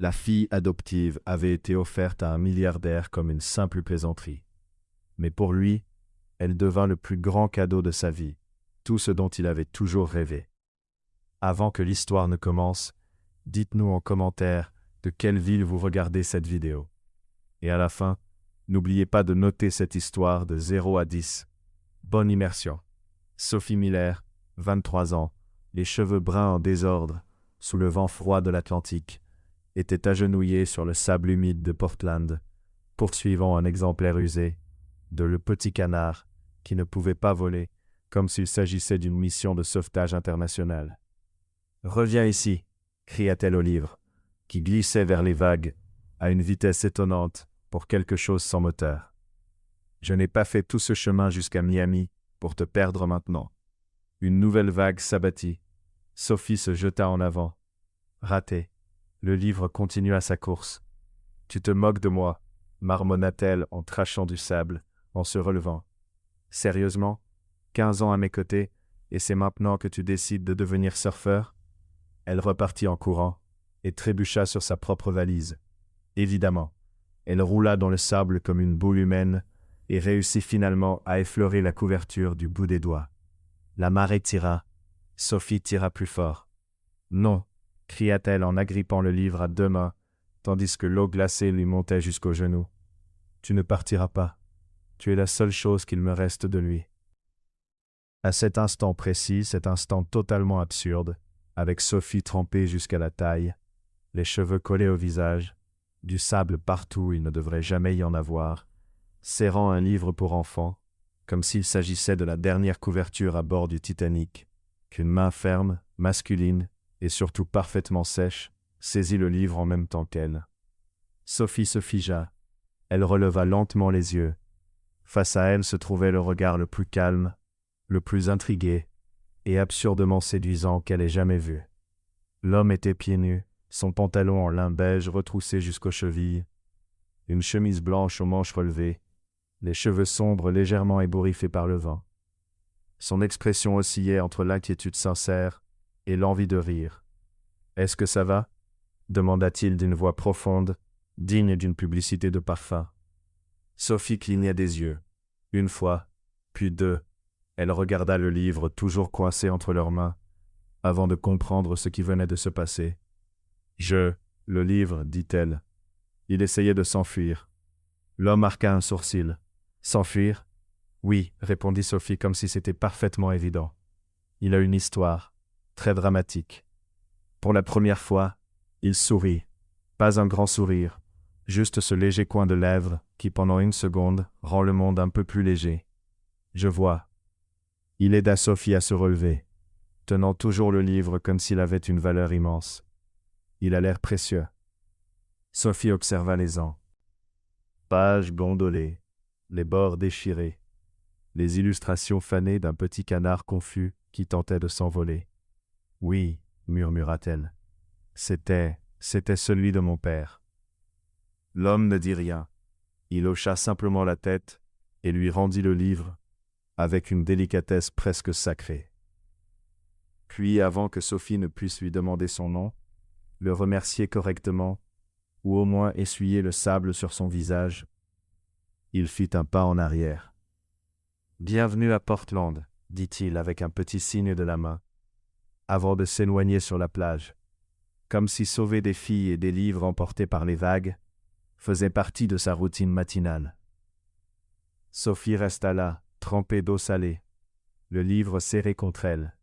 La fille adoptive avait été offerte à un milliardaire comme une simple plaisanterie. Mais pour lui, elle devint le plus grand cadeau de sa vie, tout ce dont il avait toujours rêvé. Avant que l'histoire ne commence, dites-nous en commentaire de quelle ville vous regardez cette vidéo. Et à la fin, n'oubliez pas de noter cette histoire de 0 à 10. Bonne immersion. Sophie Miller, 23 ans, les cheveux bruns en désordre, sous le vent froid de l'Atlantique, était agenouillée sur le sable humide de Portland, poursuivant un exemplaire usé de Le Petit Canard, qui ne pouvait pas voler, comme s'il s'agissait d'une mission de sauvetage internationale. « Reviens ici !» cria-t-elle au livre, qui glissait vers les vagues, à une vitesse étonnante pour quelque chose sans moteur. « Je n'ai pas fait tout ce chemin jusqu'à Miami pour te perdre maintenant. » Une nouvelle vague s'abattit. Sophie se jeta en avant. Raté. Le livre continua sa course. « Tu te moques de moi » marmonna-t-elle en trachant du sable, en se relevant. « Sérieusement, 15 ans à mes côtés, et c'est maintenant que tu décides de devenir surfeur ?» Elle repartit en courant, et trébucha sur sa propre valise. Évidemment, elle roula dans le sable comme une boule humaine, et réussit finalement à effleurer la couverture du bout des doigts. La marée tira. Sophie tira plus fort. « Non !» cria-t-elle en agrippant le livre à deux mains, tandis que l'eau glacée lui montait jusqu'aux genoux. « Tu ne partiras pas. Tu es la seule chose qu'il me reste de lui. » À cet instant précis, cet instant totalement absurde, avec Sophie trempée jusqu'à la taille, les cheveux collés au visage, du sable partout où il ne devrait jamais y en avoir, serrant un livre pour enfants, comme s'il s'agissait de la dernière couverture à bord du Titanic, qu'une main ferme, masculine, et surtout parfaitement sèche, saisit le livre en même temps qu'elle. Sophie se figea. Elle releva lentement les yeux. Face à elle se trouvait le regard le plus calme, le plus intrigué, et absurdement séduisant qu'elle ait jamais vu. L'homme était pieds nus, son pantalon en lin beige retroussé jusqu'aux chevilles, une chemise blanche aux manches relevées, les cheveux sombres légèrement ébouriffés par le vent. Son expression oscillait entre l'inquiétude sincère et l'envie de rire. « Est-ce que ça va ?» demanda-t-il d'une voix profonde, digne d'une publicité de parfum. Sophie cligna des yeux. Une fois, puis deux. Elle regarda le livre toujours coincé entre leurs mains, avant de comprendre ce qui venait de se passer. « Le livre, dit-elle. » Il essayait de s'enfuir. L'homme arqua un sourcil. « S'enfuir ? » « Oui, répondit Sophie comme si c'était parfaitement évident. Il a une histoire, très dramatique. » Pour la première fois, il sourit. Pas un grand sourire, juste ce léger coin de lèvres qui, pendant une seconde, rend le monde un peu plus léger. « Je vois. » Il aida Sophie à se relever, tenant toujours le livre comme s'il avait une valeur immense. Il a l'air précieux. Sophie observa les ans. Pages gondolées, les bords déchirés, les illustrations fanées d'un petit canard confus qui tentait de s'envoler. « Oui, » murmura-t-elle. « C'était celui de mon père. » L'homme ne dit rien. Il hocha simplement la tête et lui rendit le livre, avec une délicatesse presque sacrée. Puis, avant que Sophie ne puisse lui demander son nom, le remercier correctement, ou au moins essuyer le sable sur son visage, il fit un pas en arrière. « Bienvenue à Portland, » dit-il avec un petit signe de la main, avant de s'éloigner sur la plage, comme si sauver des filles et des livres emportés par les vagues faisait partie de sa routine matinale. Sophie resta là, trempée d'eau salée, le livre serré contre elle,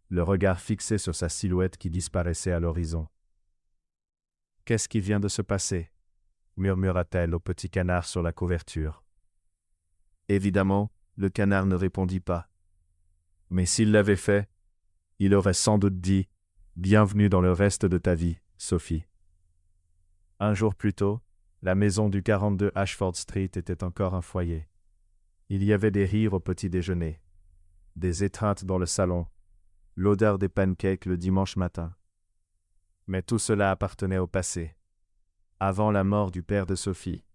le regard fixé sur sa silhouette qui disparaissait à l'horizon. « Qu'est-ce qui vient de se passer ?» murmura-t-elle au petit canard sur la couverture. Évidemment, le canard ne répondit pas. Mais s'il l'avait fait, il aurait sans doute dit « Bienvenue dans le reste de ta vie, Sophie. » Un jour plus tôt, la maison du 42 Ashford Street était encore un foyer. Il y avait des rires au petit déjeuner, des étreintes dans le salon, l'odeur des pancakes le dimanche matin. Mais tout cela appartenait au passé, avant la mort du père de Sophie,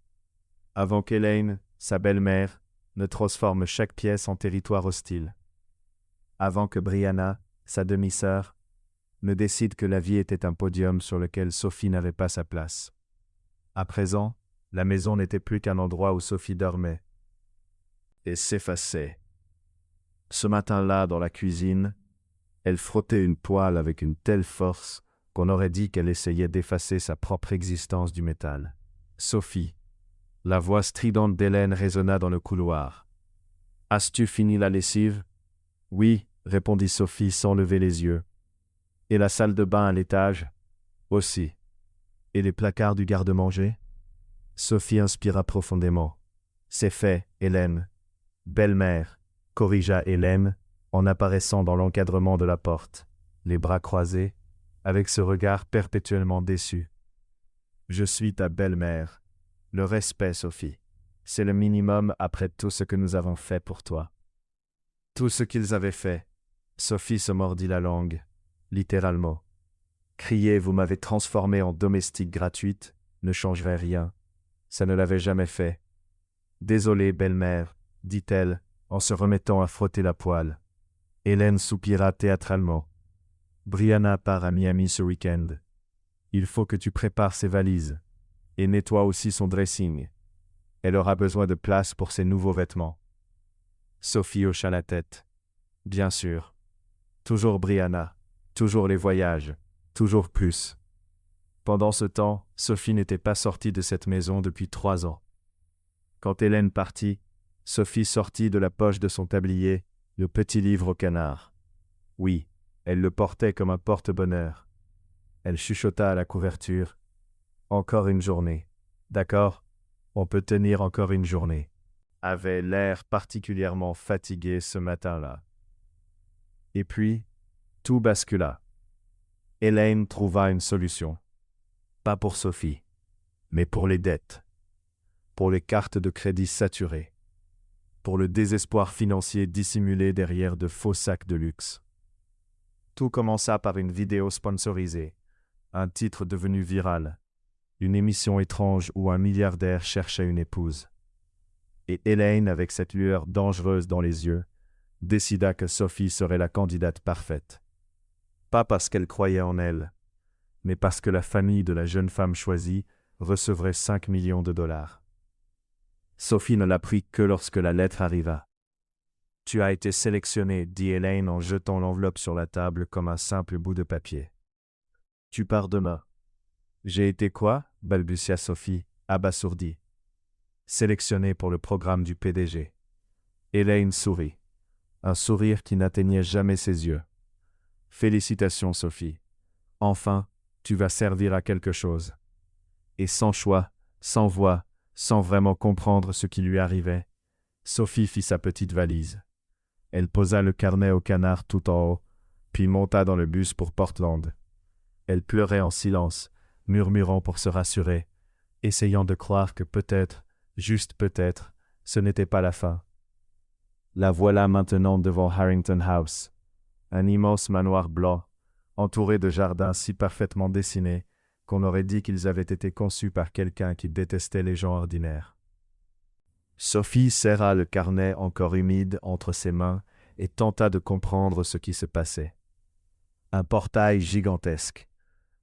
avant qu'Elaine, sa belle-mère, ne transforme chaque pièce en territoire hostile, avant que Brianna, sa demi-sœur, ne décide que la vie était un podium sur lequel Sophie n'avait pas sa place. À présent, la maison n'était plus qu'un endroit où Sophie dormait et s'effaçait. Ce matin-là, dans la cuisine, elle frottait une poêle avec une telle force qu'on aurait dit qu'elle essayait d'effacer sa propre existence du métal. « Sophie !» La voix stridente d'Hélène résonna dans le couloir. « As-tu fini la lessive ?»« Oui, » répondit Sophie sans lever les yeux. « Et la salle de bain à l'étage ?»« Aussi. »« Et les placards du garde-manger ?» Sophie inspira profondément. « C'est fait, Hélène. »« Belle-mère » corrigea Hélène, en apparaissant dans l'encadrement de la porte, les bras croisés, avec ce regard perpétuellement déçu. « Je suis ta belle-mère. Le respect, Sophie. C'est le minimum après tout ce que nous avons fait pour toi. » Tout ce qu'ils avaient fait. Sophie se mordit la langue, littéralement. Crier « Vous m'avez transformée en domestique gratuite » ne changerait rien. Ça ne l'avait jamais fait. « Désolée, belle-mère » dit-elle, en se remettant à frotter la poêle. Hélène soupira théâtralement. « Brianna part à Miami ce week-end. Il faut que tu prépares ses valises. Et nettoie aussi son dressing. Elle aura besoin de place pour ses nouveaux vêtements. » Sophie hocha la tête. « Bien sûr. Toujours Brianna. Toujours les voyages. Toujours plus. » Pendant ce temps, Sophie n'était pas sortie de cette maison depuis 3 ans. Quand Hélène partit, Sophie sortit de la poche de son tablier le petit livre au canard. Oui, elle le portait comme un porte-bonheur. Elle chuchota à la couverture. « Encore une journée. D'accord, on peut tenir encore une journée. » Avait l'air particulièrement fatigué ce matin-là. Et puis, tout bascula. Hélène trouva une solution. Pas pour Sophie, mais pour les dettes. Pour les cartes de crédit saturées. Pour le désespoir financier dissimulé derrière de faux sacs de luxe. Tout commença par une vidéo sponsorisée, un titre devenu viral, une émission étrange où un milliardaire cherchait une épouse. Et Hélène, avec cette lueur dangereuse dans les yeux, décida que Sophie serait la candidate parfaite. Pas parce qu'elle croyait en elle, mais parce que la famille de la jeune femme choisie recevrait 5 millions de dollars. Sophie ne l'apprit que lorsque la lettre arriva. « Tu as été sélectionnée, » dit Hélène en jetant l'enveloppe sur la table comme un simple bout de papier. « Tu pars demain. »« J'ai été quoi ?» balbutia Sophie, abasourdie. « Sélectionnée pour le programme du PDG. » Hélène sourit. Un sourire qui n'atteignait jamais ses yeux. « Félicitations, Sophie. Enfin, tu vas servir à quelque chose. » Et sans choix, sans voix, sans vraiment comprendre ce qui lui arrivait, Sophie fit sa petite valise. Elle posa le carnet au canard tout en haut, puis monta dans le bus pour Portland. Elle pleurait en silence, murmurant pour se rassurer, essayant de croire que peut-être, juste peut-être, ce n'était pas la fin. La voilà maintenant devant Harrington House, un immense manoir blanc, entouré de jardins si parfaitement dessinés qu'on aurait dit qu'ils avaient été conçus par quelqu'un qui détestait les gens ordinaires. Sophie serra le carnet encore humide entre ses mains et tenta de comprendre ce qui se passait. Un portail gigantesque,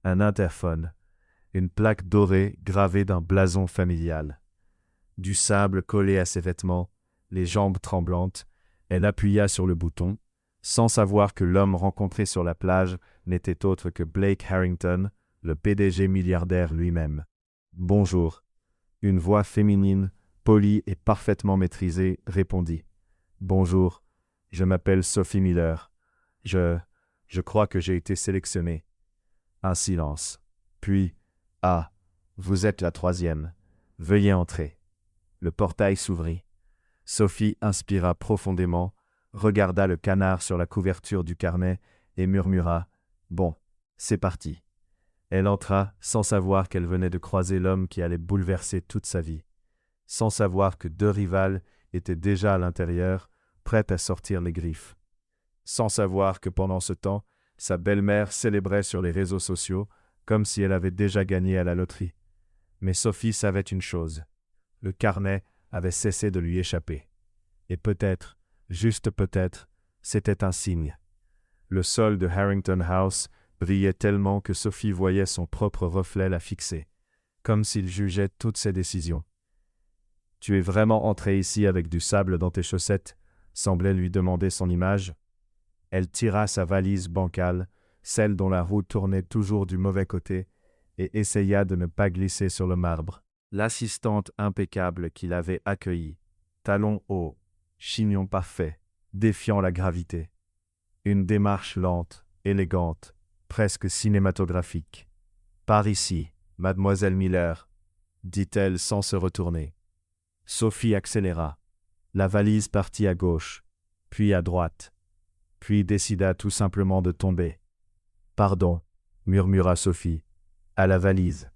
un interphone, une plaque dorée gravée d'un blason familial. Du sable collé à ses vêtements, les jambes tremblantes, elle appuya sur le bouton, sans savoir que l'homme rencontré sur la plage n'était autre que Blake Harrington, le PDG milliardaire lui-même. « Bonjour. » Une voix féminine, polie et parfaitement maîtrisée, répondit. « Bonjour, je m'appelle Sophie Miller. Je crois que j'ai été sélectionnée. » Un silence. Puis, « Ah, vous êtes la 3e. Veuillez entrer. » Le portail s'ouvrit. Sophie inspira profondément, regarda le canard sur la couverture du carnet et murmura « Bon, c'est parti. » Elle entra sans savoir qu'elle venait de croiser l'homme qui allait bouleverser toute sa vie, sans savoir que 2 rivales étaient déjà à l'intérieur, prêtes à sortir les griffes, sans savoir que pendant ce temps, sa belle-mère célébrait sur les réseaux sociaux comme si elle avait déjà gagné à la loterie. Mais Sophie savait une chose, le carnet avait cessé de lui échapper. Et peut-être, juste peut-être, c'était un signe. Le sol de Harrington House brillait tellement que Sophie voyait son propre reflet la fixer, comme s'il jugeait toutes ses décisions. « Tu es vraiment entré ici avec du sable dans tes chaussettes ?» semblait lui demander son image. Elle tira sa valise bancale, celle dont la roue tournait toujours du mauvais côté, et essaya de ne pas glisser sur le marbre. L'assistante impeccable qui l'avait accueillie, talons hauts, chignon parfait, défiant la gravité. Une démarche lente, élégante, presque cinématographique. « Par ici, mademoiselle Miller », dit-elle sans se retourner. Sophie accéléra. La valise partit à gauche, puis à droite, puis décida tout simplement de tomber. « Pardon », murmura Sophie, « à la valise. »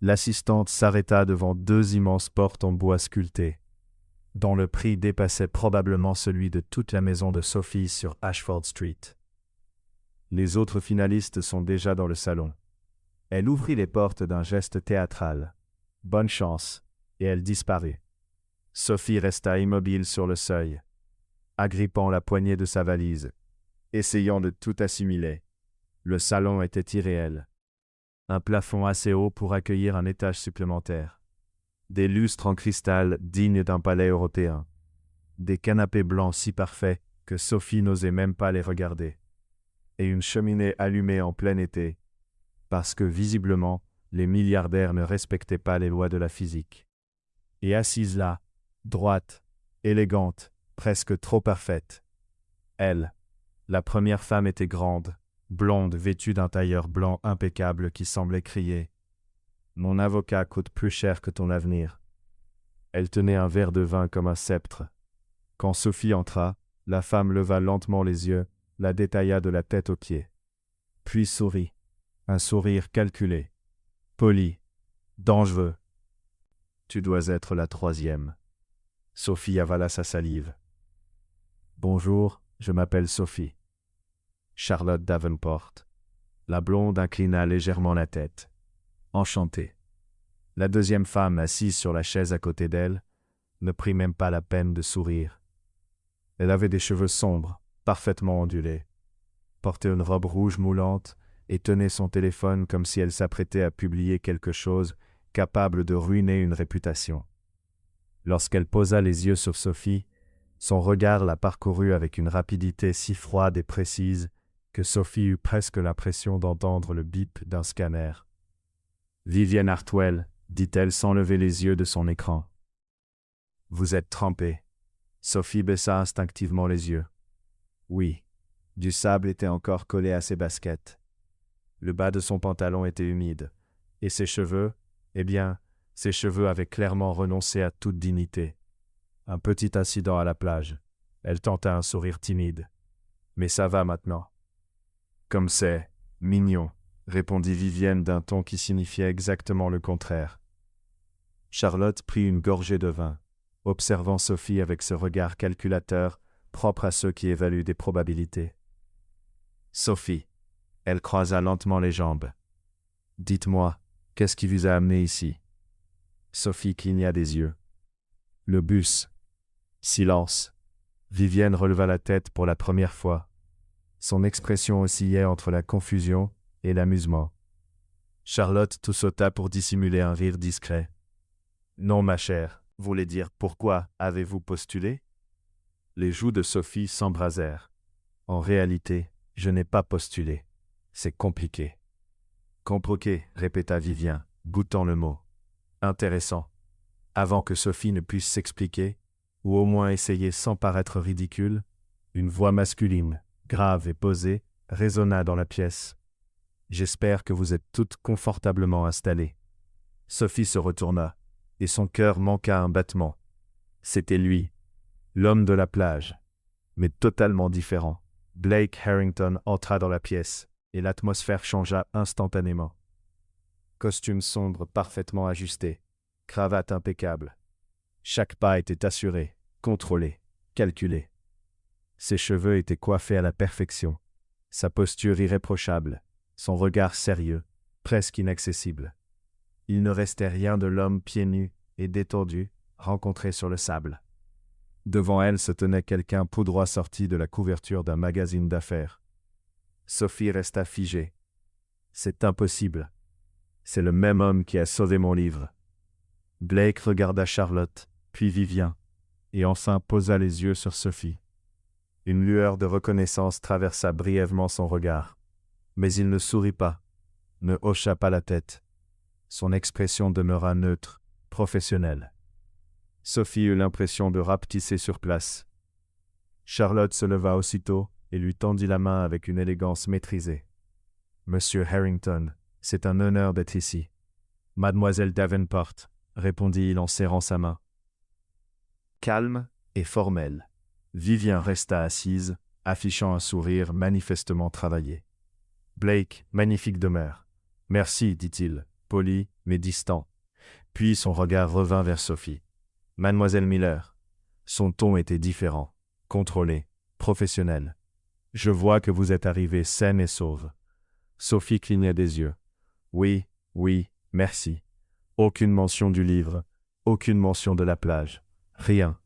L'assistante s'arrêta devant 2 immenses portes en bois sculpté, dont le prix dépassait probablement celui de toute la maison de Sophie sur Ashford Street. Les autres finalistes sont déjà dans le salon. Elle ouvrit les portes d'un geste théâtral. Bonne chance, et elle disparut. Sophie resta immobile sur le seuil, agrippant la poignée de sa valise, essayant de tout assimiler. Le salon était irréel. Un plafond assez haut pour accueillir un étage supplémentaire. Des lustres en cristal dignes d'un palais européen. Des canapés blancs si parfaits que Sophie n'osait même pas les regarder. Et une cheminée allumée en plein été, parce que visiblement, les milliardaires ne respectaient pas les lois de la physique. Et assise là, droite, élégante, presque trop parfaite. Elle, la première femme, était grande, blonde, vêtue d'un tailleur blanc impeccable qui semblait crier « Mon avocat coûte plus cher que ton avenir ». Elle tenait un verre de vin comme un sceptre. Quand Sophie entra, la femme leva lentement les yeux, la détailla de la tête aux pieds. Puis sourit, un sourire calculé, poli, dangereux. « Tu dois être la 3e. » Sophie avala sa salive. « Bonjour, je m'appelle Sophie. » Charlotte Davenport. La blonde inclina légèrement la tête. Enchantée. La 2e femme, assise sur la chaise à côté d'elle, ne prit même pas la peine de sourire. Elle avait des cheveux sombres, parfaitement ondulés, portait une robe rouge moulante et tenait son téléphone comme si elle s'apprêtait à publier quelque chose capable de ruiner une réputation. Lorsqu'elle posa les yeux sur Sophie, son regard la parcourut avec une rapidité si froide et précise que Sophie eut presque l'impression d'entendre le bip d'un scanner. « Vivienne Hartwell », dit-elle sans lever les yeux de son écran. « Vous êtes trempée. » Sophie baissa instinctivement les yeux. Oui, du sable était encore collé à ses baskets. Le bas de son pantalon était humide, et ses cheveux, eh bien, ses cheveux avaient clairement renoncé à toute dignité. Un petit incident à la plage. Elle tenta un sourire timide. « Mais ça va maintenant. »« Comme c'est mignon, » répondit Vivienne d'un ton qui signifiait exactement le contraire. Charlotte prit une gorgée de vin, observant Sophie avec ce regard calculateur propre à ceux qui évaluent des probabilités. « Sophie, » elle croisa lentement les jambes. « Dites-moi, qu'est-ce qui vous a amené ici ?» Sophie cligna des yeux. « Le bus. » Silence. Vivienne releva la tête pour la première fois. Son expression oscillait entre la confusion et l'amusement. Charlotte toussota pour dissimuler un rire discret. « Non, ma chère, voulez dire pourquoi avez-vous postulé ?» Les joues de Sophie s'embrasèrent. « En réalité, je n'ai pas postulé. C'est compliqué. »« Compliqué » répéta Vivien, goûtant le mot. « Intéressant. » Avant que Sophie ne puisse s'expliquer, ou au moins essayer sans paraître ridicule, une voix masculine, grave et posée, résonna dans la pièce. « J'espère que vous êtes toutes confortablement installées. » Sophie se retourna, et son cœur manqua un battement. C'était lui, l'homme de la plage, mais totalement différent. Blake Harrington entra dans la pièce, et l'atmosphère changea instantanément. Costume sombre parfaitement ajusté, cravate impeccable. Chaque pas était assuré, contrôlé, calculé. Ses cheveux étaient coiffés à la perfection, sa posture irréprochable, son regard sérieux, presque inaccessible. Il ne restait rien de l'homme pieds nus et détendu, rencontré sur le sable. Devant elle se tenait quelqu'un poudroie sorti de la couverture d'un magazine d'affaires. Sophie resta figée, C'est impossible. C'est le même homme qui a sauvé mon livre. Blake regarda Charlotte, puis Vivien, et enfin posa les yeux sur Sophie. Une lueur de reconnaissance traversa brièvement son regard. Mais il ne sourit pas, ne hocha pas la tête. Son expression demeura neutre, professionnelle. Sophie eut l'impression de rapetisser sur place. Charlotte se leva aussitôt et lui tendit la main avec une élégance maîtrisée. « Monsieur Harrington, c'est un honneur d'être ici. »« Mademoiselle Davenport, » répondit-il en serrant sa main. Calme et formel, Vivien resta assise, affichant un sourire manifestement travaillé. Blake, magnifique demeure. Merci, dit-il, poli mais distant. Puis son regard revint vers Sophie. Mademoiselle Miller. Son ton était différent, contrôlé, professionnel. Je vois que vous êtes arrivée saine et sauve. Sophie cligna des yeux. Oui, oui, merci. Aucune mention du livre, aucune mention de la plage. Rien.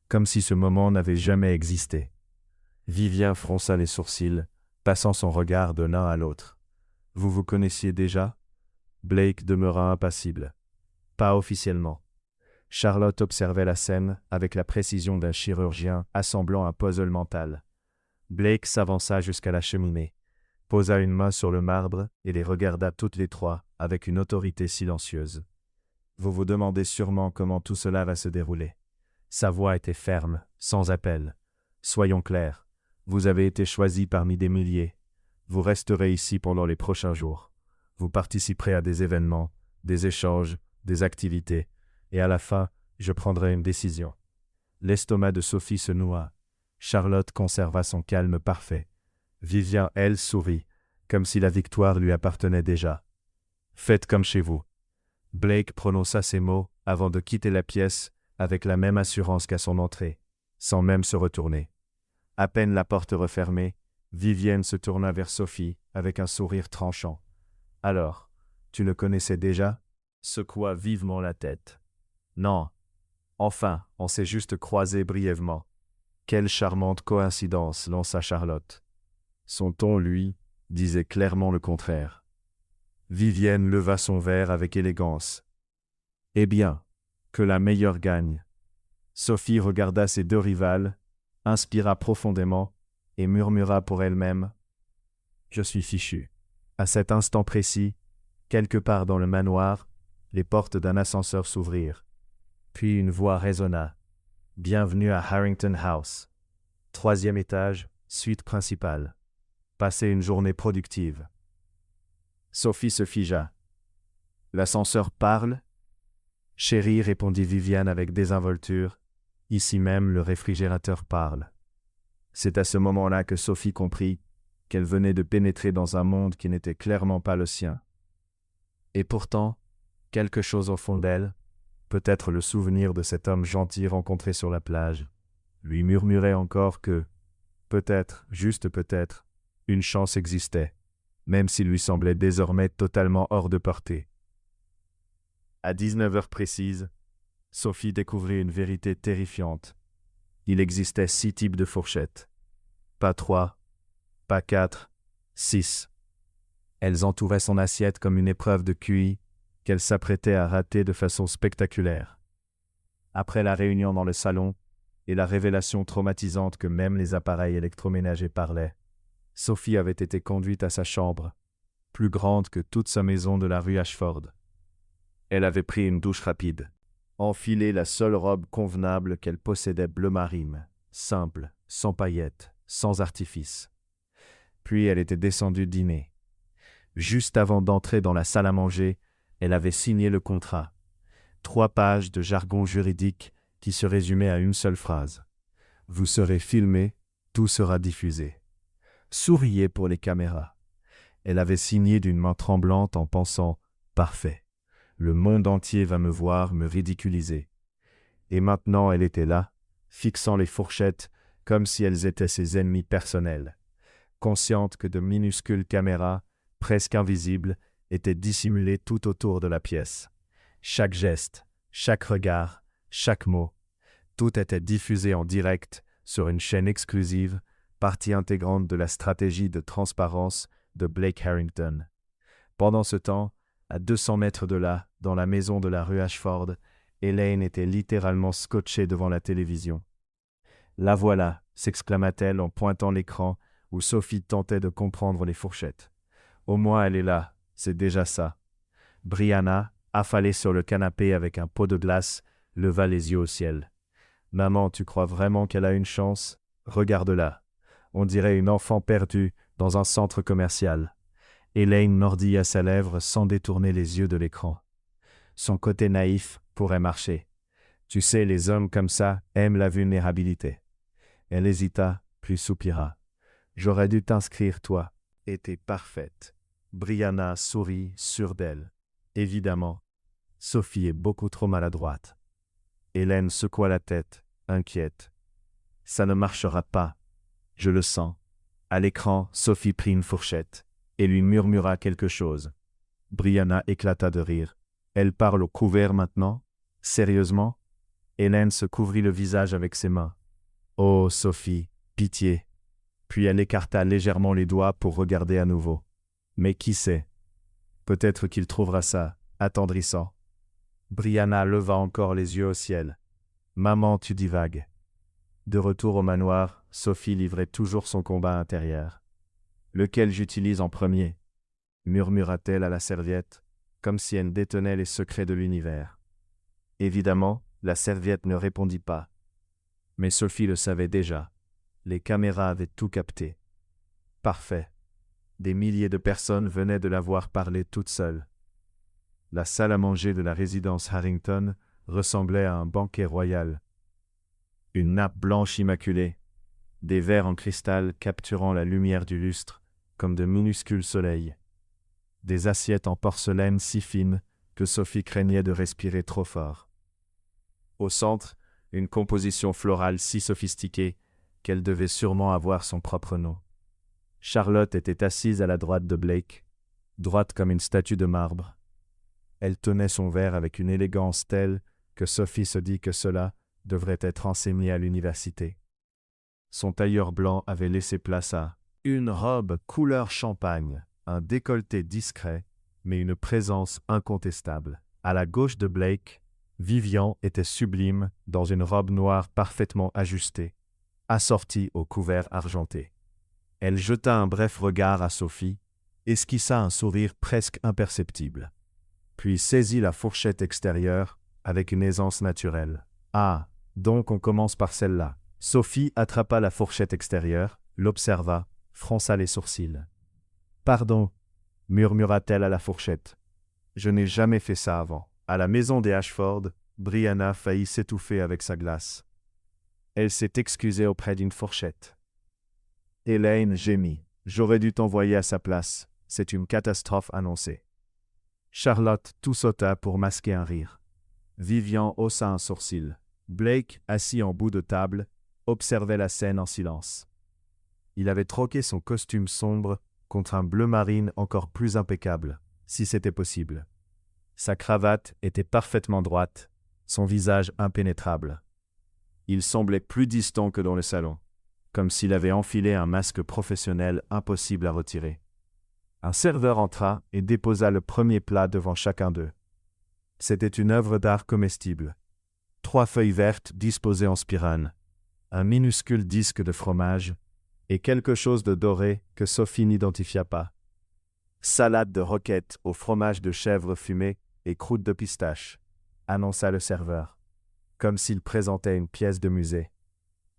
Comme si ce moment n'avait jamais existé. Vivien fronça les sourcils, passant son regard de l'un à l'autre. Vous vous connaissiez déjà? Blake demeura impassible. Pas officiellement. Charlotte observait la scène avec la précision d'un chirurgien assemblant un puzzle mental. Blake s'avança jusqu'à la cheminée, posa une main sur le marbre et les regarda toutes les trois avec une autorité silencieuse. Vous vous demandez sûrement comment tout cela va se dérouler. Sa voix était ferme, sans appel. Soyons clairs, vous avez été choisi parmi des milliers. Vous resterez ici pendant les prochains jours. Vous participerez à des événements, des échanges, des activités, et à la fin, je prendrai une décision. L'estomac de Sophie se noua. Charlotte conserva son calme parfait. Vivien, elle, sourit, comme si la victoire lui appartenait déjà. Faites comme chez vous. Blake prononça ces mots avant de quitter la pièce avec la même assurance qu'à son entrée, sans même se retourner. À peine la porte refermée, Vivienne se tourna vers Sophie avec un sourire tranchant. « Alors, tu le connaissais déjà ?» Secoua vivement la tête. « Non. Enfin, on s'est juste croisés brièvement. » Quelle charmante coïncidence, lança Charlotte. Son ton, lui, disait clairement le contraire. Vivienne leva son verre avec élégance. « Eh bien, que la meilleure gagne. » Sophie regarda ses deux rivales, inspira profondément et murmura pour elle-même « Je suis fichu. » À cet instant précis, quelque part dans le manoir, les portes d'un ascenseur s'ouvrirent. Puis une voix résonna. « Bienvenue à Harrington House. 3e étage, suite principale. Passez une journée productive. » Sophie se figea. « L'ascenseur parle ?» « Chérie, répondit Viviane avec désinvolture, ici même le réfrigérateur parle. » C'est à ce moment-là que Sophie comprit qu'elle venait de pénétrer dans un monde qui n'était clairement pas le sien. Et pourtant, quelque chose au fond d'elle, peut-être le souvenir de cet homme gentil rencontré sur la plage, lui murmurait encore que, peut-être, juste peut-être, une chance existait, même s'il lui semblait désormais totalement hors de portée. À 19h précises, Sophie découvrit une vérité terrifiante. Il existait 6 types de fourchettes. Pas 3, pas 4, 6. Elles entouraient son assiette comme une épreuve de QI qu'elle s'apprêtait à rater de façon spectaculaire. Après la réunion dans le salon et la révélation traumatisante que même les appareils électroménagers parlaient, Sophie avait été conduite à sa chambre, plus grande que toute sa maison de la rue Ashford. Elle avait pris une douche rapide, enfilé la seule robe convenable qu'elle possédait bleu marine, simple, sans paillettes, sans artifice. Puis elle était descendue dîner. Juste avant d'entrer dans la salle à manger, elle avait signé le contrat. 3 pages de jargon juridique qui se résumait à une seule phrase. « Vous serez filmé, tout sera diffusé. » Souriez pour les caméras. Elle avait signé d'une main tremblante en pensant « Parfait. Le monde entier va me voir me ridiculiser. » Et maintenant elle était là, fixant les fourchettes comme si elles étaient ses ennemis personnels, consciente que de minuscules caméras, presque invisibles, étaient dissimulées tout autour de la pièce. Chaque geste, chaque regard, chaque mot, tout était diffusé en direct sur une chaîne exclusive, partie intégrante de la stratégie de transparence de Blake Harrington. Pendant ce temps, à 200 mètres de là, dans la maison de la rue Ashford, Elaine était littéralement scotchée devant la télévision. « La voilà !» s'exclama-t-elle en pointant l'écran où Sophie tentait de comprendre les fourchettes. « Au moins elle est là, c'est déjà ça. » Brianna, affalée sur le canapé avec un pot de glace, leva les yeux au ciel. « Maman, tu crois vraiment qu'elle a une chance ? Regarde-la. On dirait une enfant perdue dans un centre commercial. » Elaine mordit à sa lèvre sans détourner les yeux de l'écran. Son côté naïf pourrait marcher. Tu sais, les hommes comme ça aiment la vulnérabilité. Elle hésita, puis soupira. « J'aurais dû t'inscrire, toi. Et t'es parfaite. » Brianna sourit, sûre d'elle. Évidemment, Sophie est beaucoup trop maladroite. Hélène secoua la tête, inquiète. « Ça ne marchera pas. Je le sens. » À l'écran, Sophie prit une fourchette et lui murmura quelque chose. Brianna éclata de rire. « Elle parle au couvert maintenant ? Sérieusement ?» Hélène se couvrit le visage avec ses mains. « Oh, Sophie, pitié !» Puis elle écarta légèrement les doigts pour regarder à nouveau. Mais qui sait ? Peut-être qu'il trouvera ça attendrissant. Brianna leva encore les yeux au ciel. « Maman, tu divagues. » De retour au manoir, Sophie livrait toujours son combat intérieur. « Lequel j'utilise en premier ?» murmura-t-elle à la serviette, comme si elle détenait les secrets de l'univers. Évidemment, la serviette ne répondit pas. Mais Sophie le savait déjà. Les caméras avaient tout capté. Parfait. Des milliers de personnes venaient de la voir parler toute seule. La salle à manger de la résidence Harrington ressemblait à un banquet royal. Une nappe blanche immaculée, des verres en cristal capturant la lumière du lustre comme de minuscules soleils. Des assiettes en porcelaine si fines que Sophie craignait de respirer trop fort. Au centre, une composition florale si sophistiquée qu'elle devait sûrement avoir son propre nom. Charlotte était assise à la droite de Blake, droite comme une statue de marbre. Elle tenait son verre avec une élégance telle que Sophie se dit que cela devrait être enseigné à l'université. Son tailleur blanc avait laissé place à une robe couleur champagne, un décolleté discret, mais une présence incontestable. À la gauche de Blake, Vivian était sublime dans une robe noire parfaitement ajustée, assortie au couvert argenté. Elle jeta un bref regard à Sophie, esquissa un sourire presque imperceptible, puis saisit la fourchette extérieure avec une aisance naturelle. « Ah, donc on commence par celle-là. » Sophie attrapa la fourchette extérieure, l'observa, fronça les sourcils. « Pardon, » murmura-t-elle à la fourchette. « Je n'ai jamais fait ça avant. » À la maison des Ashford, Brianna faillit s'étouffer avec sa glace. Elle s'est excusée auprès d'une fourchette. Elaine gémit. « J'aurais dû t'envoyer à sa place. C'est une catastrophe annoncée. » Charlotte tout sauta pour masquer un rire. Vivian haussa un sourcil. Blake, assis en bout de table, observait la scène en silence. Il avait troqué son costume sombre contre un bleu marine encore plus impeccable, si c'était possible. Sa cravate était parfaitement droite, son visage impénétrable. Il semblait plus distant que dans le salon, comme s'il avait enfilé un masque professionnel impossible à retirer. Un serveur entra et déposa le premier plat devant chacun d'eux. C'était une œuvre d'art comestible. 3 feuilles vertes disposées en spirale, un minuscule disque de fromage et quelque chose de doré que Sophie n'identifia pas. Salade de roquettes au fromage de chèvre fumé et croûte de pistache, annonça le serveur, comme s'il présentait une pièce de musée.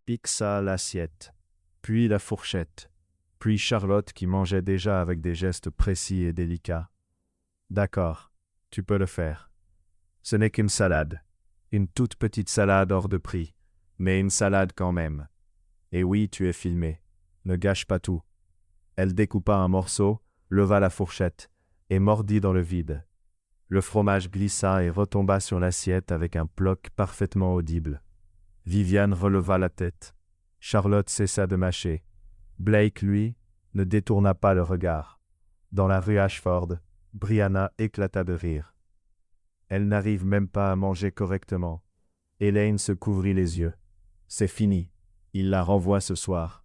Pixa l'assiette, puis la fourchette, puis Charlotte qui mangeait déjà avec des gestes précis et délicats. « D'accord, tu peux le faire. Ce n'est qu'une salade, une toute petite salade hors de prix, mais une salade quand même. Et oui, tu es filmé, ne gâche pas tout. » Elle découpa un morceau, leva la fourchette et mordit dans le vide. Le fromage glissa et retomba sur l'assiette avec un ploc parfaitement audible. Viviane releva la tête. Charlotte cessa de mâcher. Blake, lui, ne détourna pas le regard. Dans la rue Ashford, Brianna éclata de rire. Elle n'arrive même pas à manger correctement. Elaine se couvrit les yeux. C'est fini. Il la renvoie ce soir.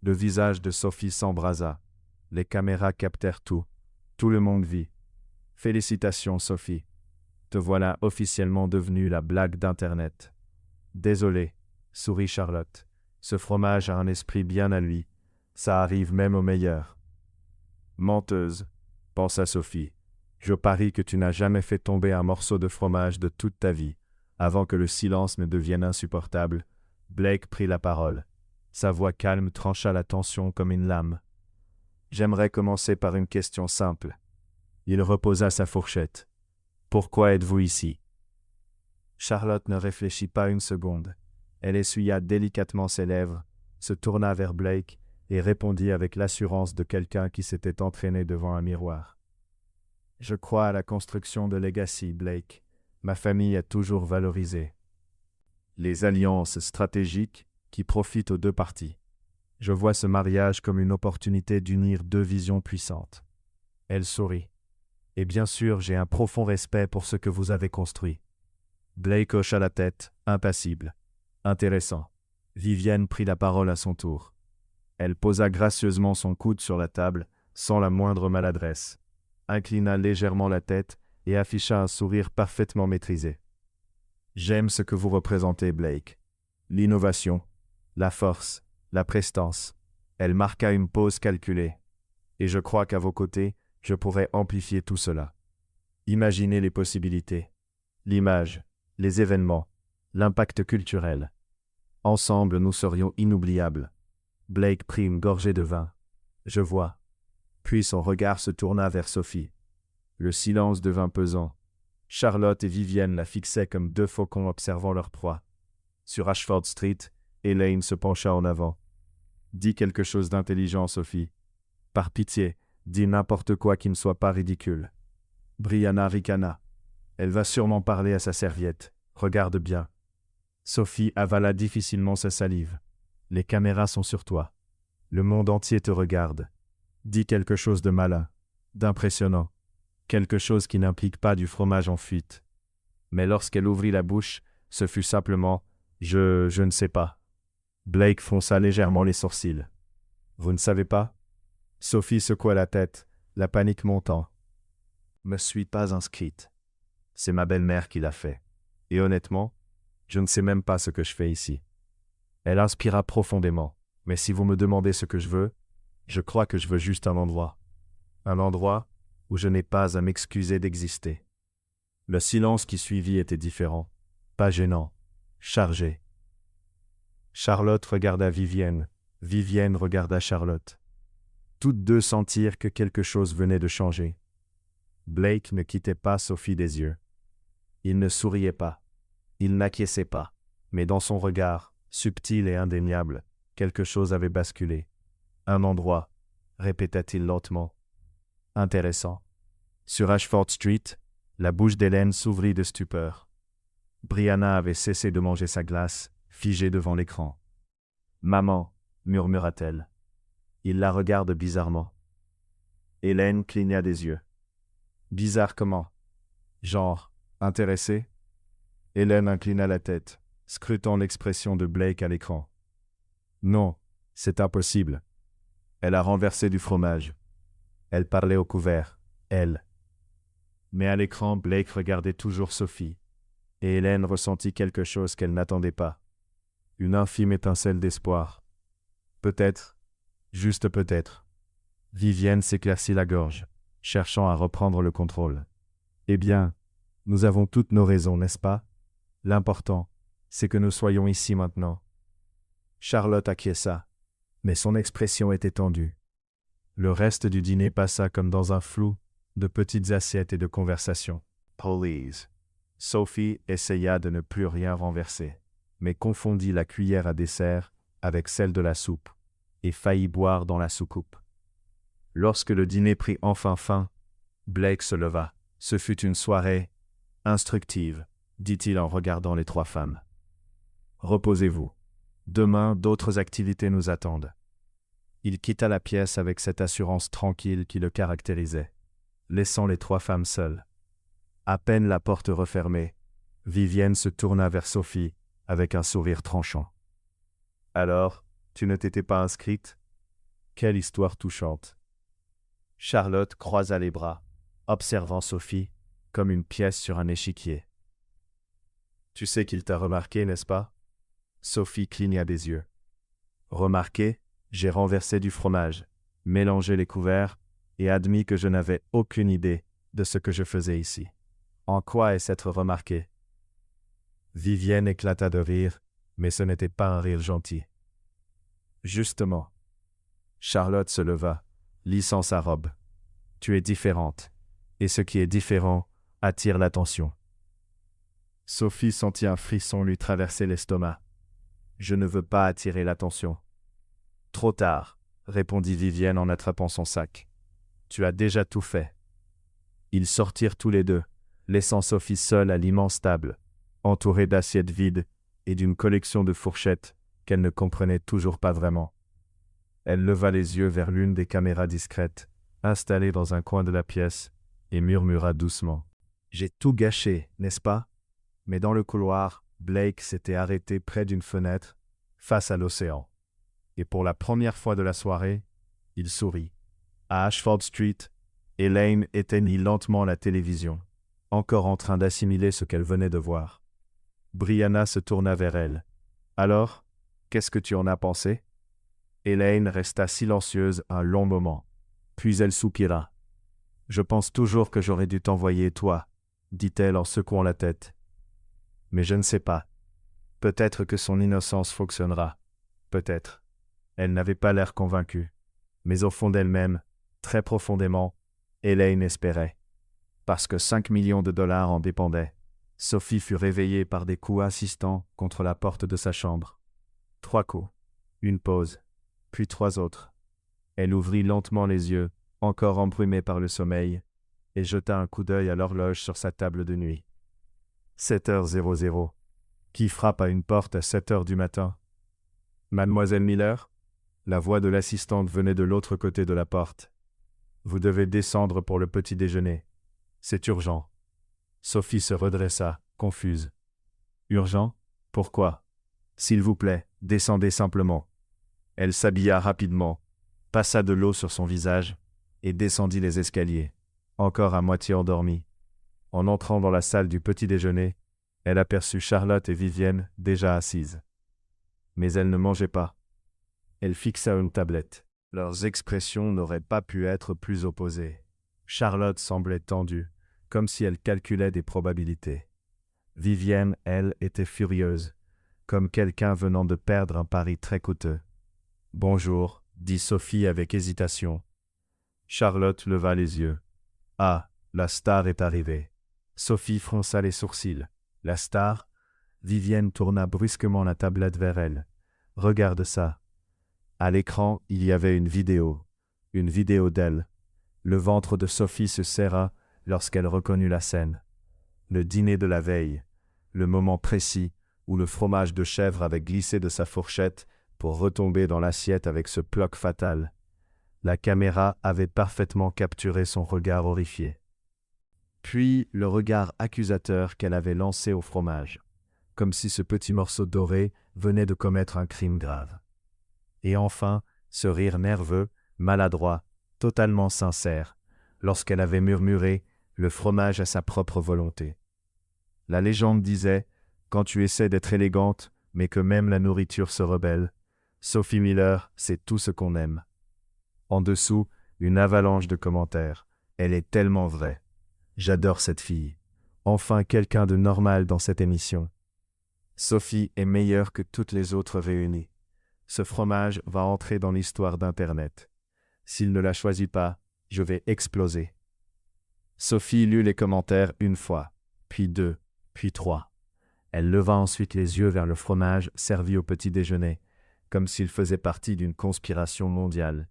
Le visage de Sophie s'embrasa. Les caméras captèrent tout. Tout le monde vit. Félicitations, Sophie. Te voilà officiellement devenue la blague d'Internet. Désolé, sourit Charlotte. Ce fromage a un esprit bien à lui. Ça arrive même aux meilleurs. Menteuse, pensa Sophie. Je parie que tu n'as jamais fait tomber un morceau de fromage de toute ta vie. Avant que le silence ne devienne insupportable, Blake prit la parole. Sa voix calme trancha la tension comme une lame. J'aimerais commencer par une question simple. Il reposa sa fourchette. Pourquoi êtes-vous ici? Charlotte ne réfléchit pas une seconde. Elle essuya délicatement ses lèvres, se tourna vers Blake et répondit avec l'assurance de quelqu'un qui s'était entraîné devant un miroir. Je crois à la construction de Legacy, Blake. Ma famille a toujours valorisé les alliances stratégiques qui profitent aux deux parties. Je vois ce mariage comme une opportunité d'unir deux visions puissantes. Elle sourit. Et bien sûr, j'ai un profond respect pour ce que vous avez construit. Blake hocha la tête, impassible. Intéressant. Vivienne prit la parole à son tour. Elle posa gracieusement son coude sur la table, sans la moindre maladresse, inclina légèrement la tête et afficha un sourire parfaitement maîtrisé. J'aime ce que vous représentez, Blake. L'innovation, la force, la prestance. Elle marqua une pause calculée. Et je crois qu'à vos côtés, je pourrais amplifier tout cela. Imaginez les possibilités. L'image, les événements, l'impact culturel. Ensemble, nous serions inoubliables. Blake prit une gorgée de vin. Je vois. Puis son regard se tourna vers Sophie. Le silence devint pesant. Charlotte et Vivienne la fixaient comme deux faucons observant leur proie. Sur Ashford Street, Elaine se pencha en avant. « Dis quelque chose d'intelligent, Sophie. Par pitié, dis n'importe quoi qui ne soit pas ridicule. » Brianna ricana. « Elle va sûrement parler à sa serviette. Regarde bien. » Sophie avala difficilement sa salive. « Les caméras sont sur toi. Le monde entier te regarde. Dis quelque chose de malin, d'impressionnant. Quelque chose qui n'implique pas du fromage en fuite. » Mais lorsqu'elle ouvrit la bouche, ce fut simplement « Je ne sais pas. » Blake fronça légèrement les sourcils. « Vous ne savez pas ?» Sophie secoua la tête, la panique montant. « Me suis pas inscrite. C'est ma belle-mère qui l'a fait. Et honnêtement, je ne sais même pas ce que je fais ici. » Elle inspira profondément. « Mais si vous me demandez ce que je veux, je crois que je veux juste un endroit. Un endroit où je n'ai pas à m'excuser d'exister. » Le silence qui suivit était différent, pas gênant, chargé. Charlotte regarda Vivienne, Vivienne regarda Charlotte. Toutes deux sentirent que quelque chose venait de changer. Blake ne quittait pas Sophie des yeux. Il ne souriait pas, il n'acquiesçait pas, mais dans son regard, subtil et indéniable, quelque chose avait basculé. Un endroit, répéta-t-il lentement. Intéressant. Sur Ashford Street, la bouche d'Hélène s'ouvrit de stupeur. Brianna avait cessé de manger sa glace, figée devant l'écran. « Maman, murmura-t-elle. Il la regarde bizarrement. Hélène cligna des yeux. Bizarre comment? Genre, intéressée? Hélène inclina la tête, scrutant l'expression de Blake à l'écran. Non, c'est impossible. Elle a renversé du fromage. Elle parlait au couvert, elle. Mais à l'écran, Blake regardait toujours Sophie, et Hélène ressentit quelque chose qu'elle n'attendait pas. Une infime étincelle d'espoir. Peut-être, juste peut-être. Vivienne s'éclaircit la gorge, cherchant à reprendre le contrôle. Eh bien, nous avons toutes nos raisons, n'est-ce pas? L'important, c'est que nous soyons ici maintenant. Charlotte acquiesça, mais son expression était tendue. Le reste du dîner passa comme dans un flou, de petites assiettes et de conversations. Please. Sophie essaya de ne plus rien renverser, mais confondit la cuillère à dessert avec celle de la soupe, et faillit boire dans la soucoupe. Lorsque le dîner prit enfin fin, Blake se leva. Ce fut une soirée instructive, dit-il en regardant les trois femmes. Reposez-vous. Demain, d'autres activités nous attendent. Il quitta la pièce avec cette assurance tranquille qui le caractérisait, laissant les trois femmes seules. À peine la porte refermée, Vivienne se tourna vers Sophie avec un sourire tranchant. « Alors, tu ne t'étais pas inscrite? Quelle histoire touchante. » Charlotte croisa les bras. observant Sophie comme une pièce sur un échiquier. Tu sais qu'il t'a remarqué, n'est-ce pas? Sophie cligna des yeux. Remarqué, j'ai renversé du fromage, mélangé les couverts et admis que je n'avais aucune idée de ce que je faisais ici. En quoi est-ce être remarqué? Vivienne éclata de rire, mais ce n'était pas un rire gentil. Justement. Charlotte se leva, lissant sa robe. Tu es différente, et ce qui est différent attire l'attention. Sophie sentit un frisson lui traverser l'estomac. Je ne veux pas attirer l'attention. Trop tard, répondit Vivienne en attrapant son sac. Tu as déjà tout fait. Ils sortirent tous les deux, laissant Sophie seule à l'immense table, entourée d'assiettes vides et d'une collection de fourchettes qu'elle ne comprenait toujours pas vraiment. Elle leva les yeux vers l'une des caméras discrètes, installées dans un coin de la pièce, et murmura doucement. « J'ai tout gâché, n'est-ce pas ?» Mais dans le couloir, Blake s'était arrêté près d'une fenêtre, face à l'océan. Et pour la première fois de la soirée, il sourit. À Ashford Street, Elaine éteignit lentement la télévision, encore en train d'assimiler ce qu'elle venait de voir. Brianna se tourna vers elle. « Alors, qu'est-ce que tu en as pensé ?» Elaine resta silencieuse un long moment. Puis elle soupira. « Je pense toujours que j'aurais dû t'envoyer toi, » dit-elle en secouant la tête. « Mais je ne sais pas. Peut-être que son innocence fonctionnera. Peut-être. » Elle n'avait pas l'air convaincue. Mais au fond d'elle-même, très profondément, Elaine espérait. Parce que 5 millions de dollars en dépendaient. Sophie fut réveillée par des coups insistants contre la porte de sa chambre. 3 coups. Une pause. Puis 3 autres. Elle ouvrit lentement les yeux, encore embrumée par le sommeil, et jeta un coup d'œil à l'horloge sur sa table de nuit. 7h00. Qui frappe à une porte à 7h du matin? Mademoiselle Miller? La voix de l'assistante venait de l'autre côté de la porte. Vous devez descendre pour le petit déjeuner. C'est urgent. Sophie se redressa, confuse. Urgent? Pourquoi? S'il vous plaît, descendez simplement. Elle s'habilla rapidement, passa de l'eau sur son visage et descendit les escaliers, encore à moitié endormie. En entrant dans la salle du petit déjeuner, elle aperçut Charlotte et Vivienne déjà assises. Mais elles ne mangeaient pas. Elle fixa une tablette. Leurs expressions n'auraient pas pu être plus opposées. Charlotte semblait tendue, comme si elle calculait des probabilités. Vivienne, elle, était furieuse, comme quelqu'un venant de perdre un pari très coûteux. « Bonjour, » dit Sophie avec hésitation. Charlotte leva les yeux. « Ah, la star est arrivée. » Sophie fronça les sourcils. « La star ?» Vivienne tourna brusquement la tablette vers elle. « Regarde ça. » À l'écran, il y avait une vidéo d'elle. Le ventre de Sophie se serra lorsqu'elle reconnut la scène. Le dîner de la veille, le moment précis où le fromage de chèvre avait glissé de sa fourchette pour retomber dans l'assiette avec ce ploc fatal. La caméra avait parfaitement capturé son regard horrifié. Puis le regard accusateur qu'elle avait lancé au fromage, comme si ce petit morceau doré venait de commettre un crime grave. Et enfin, ce rire nerveux, maladroit, totalement sincère, lorsqu'elle avait murmuré le fromage à sa propre volonté. La légende disait, quand tu essaies d'être élégante, mais que même la nourriture se rebelle, Sophie Miller, c'est tout ce qu'on aime. En dessous, une avalanche de commentaires. Elle est tellement vraie. J'adore cette fille. Enfin quelqu'un de normal dans cette émission. Sophie est meilleure que toutes les autres réunies. Ce fromage va entrer dans l'histoire d'Internet. S'il ne la choisit pas, je vais exploser. Sophie lut les commentaires une fois, puis 2, puis 3. Elle leva ensuite les yeux vers le fromage servi au petit déjeuner, comme s'il faisait partie d'une conspiration mondiale.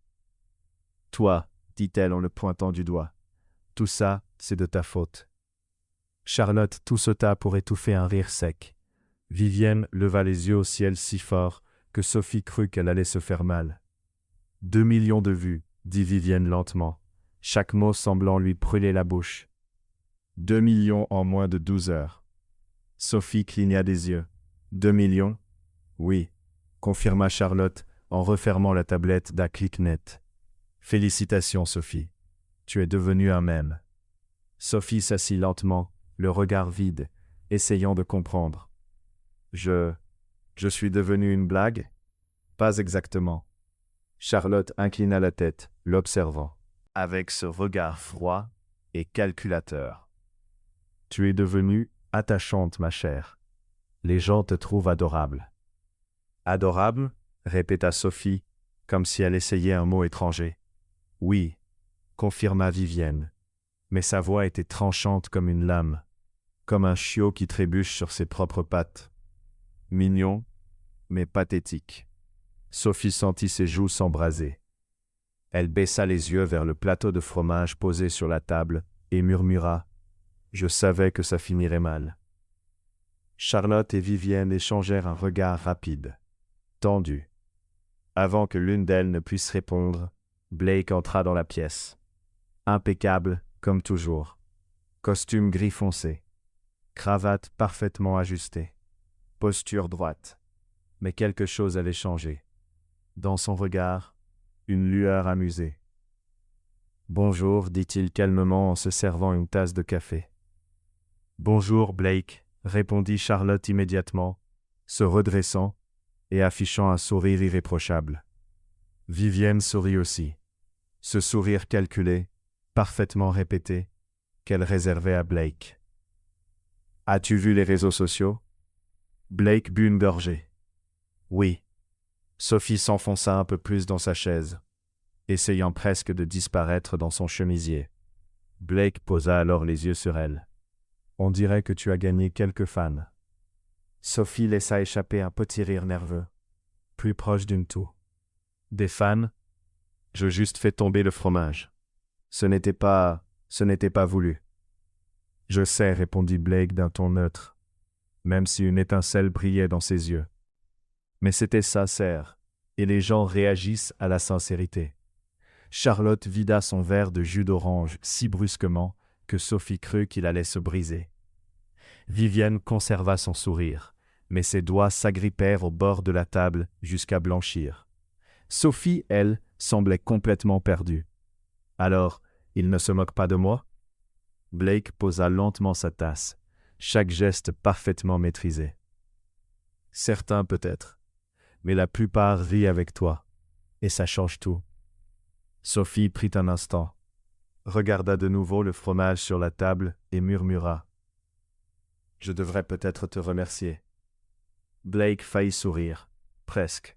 « Toi, » dit-elle en le pointant du doigt, « tout ça, c'est de ta faute. » Charlotte toussota pour étouffer un rire sec. Vivienne leva les yeux au ciel si fort que Sophie crut qu'elle allait se faire mal. « 2 millions de vues, » dit Vivienne lentement, chaque mot semblant lui brûler la bouche. 2 millions en moins de 12 heures. Sophie cligna des yeux. 2 millions? Oui, confirma Charlotte en refermant la tablette d'un clic net. Félicitations, Sophie. Tu es devenue un mème. Sophie s'assit lentement, le regard vide, essayant de comprendre. Je suis devenu une blague? Pas exactement. Charlotte inclina la tête, l'observant, avec ce regard froid et calculateur. Tu es devenue attachante, ma chère. Les gens te trouvent adorable. Adorable? Répéta Sophie, comme si elle essayait un mot étranger. Oui, confirma Vivienne, mais sa voix était tranchante comme une lame, comme un chiot qui trébuche sur ses propres pattes. Mignon, mais pathétique. Sophie sentit ses joues s'embraser. Elle baissa les yeux vers le plateau de fromage posé sur la table et murmura « Je savais que ça finirait mal ». Charlotte et Vivienne échangèrent un regard rapide, tendu. Avant que l'une d'elles ne puisse répondre, Blake entra dans la pièce. Impeccable, comme toujours. Costume gris foncé. Cravate parfaitement ajustée. Posture droite. Mais quelque chose avait changé. Dans son regard, une lueur amusée. « Bonjour, dit-il calmement en se servant une tasse de café. « Bonjour, Blake, répondit Charlotte immédiatement, se redressant et affichant un sourire irréprochable. Vivienne sourit aussi. Ce sourire calculé, parfaitement répété, qu'elle réservait à Blake. « As-tu vu les réseaux sociaux ?» Blake but une gorgée. « Oui. » Sophie s'enfonça un peu plus dans sa chaise, essayant presque de disparaître dans son chemisier. Blake posa alors les yeux sur elle. « On dirait que tu as gagné quelques fans. » Sophie laissa échapper un petit rire nerveux, plus proche d'une toux. « Des fans? Je juste fait tomber le fromage. Ce n'était pas voulu. » « Je sais, répondit Blake d'un ton neutre, même si une étincelle brillait dans ses yeux. Mais c'était sincère, et les gens réagissent à la sincérité. Charlotte vida son verre de jus d'orange si brusquement que Sophie crut qu'il allait se briser. Vivienne conserva son sourire, mais ses doigts s'agrippèrent au bord de la table jusqu'à blanchir. Sophie, elle, semblait complètement perdue. « Alors, il ne se moque pas de moi ?» Blake posa lentement sa tasse, chaque geste parfaitement maîtrisé. « Certains peut-être, mais la plupart rient avec toi, et ça change tout. » Sophie prit un instant, regarda de nouveau le fromage sur la table et murmura « Je devrais peut-être te remercier. » Blake faillit sourire, presque.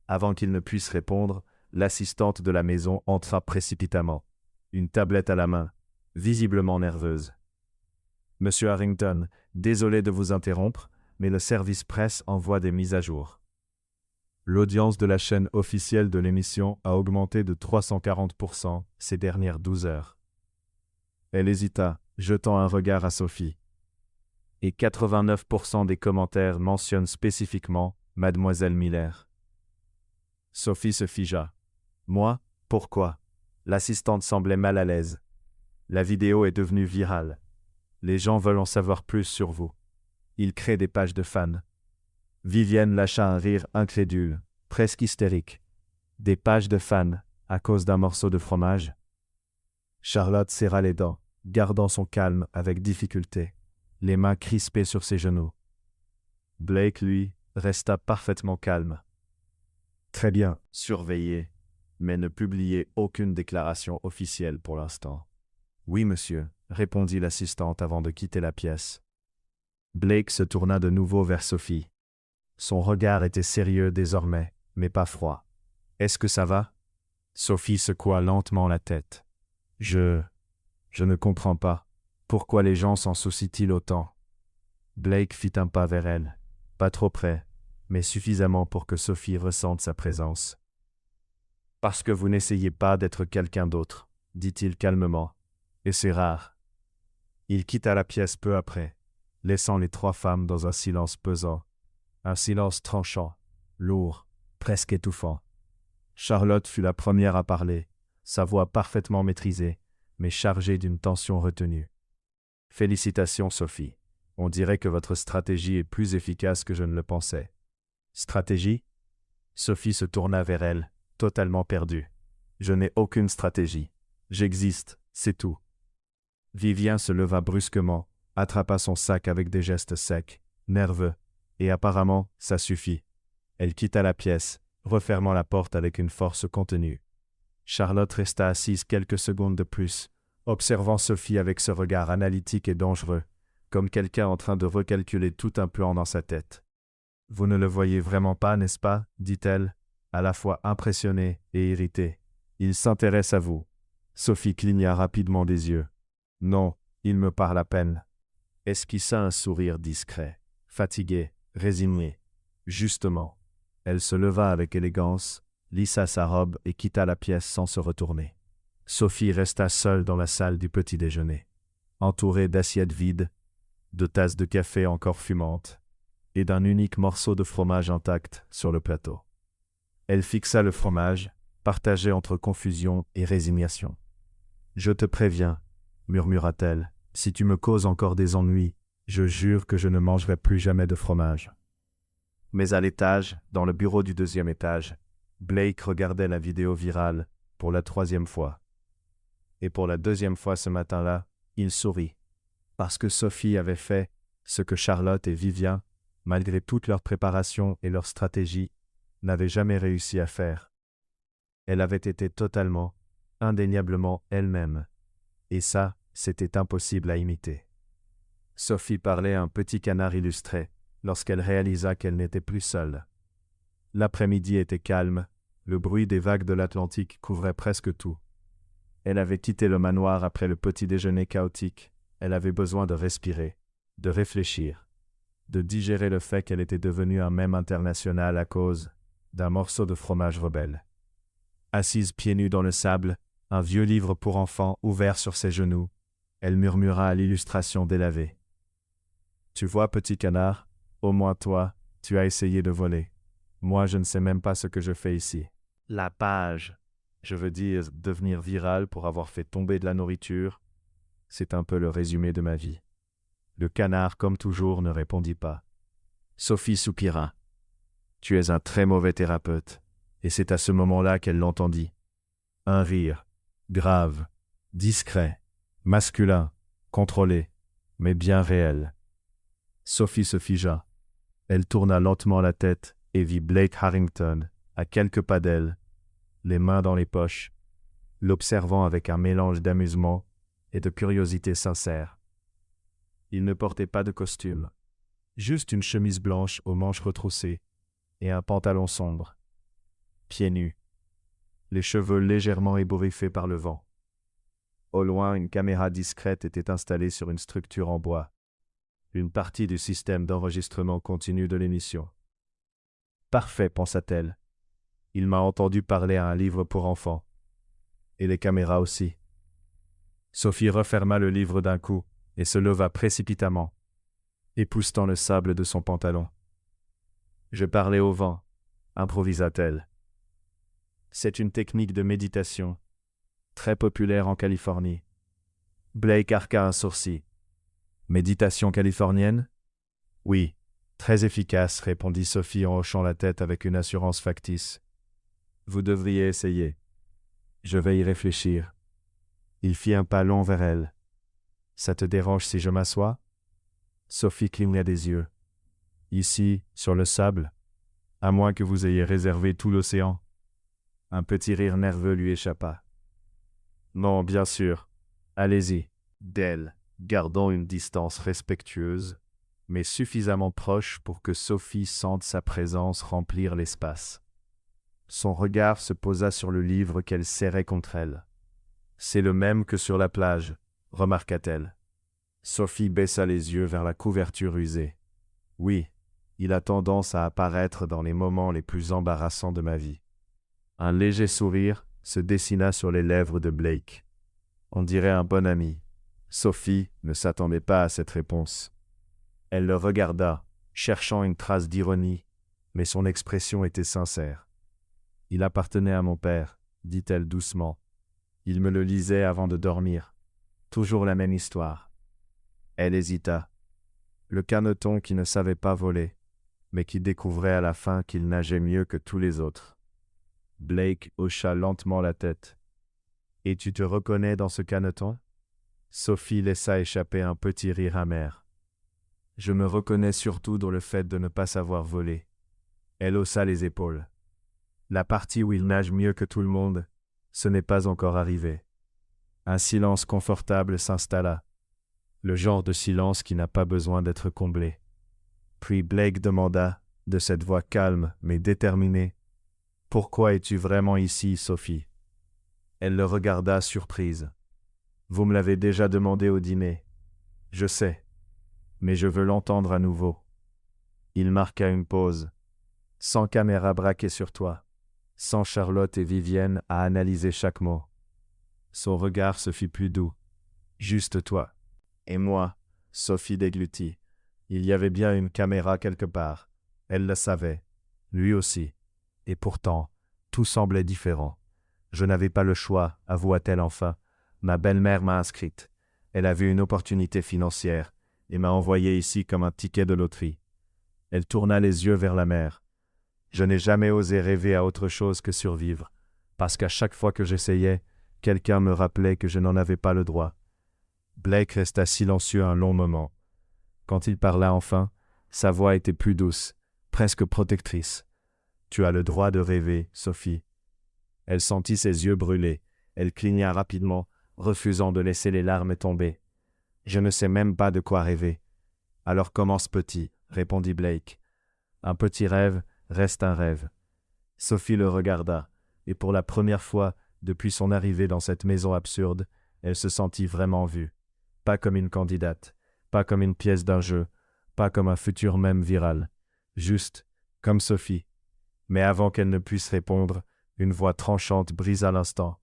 Avant qu'il ne puisse répondre, l'assistante de la maison entra précipitamment, une tablette à la main, visiblement nerveuse. « Monsieur Harrington, désolé de vous interrompre, mais le service presse envoie des mises à jour. » L'audience de la chaîne officielle de l'émission a augmenté de 340% ces dernières 12 heures. Elle hésita, jetant un regard à Sophie. Et 89% des commentaires mentionnent spécifiquement Mademoiselle Miller. Sophie se figea. « Moi? Pourquoi ?» L'assistante semblait mal à l'aise. La vidéo est devenue virale. Les gens veulent en savoir plus sur vous. Ils créent des pages de fans. Vivienne lâcha un rire incrédule, presque hystérique. Des pages de fans, à cause d'un morceau de fromage? Charlotte serra les dents, gardant son calme avec difficulté, les mains crispées sur ses genoux. Blake, lui, resta parfaitement calme. Très bien, surveillez, mais ne publiez aucune déclaration officielle pour l'instant. Oui, monsieur, répondit l'assistante avant de quitter la pièce. Blake se tourna de nouveau vers Sophie. Son regard était sérieux désormais, mais pas froid. « Est-ce que ça va ?» Sophie secoua lentement la tête. « Je ne comprends pas. Pourquoi les gens s'en soucient-ils autant ?» Blake fit un pas vers elle, pas trop près, mais suffisamment pour que Sophie ressente sa présence. « Parce que vous n'essayez pas d'être quelqu'un d'autre, » dit-il calmement, « et c'est rare. » Il quitta la pièce peu après, laissant les trois femmes dans un silence pesant. Un silence tranchant, lourd, presque étouffant. Charlotte fut la première à parler, sa voix parfaitement maîtrisée, mais chargée d'une tension retenue. « Félicitations, Sophie. On dirait que votre stratégie est plus efficace que je ne le pensais. » « Stratégie ?» Sophie se tourna vers elle, totalement perdue. « Je n'ai aucune stratégie. J'existe, c'est tout. » Vivien se leva brusquement, attrapa son sac avec des gestes secs, nerveux, et apparemment, ça suffit. Elle quitta la pièce, refermant la porte avec une force contenue. Charlotte resta assise quelques secondes de plus, observant Sophie avec ce regard analytique et dangereux, comme quelqu'un en train de recalculer tout un plan dans sa tête. « Vous ne le voyez vraiment pas, n'est-ce pas » dit-elle, à la fois impressionnée et irritée. « Il s'intéresse à vous. » Sophie cligna rapidement des yeux. « Non, il me parle à peine. » Esquissa un sourire discret, fatigué, résigné. Justement. Elle se leva avec élégance, lissa sa robe et quitta la pièce sans se retourner. Sophie resta seule dans la salle du petit-déjeuner, entourée d'assiettes vides, de tasses de café encore fumantes, et d'un unique morceau de fromage intact sur le plateau. Elle fixa le fromage, partagé entre confusion et résignation. « Je te préviens, » murmura-t-elle, « si tu me causes encore des ennuis, je jure que je ne mangerai plus jamais de fromage. » Mais à l'étage, dans le bureau du deuxième étage, Blake regardait la vidéo virale pour la 3e fois. Et pour la 2e fois ce matin-là, il sourit. Parce que Sophie avait fait ce que Charlotte et Vivien, malgré toute leur préparation et leur stratégie, n'avaient jamais réussi à faire. Elle avait été totalement, indéniablement elle-même. Et ça, c'était impossible à imiter. Sophie parlait à un petit canard illustré, lorsqu'elle réalisa qu'elle n'était plus seule. L'après-midi était calme, le bruit des vagues de l'Atlantique couvrait presque tout. Elle avait quitté le manoir après le petit déjeuner chaotique, elle avait besoin de respirer, de réfléchir, de digérer le fait qu'elle était devenue un mème international à cause d'un morceau de fromage rebelle. Assise pieds nus dans le sable, un vieux livre pour enfants ouvert sur ses genoux, elle murmura à l'illustration délavée. « Tu vois, petit canard, au moins toi, tu as essayé de voler. Moi, je ne sais même pas ce que je fais ici. » La page, je veux dire devenir virale pour avoir fait tomber de la nourriture, c'est un peu le résumé de ma vie. Le canard, comme toujours, ne répondit pas. Sophie soupira. « Tu es un très mauvais thérapeute. » Et c'est à ce moment-là qu'elle l'entendit. Un rire, grave, discret, masculin, contrôlé, mais bien réel. Sophie se figea. Elle tourna lentement la tête et vit Blake Harrington, à quelques pas d'elle, les mains dans les poches, l'observant avec un mélange d'amusement et de curiosité sincère. Il ne portait pas de costume, juste une chemise blanche aux manches retroussées et un pantalon sombre. Pieds nus, les cheveux légèrement ébouriffés par le vent. Au loin, une caméra discrète était installée sur une structure en bois, une partie du système d'enregistrement continu de l'émission. Parfait, pensa-t-elle. Il m'a entendu parler à un livre pour enfants. Et les caméras aussi. Sophie referma le livre d'un coup et se leva précipitamment, époussetant le sable de son pantalon. Je parlais au vent, improvisa-t-elle. C'est une technique de méditation, très populaire en Californie. Blake arqua un sourcil. Méditation californienne ? Oui, très efficace, répondit Sophie en hochant la tête avec une assurance factice. Vous devriez essayer. Je vais y réfléchir. Il fit un pas long vers elle. Ça te dérange si je m'assois ? Sophie cligna des yeux. Ici, sur le sable, à moins que vous ayez réservé tout l'océan. Un petit rire nerveux lui échappa. Non, bien sûr. Allez-y. D'elle, gardant une distance respectueuse, mais suffisamment proche pour que Sophie sente sa présence remplir l'espace. Son regard se posa sur le livre qu'elle serrait contre elle. C'est le même que sur la plage, remarqua-t-elle. Sophie baissa les yeux vers la couverture usée. Oui, il a tendance à apparaître dans les moments les plus embarrassants de ma vie. Un léger sourire se dessina sur les lèvres de Blake. On dirait un bon ami. Sophie ne s'attendait pas à cette réponse. Elle le regarda, cherchant une trace d'ironie, mais son expression était sincère. « Il appartenait à mon père, » dit-elle doucement. « Il me le lisait avant de dormir. Toujours la même histoire. » Elle hésita. Le caneton qui ne savait pas voler, mais qui découvrait à la fin qu'il nageait mieux que tous les autres. Blake hocha lentement la tête. « Et tu te reconnais dans ce caneton » Sophie laissa échapper un petit rire amer. Je me reconnais surtout dans le fait de ne pas savoir voler. Elle haussa les épaules. La partie où il nage mieux que tout le monde, ce n'est pas encore arrivé. Un silence confortable s'installa. Le genre de silence qui n'a pas besoin d'être comblé. Puis Blake demanda, de cette voix calme mais déterminée, « Pourquoi es-tu vraiment ici, Sophie ?» Elle le regarda surprise. « Vous me l'avez déjà demandé au dîner. Je sais, mais je veux l'entendre à nouveau. » Il marqua une pause. Sans caméra braquée sur toi, sans Charlotte et Vivienne à analyser chaque mot. Son regard se fit plus doux. « Juste toi. Et moi, Sophie déglutit. Il y avait bien une caméra quelque part. Elle le savait. Lui aussi. Et pourtant, tout semblait différent. Je n'avais pas le choix, avoua-t-elle enfin. Ma belle-mère m'a inscrite. Elle a vu une opportunité financière et m'a envoyé ici comme un ticket de loterie. Elle tourna les yeux vers la mer. Je n'ai jamais osé rêver à autre chose que survivre, parce qu'à chaque fois que j'essayais, quelqu'un me rappelait que je n'en avais pas le droit. Blake resta silencieux un long moment. Quand il parla enfin, sa voix était plus douce, presque protectrice. « Tu as le droit de rêver, Sophie. » Elle sentit ses yeux brûler. Elle cligna rapidement, refusant de laisser les larmes tomber. « Je ne sais même pas de quoi rêver. »« Alors commence petit, » répondit Blake. « Un petit rêve reste un rêve. » Sophie le regarda, et pour la première fois depuis son arrivée dans cette maison absurde, elle se sentit vraiment vue. Pas comme une candidate, pas comme une pièce d'un jeu, pas comme un futur mème viral. Juste comme Sophie. Mais avant qu'elle ne puisse répondre, une voix tranchante brisa l'instant.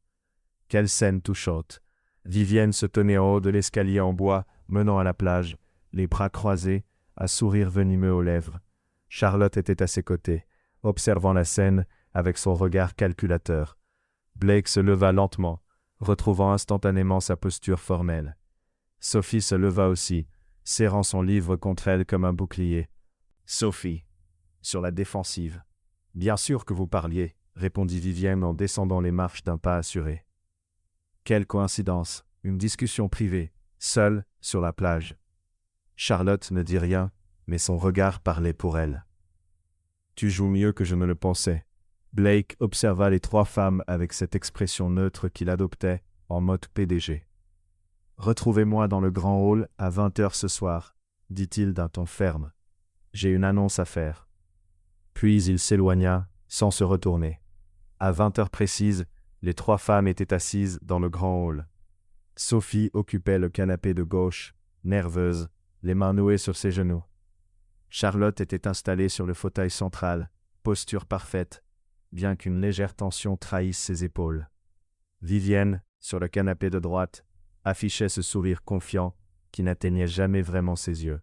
Quelle scène touchante! Vivienne se tenait en haut de l'escalier en bois, menant à la plage, les bras croisés, un sourire venimeux aux lèvres. Charlotte était à ses côtés, observant la scène avec son regard calculateur. Blake se leva lentement, retrouvant instantanément sa posture formelle. Sophie se leva aussi, serrant son livre contre elle comme un bouclier. Sophie, sur la défensive. « Bien sûr que vous parliez, » répondit Vivienne en descendant les marches d'un pas assuré. Quelle coïncidence, une discussion privée, seule, sur la plage. Charlotte ne dit rien, mais son regard parlait pour elle. « Tu joues mieux que je ne le pensais. » Blake observa les trois femmes avec cette expression neutre qu'il adoptait, en mode PDG. « Retrouvez-moi dans le grand hall à 20h ce soir, » dit-il d'un ton ferme. « J'ai une annonce à faire. » Puis il s'éloigna, sans se retourner. À 20h précises, les trois femmes étaient assises dans le grand hall. Sophie occupait le canapé de gauche, nerveuse, les mains nouées sur ses genoux. Charlotte était installée sur le fauteuil central, posture parfaite, bien qu'une légère tension trahisse ses épaules. Vivienne, sur le canapé de droite, affichait ce sourire confiant qui n'atteignait jamais vraiment ses yeux.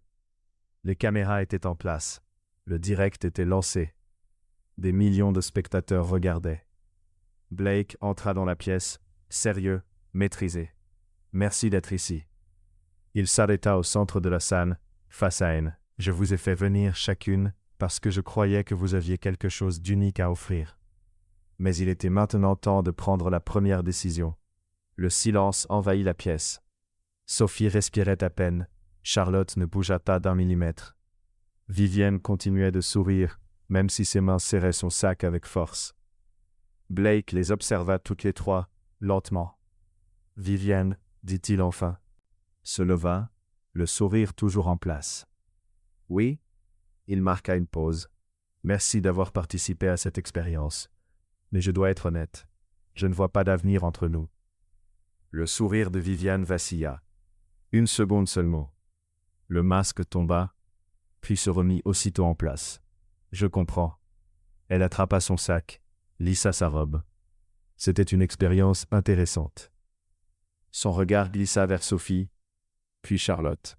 Les caméras étaient en place. Le direct était lancé. Des millions de spectateurs regardaient. Blake entra dans la pièce, sérieux, maîtrisé. « Merci d'être ici. » Il s'arrêta au centre de la salle, face à elle. « Je vous ai fait venir chacune parce que je croyais que vous aviez quelque chose d'unique à offrir. Mais il était maintenant temps de prendre la première décision. » Le silence envahit la pièce. Sophie respirait à peine. Charlotte ne bougea pas d'un millimètre. Vivienne continuait de sourire, même si ses mains serraient son sac avec force. Blake les observa toutes les trois, lentement. « Vivienne, » dit-il enfin. Se leva, le sourire toujours en place. « Oui ?» Il marqua une pause. « Merci d'avoir participé à cette expérience. Mais je dois être honnête, je ne vois pas d'avenir entre nous. » Le sourire de Vivienne vacilla. Une seconde seulement. Le masque tomba, puis se remit aussitôt en place. « Je comprends. » Elle attrapa son sac, lissa sa robe. C'était une expérience intéressante. Son regard glissa vers Sophie, puis Charlotte.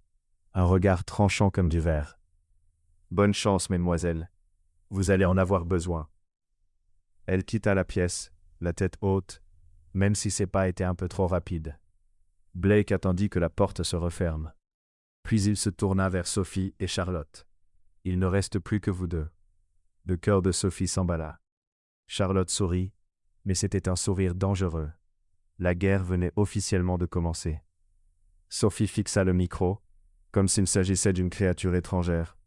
Un regard tranchant comme du verre. « Bonne chance, mesdemoiselles. Vous allez en avoir besoin. » Elle quitta la pièce, la tête haute, même si ses pas étaient un peu trop rapides. Blake attendit que la porte se referme. Puis il se tourna vers Sophie et Charlotte. « Il ne reste plus que vous deux. » Le cœur de Sophie s'emballa. Charlotte sourit, mais c'était un sourire dangereux. La guerre venait officiellement de commencer. Sophie fixa le micro, comme s'il s'agissait d'une créature étrangère,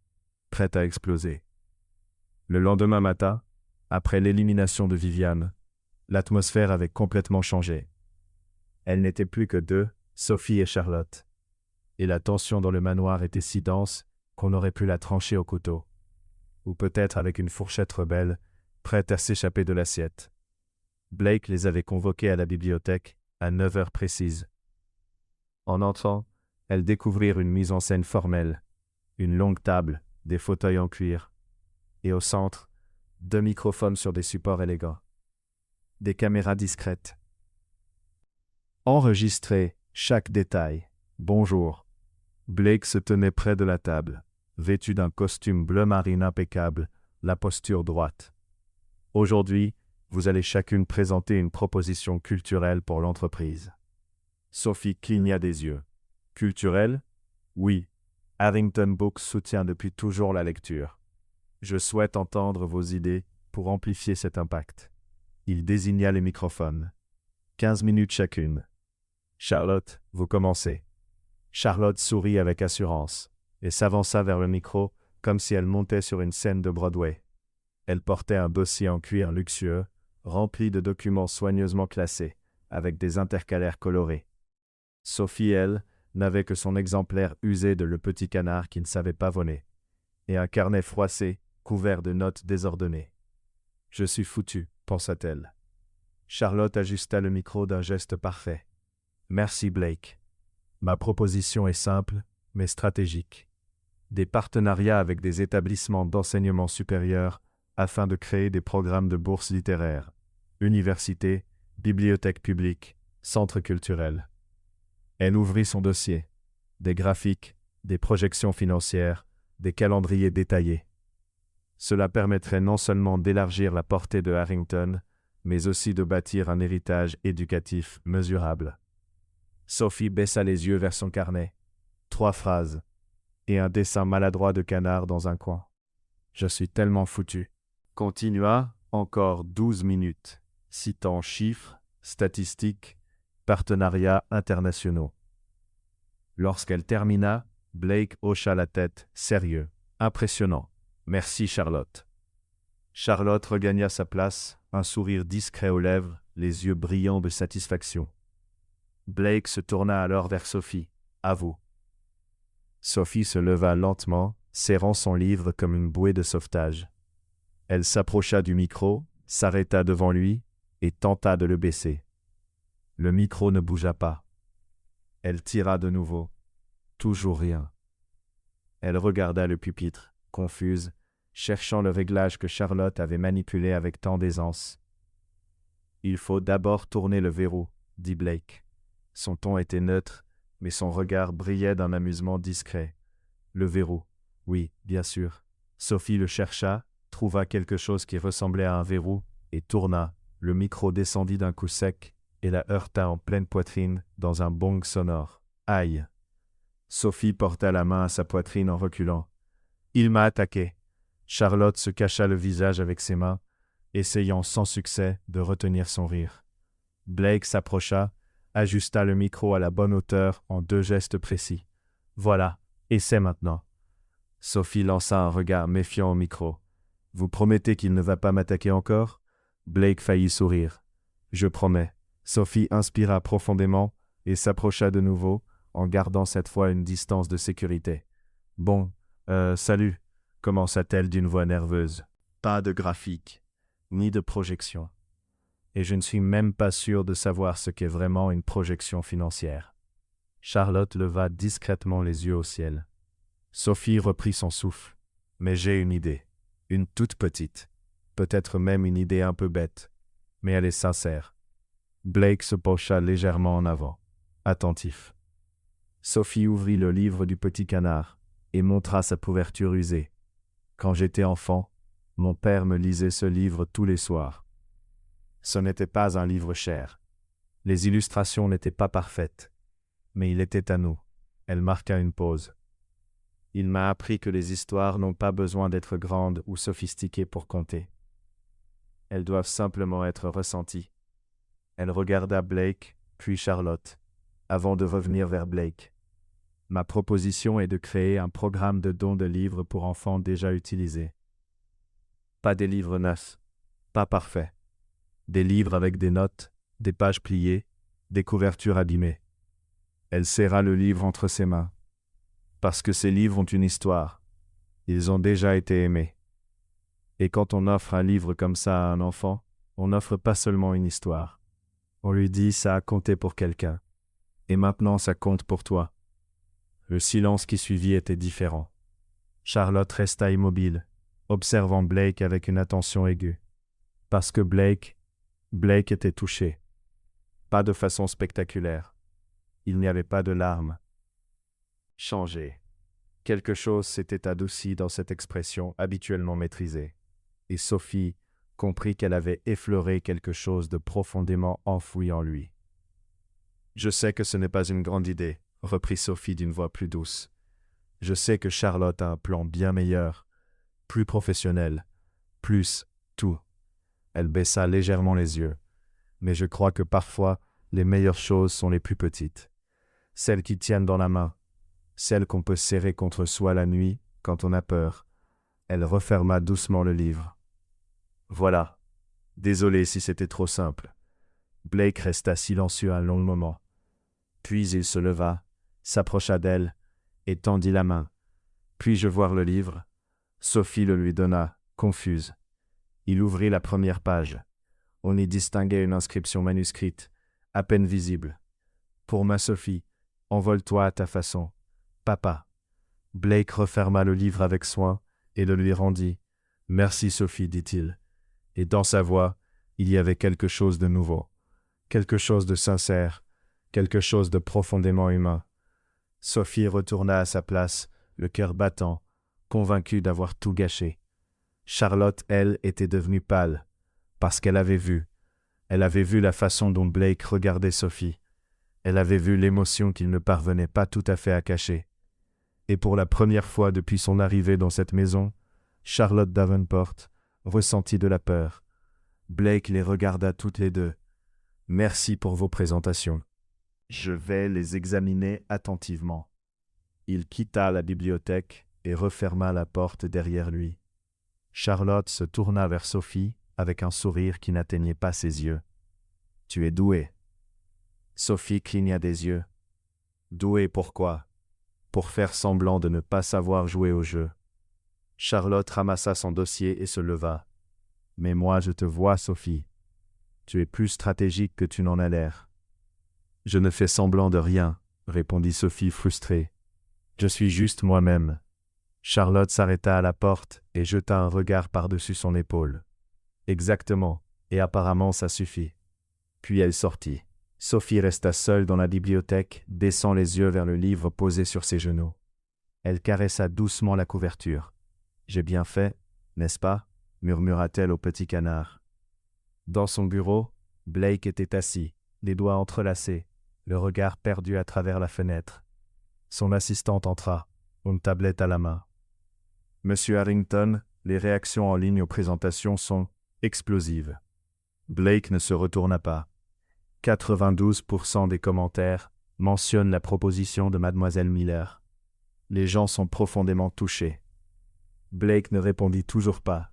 prête à exploser. Le lendemain matin, après l'élimination de Viviane, l'atmosphère avait complètement changé. Elles n'étaient plus que deux, Sophie et Charlotte. Et la tension dans le manoir était si dense qu'on aurait pu la trancher au couteau. Ou peut-être avec une fourchette rebelle, prête à s'échapper de l'assiette. Blake les avait convoquées à la bibliothèque, à 9 heures précises. En entrant, elles découvrirent une mise en scène formelle, une longue table, des fauteuils en cuir, et au centre, 2 microphones sur des supports élégants. Des caméras discrètes. Enregistrer chaque détail. Bonjour. Blake se tenait près de la table, vêtu d'un costume bleu marine impeccable, la posture droite. Aujourd'hui, vous allez chacune présenter une proposition culturelle pour l'entreprise. Sophie cligna des yeux. Culturelle? Oui. Harrington Books soutient depuis toujours la lecture. Je souhaite entendre vos idées pour amplifier cet impact. Il désigna les microphones. 15 minutes chacune. Charlotte, vous commencez. Charlotte sourit avec assurance et s'avança vers le micro comme si elle montait sur une scène de Broadway. Elle portait un dossier en cuir luxueux, rempli de documents soigneusement classés, avec des intercalaires colorés. Sophie, elle, n'avait que son exemplaire usé de Le Petit Canard qui ne savait pas voler, et un carnet froissé, couvert de notes désordonnées. « Je suis foutue, pensa-t-elle. Charlotte ajusta le micro d'un geste parfait. « Merci Blake. Ma proposition est simple, mais stratégique. Des partenariats avec des établissements d'enseignement supérieur afin de créer des programmes de bourses littéraires, universités, bibliothèques publiques, centres culturels. » Elle ouvrit son dossier. Des graphiques, des projections financières, des calendriers détaillés. Cela permettrait non seulement d'élargir la portée de Harrington, mais aussi de bâtir un héritage éducatif mesurable. Sophie baissa les yeux vers son carnet. 3 phrases. Et un dessin maladroit de canard dans un coin. Je suis tellement foutu. Continua encore 12 minutes, citant chiffres, statistiques, partenariats internationaux. Lorsqu'elle termina, Blake hocha la tête, sérieux. Impressionnant. Merci Charlotte. Charlotte regagna sa place, un sourire discret aux lèvres, les yeux brillants de satisfaction. Blake se tourna alors vers Sophie. À vous. Sophie se leva lentement, serrant son livre comme une bouée de sauvetage. Elle s'approcha du micro, s'arrêta devant lui et tenta de le baisser. Le micro ne bougea pas. Elle tira de nouveau. Toujours rien. Elle regarda le pupitre, confuse, cherchant le réglage que Charlotte avait manipulé avec tant d'aisance. « Il faut d'abord tourner le verrou, » dit Blake. Son ton était neutre, mais son regard brillait d'un amusement discret. Le verrou, oui, bien sûr. Sophie le chercha, trouva quelque chose qui ressemblait à un verrou, et tourna. Le micro descendit d'un coup sec, et la heurta en pleine poitrine, dans un bong sonore. Aïe! Sophie porta la main à sa poitrine en reculant. Il m'a attaqué. Charlotte se cacha le visage avec ses mains, essayant sans succès de retenir son rire. Blake s'approcha, ajusta le micro à la bonne hauteur en 2 gestes précis. Voilà, essaie maintenant. Sophie lança un regard méfiant au micro. Vous promettez qu'il ne va pas m'attaquer encore? Blake faillit sourire. Je promets. Sophie inspira profondément et s'approcha de nouveau, en gardant cette fois une distance de sécurité. Bon, salut, commença-t-elle d'une voix nerveuse. Pas de graphique, ni de projection. Et je ne suis même pas sûr de savoir ce qu'est vraiment une projection financière. Charlotte leva discrètement les yeux au ciel. Sophie reprit son souffle. Mais j'ai une idée. Une toute petite. Peut-être même une idée un peu bête. Mais elle est sincère. Blake se pencha légèrement en avant, attentif. Sophie ouvrit le livre du Petit Canard et montra sa couverture usée. Quand j'étais enfant, mon père me lisait ce livre tous les soirs. Ce n'était pas un livre cher. Les illustrations n'étaient pas parfaites, mais il était à nous. Elle marqua une pause. Il m'a appris que les histoires n'ont pas besoin d'être grandes ou sophistiquées pour compter. Elles doivent simplement être ressenties. Elle regarda Blake, puis Charlotte. avant de revenir vers Blake. Ma proposition est de créer un programme de dons de livres pour enfants déjà utilisés. Pas des livres neufs, pas parfaits. Des livres avec des notes, des pages pliées, des couvertures abîmées. Elle serra le livre entre ses mains. Parce que ces livres ont une histoire. Ils ont déjà été aimés. Et quand on offre un livre comme ça à un enfant, on n'offre pas seulement une histoire. On lui dit ça a compté pour quelqu'un. Et maintenant ça compte pour toi. Le silence qui suivit était différent. Charlotte resta immobile, observant Blake avec une attention aiguë. Parce que Blake était touché. Pas de façon spectaculaire. Il n'y avait pas de larmes. Changé. Quelque chose s'était adouci dans cette expression habituellement maîtrisée. Et Sophie comprit qu'elle avait effleuré quelque chose de profondément enfoui en lui. « Je sais que ce n'est pas une grande idée, » reprit Sophie d'une voix plus douce. « Je sais que Charlotte a un plan bien meilleur, plus professionnel, plus tout. » Elle baissa légèrement les yeux. « Mais je crois que parfois, les meilleures choses sont les plus petites. Celles qui tiennent dans la main, celles qu'on peut serrer contre soi la nuit quand on a peur. » Elle referma doucement le livre. « Voilà. Désolé si c'était trop simple. » Blake resta silencieux un long moment. Puis il se leva, s'approcha d'elle et tendit la main. « Puis-je voir le livre ?» Sophie le lui donna, confuse. Il ouvrit la première page. On y distinguait une inscription manuscrite, à peine visible. « Pour ma Sophie, envole-toi à ta façon. Papa. » Blake referma le livre avec soin et le lui rendit. « Merci Sophie, dit-il. » Et dans sa voix, il y avait quelque chose de nouveau, quelque chose de sincère, quelque chose de profondément humain. Sophie retourna à sa place, le cœur battant, convaincue d'avoir tout gâché. Charlotte, elle, était devenue pâle, parce qu'elle avait vu. Elle avait vu la façon dont Blake regardait Sophie. Elle avait vu l'émotion qu'il ne parvenait pas tout à fait à cacher. Et pour la première fois depuis son arrivée dans cette maison, Charlotte Davenport ressentit de la peur. Blake les regarda toutes les deux. « Merci pour vos présentations. Je vais les examiner attentivement. » Il quitta la bibliothèque et referma la porte derrière lui. Charlotte se tourna vers Sophie avec un sourire qui n'atteignait pas ses yeux. « Tu es douée. » Sophie cligna des yeux. « Douée pourquoi ? Pour faire semblant de ne pas savoir jouer au jeu. » Charlotte ramassa son dossier et se leva. « Mais moi je te vois, Sophie. Tu es plus stratégique que tu n'en as l'air. » « Je ne fais semblant de rien, » répondit Sophie frustrée. « Je suis juste moi-même. » Charlotte s'arrêta à la porte et jeta un regard par-dessus son épaule. « Exactement, et apparemment ça suffit. » Puis elle sortit. Sophie resta seule dans la bibliothèque, baissant les yeux vers le livre posé sur ses genoux. Elle caressa doucement la couverture. « J'ai bien fait, n'est-ce pas ?» murmura-t-elle au petit canard. Dans son bureau, Blake était assis, les doigts entrelacés, le regard perdu à travers la fenêtre. Son assistante entra, une tablette à la main. « Monsieur Harrington, les réactions en ligne aux présentations sont explosives. » Blake ne se retourna pas. 92% des commentaires mentionnent la proposition de Mademoiselle Miller. Les gens sont profondément touchés. Blake ne répondit toujours pas.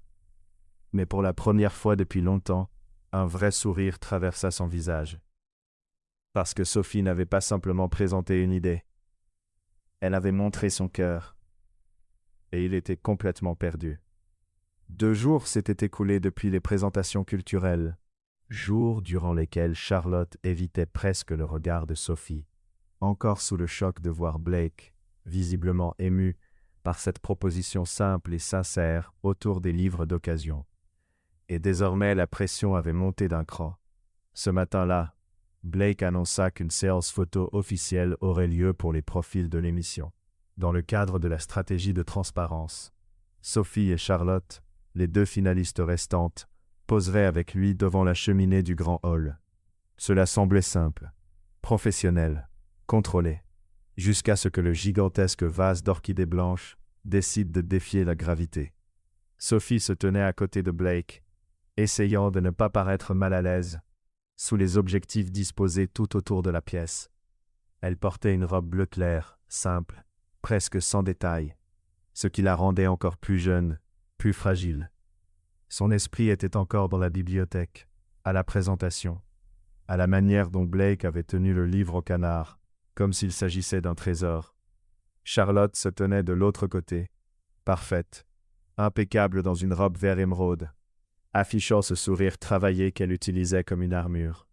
Mais pour la première fois depuis longtemps, un vrai sourire traversa son visage. Parce que Sophie n'avait pas simplement présenté une idée. Elle avait montré son cœur. Et il était complètement perdu. 2 jours s'étaient écoulés depuis les présentations culturelles, jours durant lesquels Charlotte évitait presque le regard de Sophie, encore sous le choc de voir Blake, visiblement ému par cette proposition simple et sincère autour des livres d'occasion. Et désormais la pression avait monté d'un cran. Ce matin-là, Blake annonça qu'une séance photo officielle aurait lieu pour les profils de l'émission. Dans le cadre de la stratégie de transparence, Sophie et Charlotte, les 2 finalistes restantes, poseraient avec lui devant la cheminée du grand hall. Cela semblait simple, professionnel, contrôlé, jusqu'à ce que le gigantesque vase d'orchidées blanches décide de défier la gravité. Sophie se tenait à côté de Blake, essayant de ne pas paraître mal à l'aise, sous les objectifs disposés tout autour de la pièce. Elle portait une robe bleu clair, simple, presque sans détails, ce qui la rendait encore plus jeune, plus fragile. Son esprit était encore dans la bibliothèque, à la présentation, à la manière dont Blake avait tenu le livre au canard, comme s'il s'agissait d'un trésor. Charlotte se tenait de l'autre côté, parfaite, impeccable dans une robe vert émeraude, affichant ce sourire travaillé qu'elle utilisait comme une armure.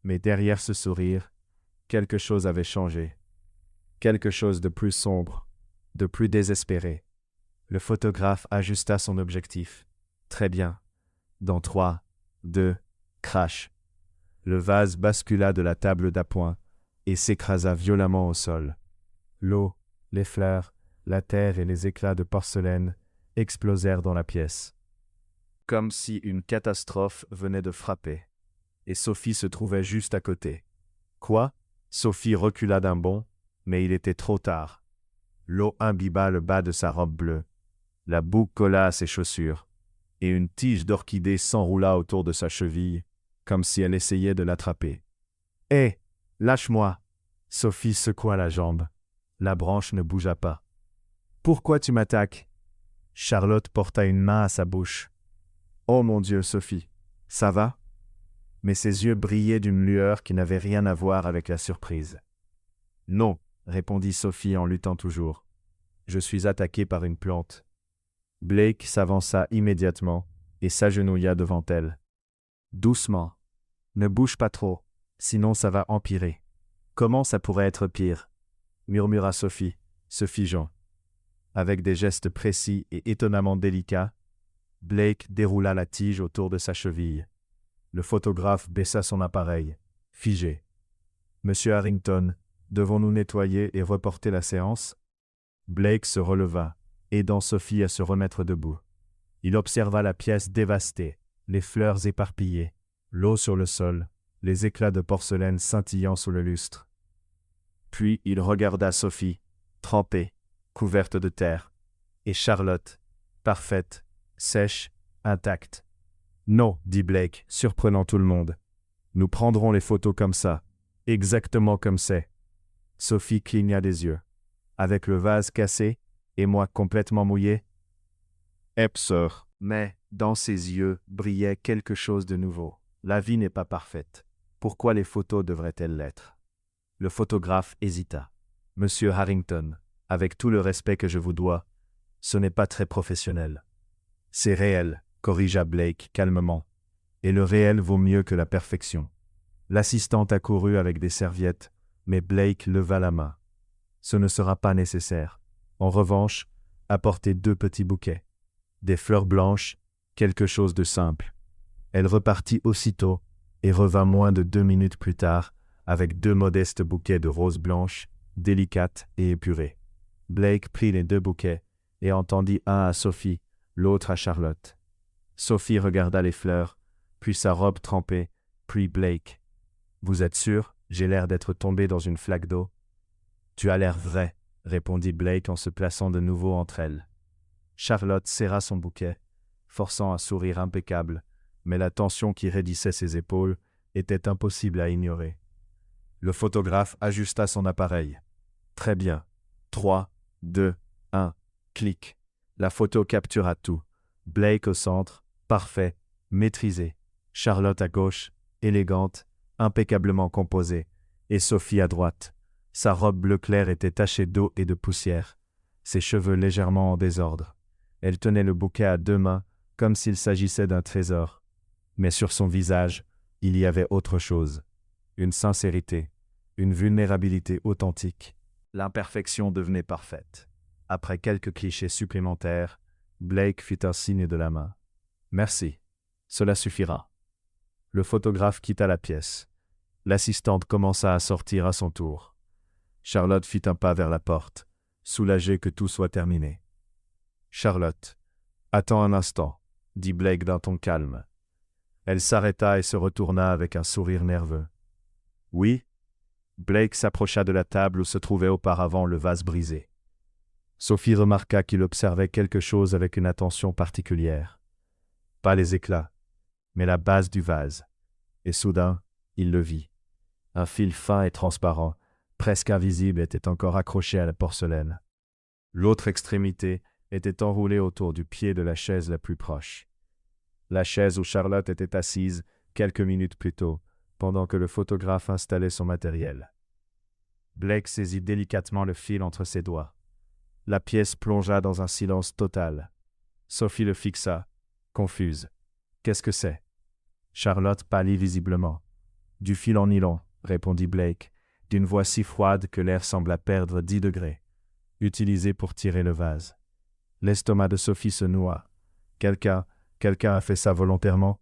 Mais derrière ce sourire, quelque chose avait changé. Quelque chose de plus sombre, de plus désespéré. Le photographe ajusta son objectif. Très bien. Dans 3, 2, crash. Le vase bascula de la table d'appoint et s'écrasa violemment au sol. L'eau, les fleurs, la terre et les éclats de porcelaine explosèrent dans la pièce. Comme si une catastrophe venait de frapper. Et Sophie se trouvait juste à côté. Quoi? Sophie recula d'un bond, mais il était trop tard. L'eau imbiba le bas de sa robe bleue. La boue colla à ses chaussures, et une tige d'orchidée s'enroula autour de sa cheville, comme si elle essayait de l'attraper. « Hé, lâche-moi » Sophie secoua la jambe. La branche ne bougea pas. « Pourquoi tu m'attaques » Charlotte porta une main à sa bouche. « Oh mon Dieu, Sophie, ça va ?» Mais ses yeux brillaient d'une lueur qui n'avait rien à voir avec la surprise. « Non » répondit Sophie en luttant toujours. « Je suis attaquée par une plante. » Blake s'avança immédiatement et s'agenouilla devant elle. « Doucement. Ne bouge pas trop, sinon ça va empirer. »« Comment ça pourrait être pire ?» murmura Sophie, se figeant. Avec des gestes précis et étonnamment délicats, Blake déroula la tige autour de sa cheville. Le photographe baissa son appareil, figé. « Monsieur Harrington, devons-nous nettoyer et reporter la séance ?» Blake se releva, aidant Sophie à se remettre debout. Il observa la pièce dévastée, les fleurs éparpillées, l'eau sur le sol, les éclats de porcelaine scintillant sous le lustre. Puis il regarda Sophie, trempée, couverte de terre, et Charlotte, parfaite, sèche, intacte. « Non, dit Blake, surprenant tout le monde. Nous prendrons les photos comme ça, exactement comme c'est. » Sophie cligna des yeux. Avec le vase cassé, et moi complètement mouillé. Sœur. Mais, dans ses yeux, brillait quelque chose de nouveau. La vie n'est pas parfaite. Pourquoi les photos devraient-elles l'être? Le photographe hésita. Monsieur Harrington, avec tout le respect que je vous dois, ce n'est pas très professionnel. C'est réel, corrigea Blake calmement. Et le réel vaut mieux que la perfection. L'assistante accourut avec des serviettes, mais Blake leva la main. Ce ne sera pas nécessaire. En revanche, apportez 2 petits bouquets. Des fleurs blanches, quelque chose de simple. Elle repartit aussitôt et revint moins de 2 minutes plus tard avec 2 modestes bouquets de roses blanches, délicates et épurées. Blake prit les 2 bouquets et en tendit un à Sophie, l'autre à Charlotte. Sophie regarda les fleurs, puis sa robe trempée, puis Blake. « Vous êtes sûr, j'ai l'air d'être tombé dans une flaque d'eau ?»« Tu as l'air vrai, » répondit Blake en se plaçant de nouveau entre elles. Charlotte serra son bouquet, forçant un sourire impeccable, mais la tension qui raidissait ses épaules était impossible à ignorer. Le photographe ajusta son appareil. Très bien. 3, 2, 1, clic. La photo captura tout. Blake au centre, parfait, maîtrisé. Charlotte à gauche, élégante, impeccablement composée. Et Sophie à droite. Sa robe bleu clair était tachée d'eau et de poussière, ses cheveux légèrement en désordre. Elle tenait le bouquet à 2 mains, comme s'il s'agissait d'un trésor. Mais sur son visage, il y avait autre chose. Une sincérité, une vulnérabilité authentique. L'imperfection devenait parfaite. Après quelques clichés supplémentaires, Blake fit un signe de la main. « Merci, cela suffira. » Le photographe quitta la pièce. L'assistante commença à sortir à son tour. Charlotte fit un pas vers la porte, soulagée que tout soit terminé. « Charlotte, attends un instant, » dit Blake d'un ton calme. Elle s'arrêta et se retourna avec un sourire nerveux. « Oui ?» Blake s'approcha de la table où se trouvait auparavant le vase brisé. Sophie remarqua qu'il observait quelque chose avec une attention particulière. Pas les éclats, mais la base du vase. Et soudain, il le vit. Un fil fin et transparent, presque invisible, était encore accrochée à la porcelaine. L'autre extrémité était enroulée autour du pied de la chaise la plus proche. La chaise où Charlotte était assise quelques minutes plus tôt, pendant que le photographe installait son matériel. Blake saisit délicatement le fil entre ses doigts. La pièce plongea dans un silence total. Sophie le fixa, confuse. « Qu'est-ce que c'est » Charlotte pâlit visiblement. « Du fil en nylon », répondit Blake, d'une voix si froide que l'air sembla perdre 10 degrés. « Utilisé pour tirer le vase. » L'estomac de Sophie se noua. « Quelqu'un a fait ça volontairement ?»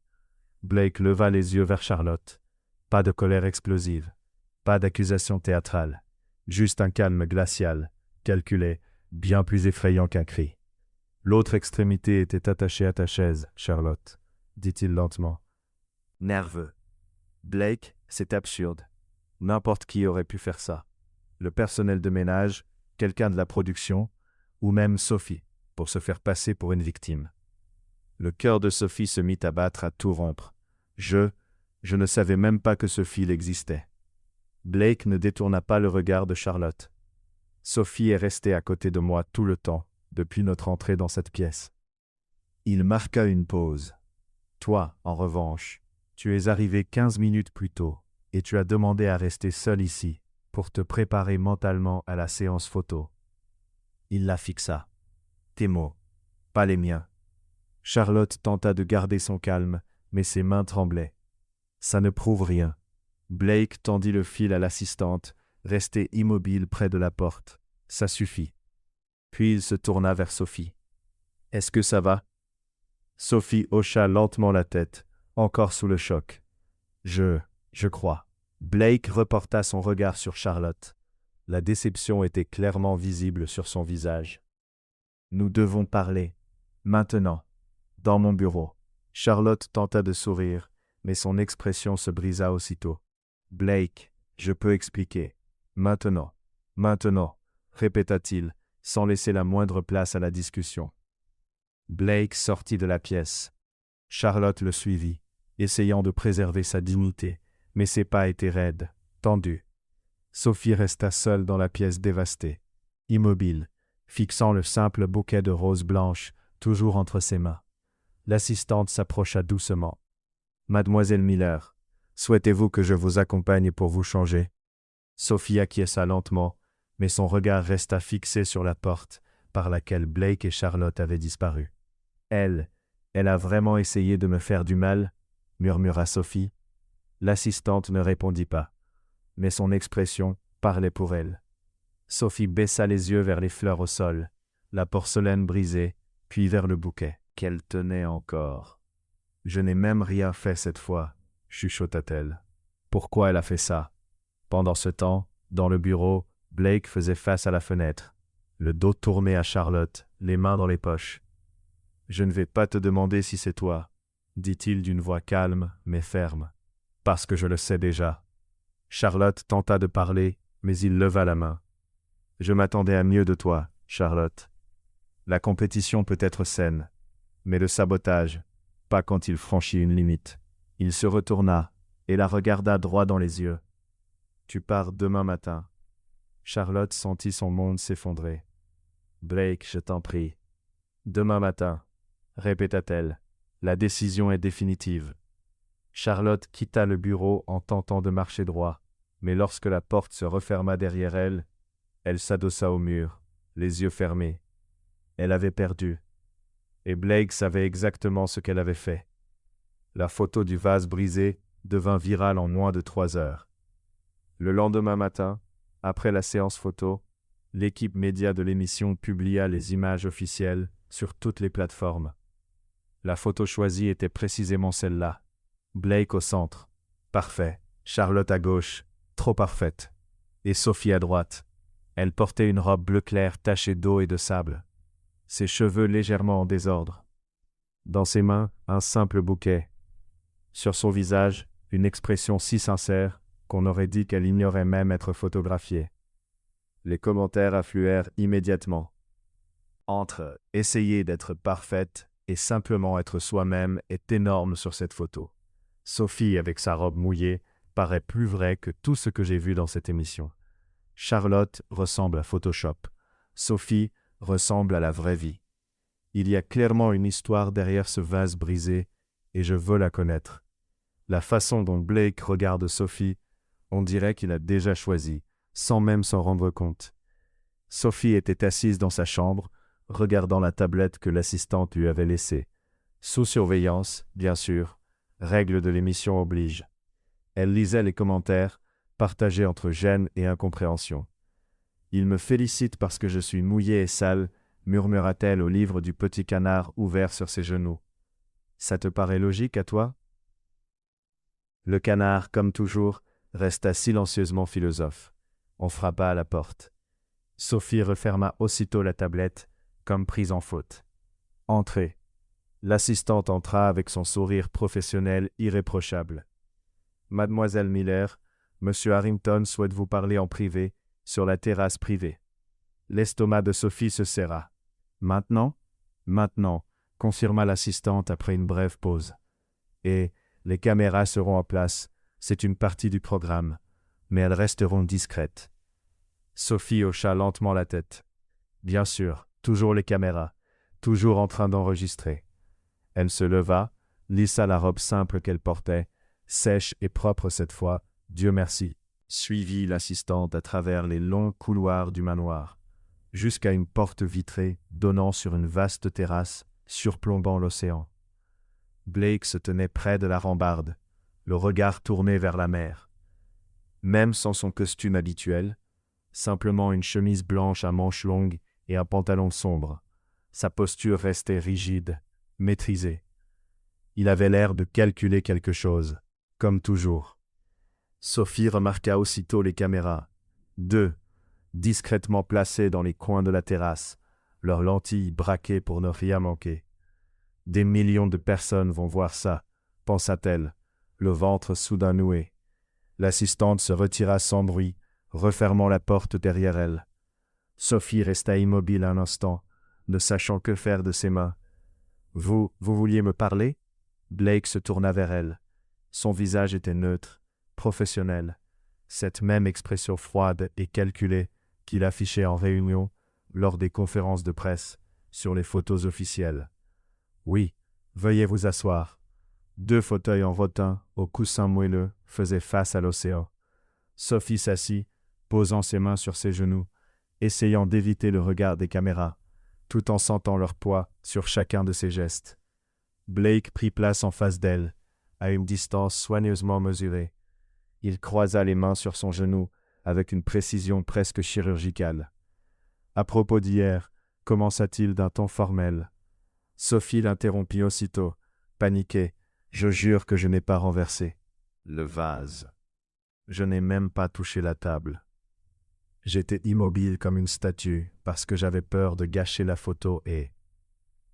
Blake leva les yeux vers Charlotte. Pas de colère explosive, pas d'accusation théâtrale, juste un calme glacial, calculé, bien plus effrayant qu'un cri. « L'autre extrémité était attachée à ta chaise, Charlotte, » dit-il lentement. Nerveux. « Blake, c'est absurde. N'importe qui aurait pu faire ça. Le personnel de ménage, quelqu'un de la production, ou même Sophie, pour se faire passer pour une victime. » Le cœur de Sophie se mit à battre à tout rompre. Je ne savais même pas que ce fil existait. Blake ne détourna pas le regard de Charlotte. Sophie est restée à côté de moi tout le temps, depuis notre entrée dans cette pièce. Il marqua une pause. Toi, en revanche, tu es arrivé 15 minutes plus tôt, et tu as demandé à rester seul ici, pour te préparer mentalement à la séance photo. Il la fixa. Tes mots, pas les miens. Charlotte tenta de garder son calme, mais ses mains tremblaient. Ça ne prouve rien. Blake tendit le fil à l'assistante, restée immobile près de la porte. Ça suffit. Puis il se tourna vers Sophie. « Est-ce que ça va » Sophie hocha lentement la tête, encore sous le choc. « Je crois. » Blake reporta son regard sur Charlotte. La déception était clairement visible sur son visage. « Nous devons parler. Maintenant. Dans mon bureau. » Charlotte tenta de sourire, mais son expression se brisa aussitôt. « Blake, je peux expliquer. Maintenant. Maintenant, » répéta-t-il, sans laisser la moindre place à la discussion. Blake sortit de la pièce. Charlotte le suivit, essayant de préserver sa dignité, mais ses pas étaient raides, tendus. Sophie resta seule dans la pièce dévastée, immobile, fixant le simple bouquet de roses blanches, toujours entre ses mains. L'assistante s'approcha doucement. « Mademoiselle Miller, souhaitez-vous que je vous accompagne pour vous changer ?» Sophie acquiesça lentement, mais son regard resta fixé sur la porte par laquelle Blake et Charlotte avaient disparu. « Elle a vraiment essayé de me faire du mal ?» murmura Sophie. L'assistante ne répondit pas, mais son expression parlait pour elle. Sophie baissa les yeux vers les fleurs au sol, la porcelaine brisée, puis vers le bouquet qu'elle tenait encore. « Je n'ai même rien fait cette fois, » chuchota-t-elle. Pourquoi elle a fait ça? Pendant ce temps, dans le bureau, Blake faisait face à la fenêtre, le dos tourné à Charlotte, les mains dans les poches. « Je ne vais pas te demander si c'est toi, » dit-il d'une voix calme mais ferme, « parce que je le sais déjà. » Charlotte tenta de parler, mais il leva la main. « Je m'attendais à mieux de toi, Charlotte. La compétition peut être saine, mais le sabotage, pas quand il franchit une limite. » Il se retourna et la regarda droit dans les yeux. « Tu pars demain matin. » Charlotte sentit son monde s'effondrer. « Blake, je t'en prie. »« Demain matin, » répéta-t-elle. « La décision est définitive. » Charlotte quitta le bureau en tentant de marcher droit, mais lorsque la porte se referma derrière elle, elle s'adossa au mur, les yeux fermés. Elle avait perdu. Et Blake savait exactement ce qu'elle avait fait. La photo du vase brisé devint virale en moins de 3 heures. Le lendemain matin, après la séance photo, l'équipe média de l'émission publia les images officielles sur toutes les plateformes. La photo choisie était précisément celle-là. Blake au centre. Parfait. Charlotte à gauche. Trop parfaite. Et Sophie à droite. Elle portait une robe bleu clair tachée d'eau et de sable. Ses cheveux légèrement en désordre. Dans ses mains, un simple bouquet. Sur son visage, une expression si sincère qu'on aurait dit qu'elle ignorait même être photographiée. Les commentaires affluèrent immédiatement. Entre « essayer d'être parfaite » et simplement être soi-même est énorme sur cette photo. Sophie, avec sa robe mouillée, paraît plus vraie que tout ce que j'ai vu dans cette émission. Charlotte ressemble à Photoshop. Sophie ressemble à la vraie vie. Il y a clairement une histoire derrière ce vase brisé, et je veux la connaître. La façon dont Blake regarde Sophie, on dirait qu'il a déjà choisi, sans même s'en rendre compte. Sophie était assise dans sa chambre, regardant la tablette que l'assistante lui avait laissée. Sous surveillance, bien sûr, règle de l'émission oblige. Elle lisait les commentaires, partagés entre gêne et incompréhension. « Il me félicite parce que je suis mouillée et sale », murmura-t-elle au livre du petit canard ouvert sur ses genoux. « Ça te paraît logique à toi ?» Le canard, comme toujours, resta silencieusement philosophe. On frappa à la porte. Sophie referma aussitôt la tablette, comme prise en faute. « Entrez !» L'assistante entra avec son sourire professionnel irréprochable. « Mademoiselle Miller, Monsieur Harrington souhaite vous parler en privé, sur la terrasse privée. » L'estomac de Sophie se serra. « Maintenant ? » ?»« Maintenant », confirma l'assistante après une brève pause. « Et les caméras seront en place, c'est une partie du programme, mais elles resteront discrètes. » Sophie hocha lentement la tête. « Bien sûr, toujours les caméras, toujours en train d'enregistrer. » Elle se leva, lissa la robe simple qu'elle portait, sèche et propre cette fois, Dieu merci, suivit l'assistante à travers les longs couloirs du manoir, jusqu'à une porte vitrée donnant sur une vaste terrasse surplombant l'océan. Blake se tenait près de la rambarde, le regard tourné vers la mer. Même sans son costume habituel, simplement une chemise blanche à manches longues et un pantalon sombre, sa posture restait rigide, maîtrisé. Il avait l'air de calculer quelque chose, comme toujours. Sophie remarqua aussitôt les caméras, deux, discrètement placées dans les coins de la terrasse, leurs lentilles braquées pour ne rien manquer. Des millions de personnes vont voir ça, pensa-t-elle, le ventre soudain noué. L'assistante se retira sans bruit, refermant la porte derrière elle. Sophie resta immobile un instant, ne sachant que faire de ses mains. « Vous vouliez me parler ?» Blake se tourna vers elle. Son visage était neutre, professionnel, cette même expression froide et calculée qu'il affichait en réunion, lors des conférences de presse, sur les photos officielles. « Oui, veuillez vous asseoir. » Deux fauteuils en rotin, aux coussins moelleux, faisaient face à l'océan. Sophie s'assit, posant ses mains sur ses genoux, essayant d'éviter le regard des caméras, tout en sentant leur poids sur chacun de ses gestes. Blake prit place en face d'elle, à une distance soigneusement mesurée. Il croisa les mains sur son genou avec une précision presque chirurgicale. « À propos d'hier, commença-t-il d'un ton formel. Sophie l'interrompit aussitôt, paniquée. « Je jure que je n'ai pas renversé le vase. Je n'ai même pas touché la table. J'étais immobile comme une statue parce que j'avais peur de gâcher la photo et... »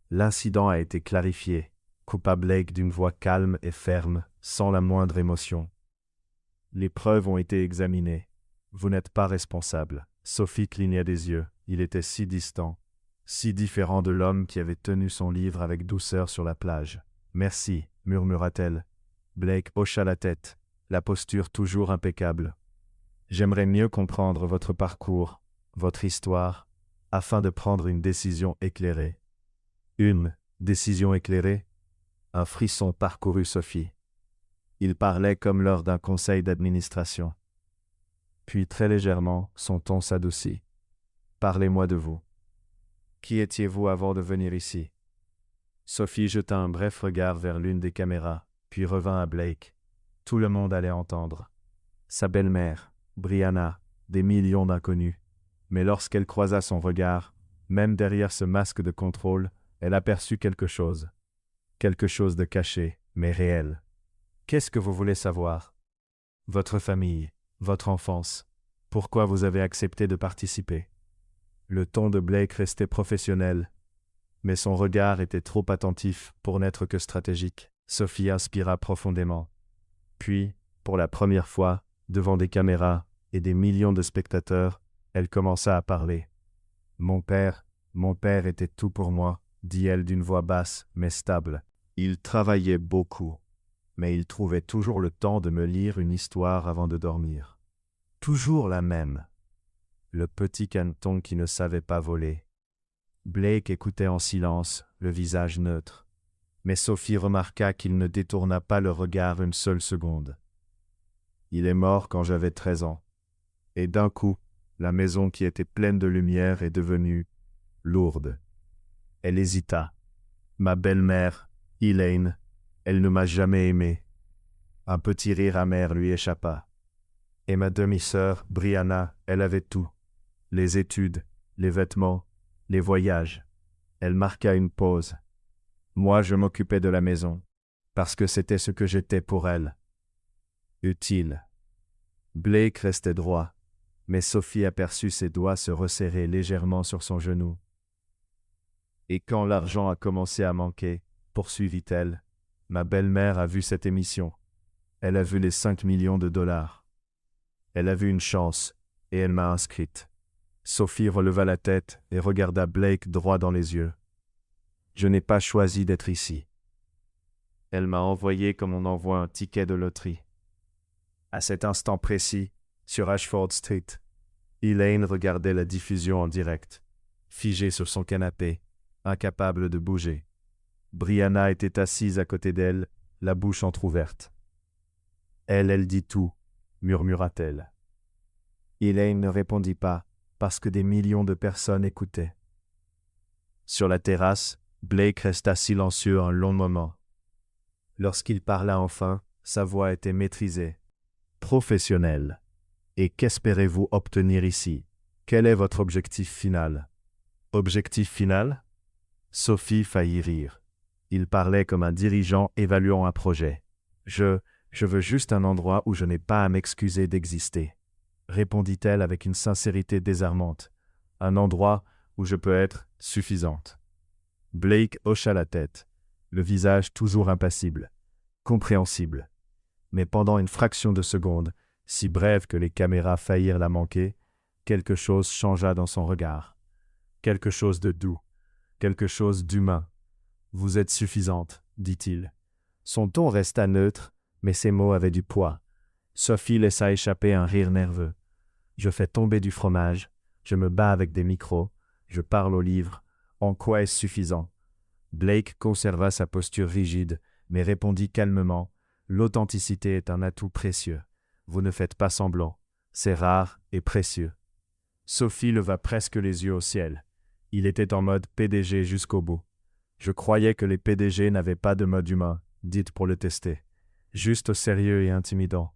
L'incident a été clarifié, coupa Blake d'une voix calme et ferme, sans la moindre émotion. Les preuves ont été examinées. Vous n'êtes pas responsable. Sophie cligna des yeux. Il était si distant, si différent de l'homme qui avait tenu son livre avec douceur sur la plage. Merci, murmura-t-elle. Blake hocha la tête, la posture toujours impeccable. J'aimerais mieux comprendre votre parcours, votre histoire, afin de prendre une décision éclairée. Une décision éclairée? Un frisson parcourut Sophie. Il parlait comme lors d'un conseil d'administration. Puis très légèrement, son ton s'adoucit. Parlez-moi de vous. Qui étiez-vous avant de venir ici? Sophie jeta un bref regard vers l'une des caméras, puis revint à Blake. Tout le monde allait entendre. Sa belle-mère, Brianna, des millions d'inconnus. Mais lorsqu'elle croisa son regard, même derrière ce masque de contrôle, elle aperçut quelque chose. Quelque chose de caché, mais réel. Qu'est-ce que vous voulez savoir? Votre famille, votre enfance. Pourquoi vous avez accepté de participer? Le ton de Blake restait professionnel, mais son regard était trop attentif pour n'être que stratégique. Sophie inspira profondément. Puis, pour la première fois, devant des caméras et des millions de spectateurs, elle commença à parler. Mon père était tout pour moi, dit-elle d'une voix basse mais stable. Il travaillait beaucoup, mais il trouvait toujours le temps de me lire une histoire avant de dormir. Toujours la même. le petit caneton qui ne savait pas voler. Blake écoutait en silence, le visage neutre. Mais Sophie remarqua qu'il ne détourna pas le regard une seule seconde. Il est mort quand j'avais 13 ans. Et d'un coup, la maison qui était pleine de lumière est devenue lourde. Elle hésita. Ma belle-mère, Elaine, elle ne m'a jamais aimé. Un petit rire amer lui échappa. Et ma demi-sœur, Brianna, elle avait tout. Les études, les vêtements, les voyages. Elle marqua une pause. Moi, je m'occupais de la maison, parce que c'était ce que j'étais pour elle. Utile. Blake restait droit, mais Sophie aperçut ses doigts se resserrer légèrement sur son genou. Et quand l'argent a commencé à manquer, poursuivit-elle, ma belle-mère a vu cette émission. Elle a vu les 5 millions de dollars. Elle a vu une chance, et elle m'a inscrite. Sophie releva la tête et regarda Blake droit dans les yeux. Je n'ai pas choisi d'être ici. Elle m'a envoyé comme on envoie un ticket de loterie. À cet instant précis, sur Ashford Street, Elaine regardait la diffusion en direct, figée sur son canapé, incapable de bouger. Brianna était assise à côté d'elle, la bouche entr'ouverte. Elle dit tout, murmura-t-elle. Elaine ne répondit pas, parce que des millions de personnes écoutaient. Sur la terrasse, Blake resta silencieux un long moment. Lorsqu'il parla enfin, sa voix était maîtrisée. Professionnelle. Et qu'espérez-vous obtenir ici? Quel est votre objectif final? Objectif final? Sophie faillit rire. Il parlait comme un dirigeant évaluant un projet. Je veux juste un endroit où je n'ai pas à m'excuser d'exister, répondit-elle avec une sincérité désarmante. Un endroit où je peux être suffisante. Blake hocha la tête, le visage toujours impassible, compréhensible. Mais pendant une fraction de seconde, si brève que les caméras faillirent la manquer, quelque chose changea dans son regard. Quelque chose de doux, quelque chose d'humain. Vous êtes suffisante, dit-il. Son ton resta neutre, mais ses mots avaient du poids. Sophie laissa échapper un rire nerveux. Je fais tomber du fromage, je me bats avec des micros, je parle aux livres. En quoi est-ce suffisant? Blake conserva sa posture rigide, mais répondit calmement. L'authenticité est un atout précieux. Vous ne faites pas semblant. C'est rare et précieux. Sophie leva presque les yeux au ciel. Il était en mode PDG jusqu'au bout. Je croyais que les PDG n'avaient pas de mode humain, dites pour le tester. Juste sérieux et intimidant.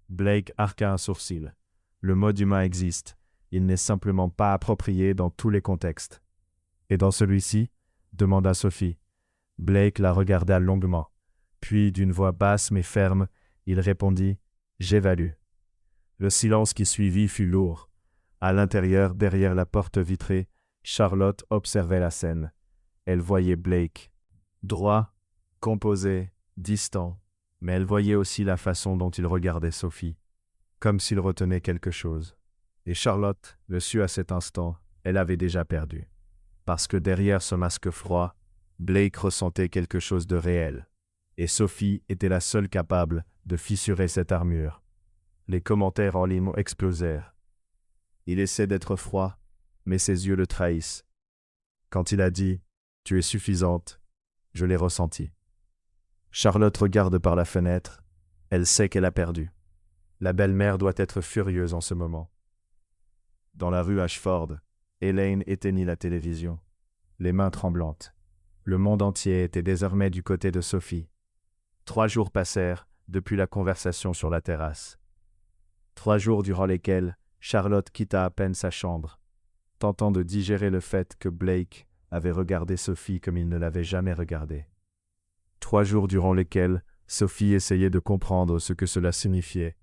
Blake arqua un sourcil. Le mode humain existe. Il n'est simplement pas approprié dans tous les contextes. Et dans celui-ci? Demanda Sophie. Blake la regarda longuement. Puis, d'une voix basse mais ferme, il répondit « J'évalue ». Le silence qui suivit fut lourd. À l'intérieur, derrière la porte vitrée, Charlotte observait la scène. Elle voyait Blake. Droit, composé, distant, mais elle voyait aussi la façon dont il regardait Sophie, comme s'il retenait quelque chose. Et Charlotte le sut à cet instant, elle avait déjà perdu. Parce que derrière ce masque froid, Blake ressentait quelque chose de réel. Et Sophie était la seule capable de fissurer cette armure. Les commentaires en ligne explosèrent. Il essaie d'être froid, mais ses yeux le trahissent. Quand il a dit « Tu es suffisante », je l'ai ressenti. Charlotte regarde par la fenêtre. Elle sait qu'elle a perdu. La belle-mère doit être furieuse en ce moment. Dans la rue Ashford, Elaine éteignit la télévision, les mains tremblantes. Le monde entier était désormais du côté de Sophie. 3 jours passèrent depuis la conversation sur la terrasse. 3 jours durant lesquels Charlotte quitta à peine sa chambre, tentant de digérer le fait que Blake avait regardé Sophie comme il ne l'avait jamais regardée. 3 jours durant lesquels Sophie essayait de comprendre ce que cela signifiait,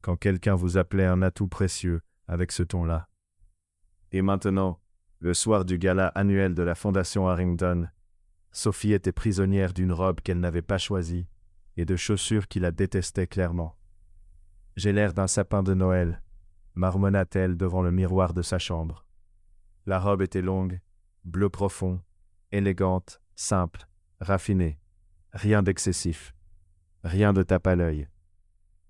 quand quelqu'un vous appelait un atout précieux avec ce ton-là. Et maintenant, le soir du gala annuel de la Fondation Harrington, Sophie était prisonnière d'une robe qu'elle n'avait pas choisie et de chaussures qui la détestaient clairement. « J'ai l'air d'un sapin de Noël », marmonna-t-elle devant le miroir de sa chambre. La robe était longue, bleu profond, élégante, simple, raffinée. Rien d'excessif, rien de tape à l'œil.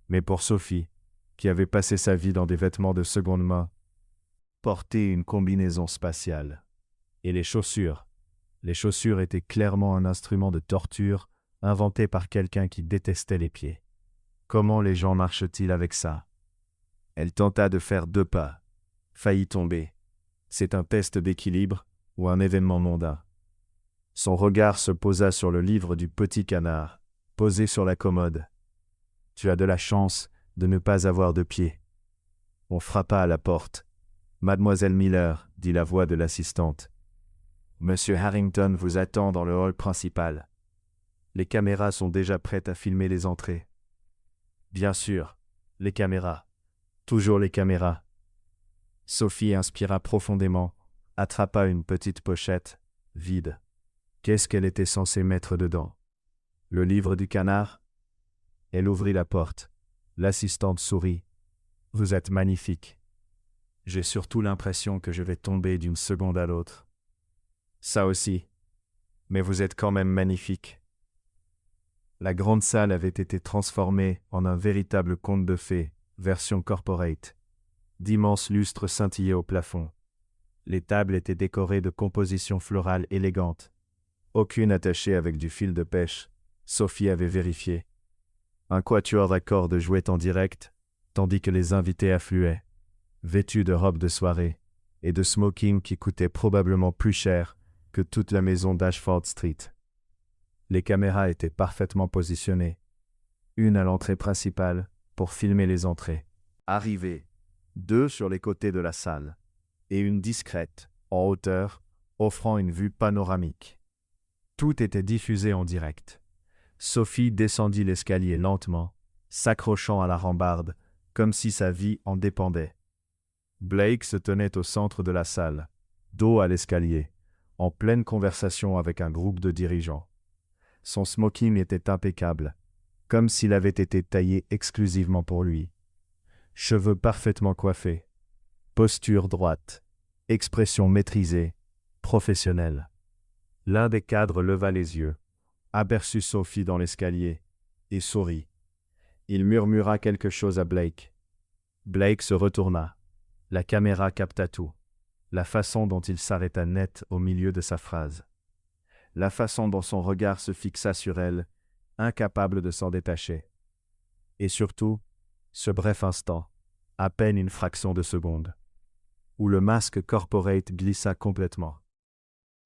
Mais pour Sophie, qui avait passé sa vie dans des vêtements de seconde main, portait une combinaison spatiale. Et les chaussures. Les chaussures étaient clairement un instrument de torture inventé par quelqu'un qui détestait les pieds. Comment les gens marchent-ils avec ça? Elle tenta de faire 2 pas, faillit tomber. C'est un test d'équilibre ou un événement mondain. Son regard se posa sur le livre du petit canard, posé sur la commode. « Tu as de la chance de ne pas avoir de pieds. » On frappa à la porte. « Mademoiselle Miller, » dit la voix de l'assistante. « Monsieur Harrington vous attend dans le hall principal. Les caméras sont déjà prêtes à filmer les entrées. » Bien sûr, les caméras. Toujours les caméras. Sophie inspira profondément, attrapa une petite pochette, vide. Qu'est-ce qu'elle était censée mettre dedans? Le livre du canard? Elle ouvrit la porte. L'assistante sourit. « Vous êtes magnifique. J'ai surtout l'impression que je vais tomber d'une seconde à l'autre. » Ça aussi. Mais vous êtes quand même magnifique. La grande salle avait été transformée en un véritable conte de fées, version corporate. D'immenses lustres scintillaient au plafond. Les tables étaient décorées de compositions florales élégantes. Aucune attachée avec du fil de pêche. Sophie avait vérifié. Un quatuor à cordes jouait en direct, tandis que les invités affluaient, vêtus de robes de soirée et de smoking qui coûtaient probablement plus cher que toute la maison d'Ashford Street. Les caméras étaient parfaitement positionnées, une à l'entrée principale pour filmer les entrées. Arrivées, 2 sur les côtés de la salle, et une discrète, en hauteur, offrant une vue panoramique. Tout était diffusé en direct. Sophie descendit l'escalier lentement, s'accrochant à la rambarde, comme si sa vie en dépendait. Blake se tenait au centre de la salle, dos à l'escalier, en pleine conversation avec un groupe de dirigeants. Son smoking était impeccable, comme s'il avait été taillé exclusivement pour lui. Cheveux parfaitement coiffés, posture droite, expression maîtrisée, professionnelle. L'un des cadres leva les yeux, aperçut Sophie dans l'escalier, et sourit. Il murmura quelque chose à Blake. Blake se retourna. La caméra capta tout. La façon dont il s'arrêta net au milieu de sa phrase. La façon dont son regard se fixa sur elle, incapable de s'en détacher. Et surtout, ce bref instant, à peine une fraction de seconde, où le masque corporate glissa complètement,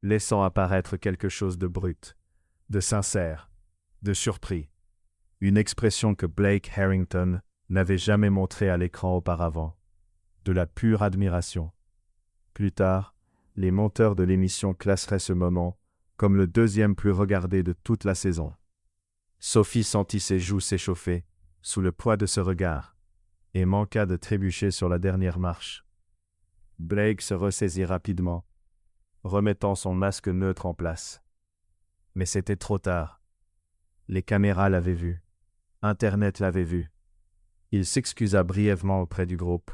laissant apparaître quelque chose de brut, de sincère, de surpris. Une expression que Blake Harrington n'avait jamais montrée à l'écran auparavant. De la pure admiration. Plus tard, les monteurs de l'émission classeraient ce moment comme le 2e plus regardé de toute la saison. Sophie sentit ses joues s'échauffer sous le poids de ce regard et manqua de trébucher sur la dernière marche. Blake se ressaisit rapidement, remettant son masque neutre en place. Mais c'était trop tard. Les caméras l'avaient vu. Internet l'avait vu. Il s'excusa brièvement auprès du groupe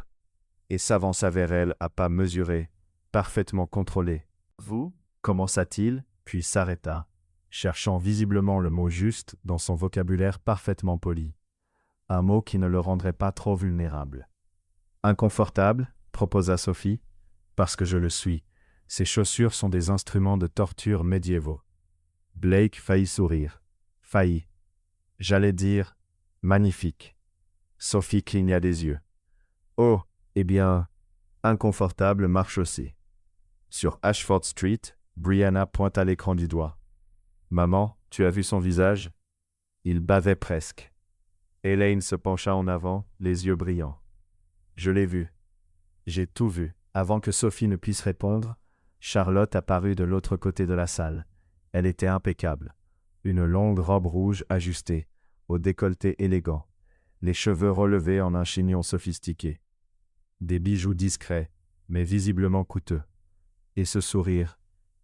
et s'avança vers elle à pas mesurés, parfaitement contrôlés. « Vous » commença-t-il, puis s'arrêta, cherchant visiblement le mot juste dans son vocabulaire parfaitement poli. Un mot qui ne le rendrait pas trop vulnérable. « Inconfortable » proposa Sophie. « Parce que je le suis. Ces chaussures sont des instruments de torture médiévaux. » Blake faillit sourire. Faillit. J'allais dire « magnifique ». Sophie cligna des yeux. « Oh, eh bien, inconfortable marche aussi. » Sur Ashford Street, Brianna pointa l'écran du doigt. « Maman, tu as vu son visage ?» Il bavait presque. Elaine se pencha en avant, les yeux brillants. « Je l'ai vu. J'ai tout vu. » Avant que Sophie ne puisse répondre, Charlotte apparut de l'autre côté de la salle. Elle était impeccable. Une longue robe rouge ajustée, au décolleté élégant, les cheveux relevés en un chignon sophistiqué. Des bijoux discrets, mais visiblement coûteux. Et ce sourire,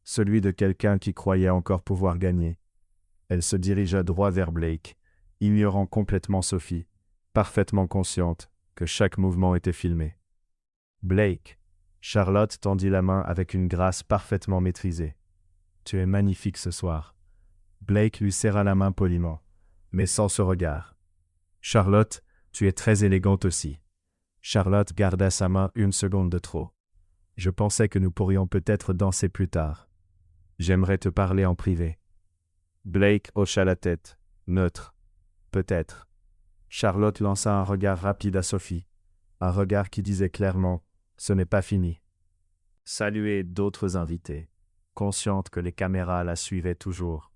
celui de quelqu'un qui croyait encore pouvoir gagner. Elle se dirigea droit vers Blake, ignorant complètement Sophie, parfaitement consciente que chaque mouvement était filmé. « Blake !» Charlotte tendit la main avec une grâce parfaitement maîtrisée. « Tu es magnifique ce soir. » Blake lui serra la main poliment, mais sans ce regard. « Charlotte, tu es très élégante aussi. » Charlotte garda sa main une seconde de trop. Je pensais que nous pourrions peut-être danser plus tard. J'aimerais te parler en privé. Blake hocha la tête, neutre. Peut-être. Charlotte lança un regard rapide à Sophie, un regard qui disait clairement « Ce n'est pas fini ». Saluer d'autres invités, consciente que les caméras la suivaient toujours.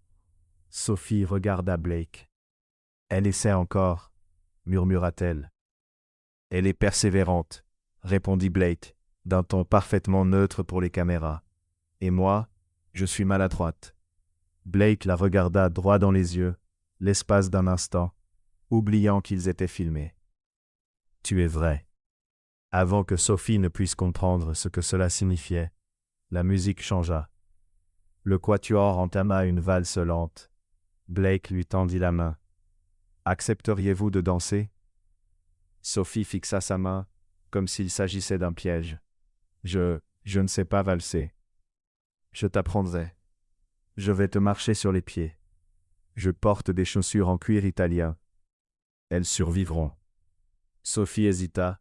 Sophie regarda Blake. « Elle essaie encore », murmura-t-elle. « Elle est persévérante », répondit Blake, d'un ton parfaitement neutre pour les caméras. « Et moi, je suis maladroite. » Blake la regarda droit dans les yeux, l'espace d'un instant, oubliant qu'ils étaient filmés. « Tu es vrai. » Avant que Sophie ne puisse comprendre ce que cela signifiait, la musique changea. Le quatuor entama une valse lente. Blake lui tendit la main. « Accepteriez-vous de danser ?» Sophie fixa sa main, comme s'il s'agissait d'un piège. « Je ne sais pas valser. »« Je t'apprendrai. Je vais te marcher sur les pieds. Je porte des chaussures en cuir italien. Elles survivront. » Sophie hésita,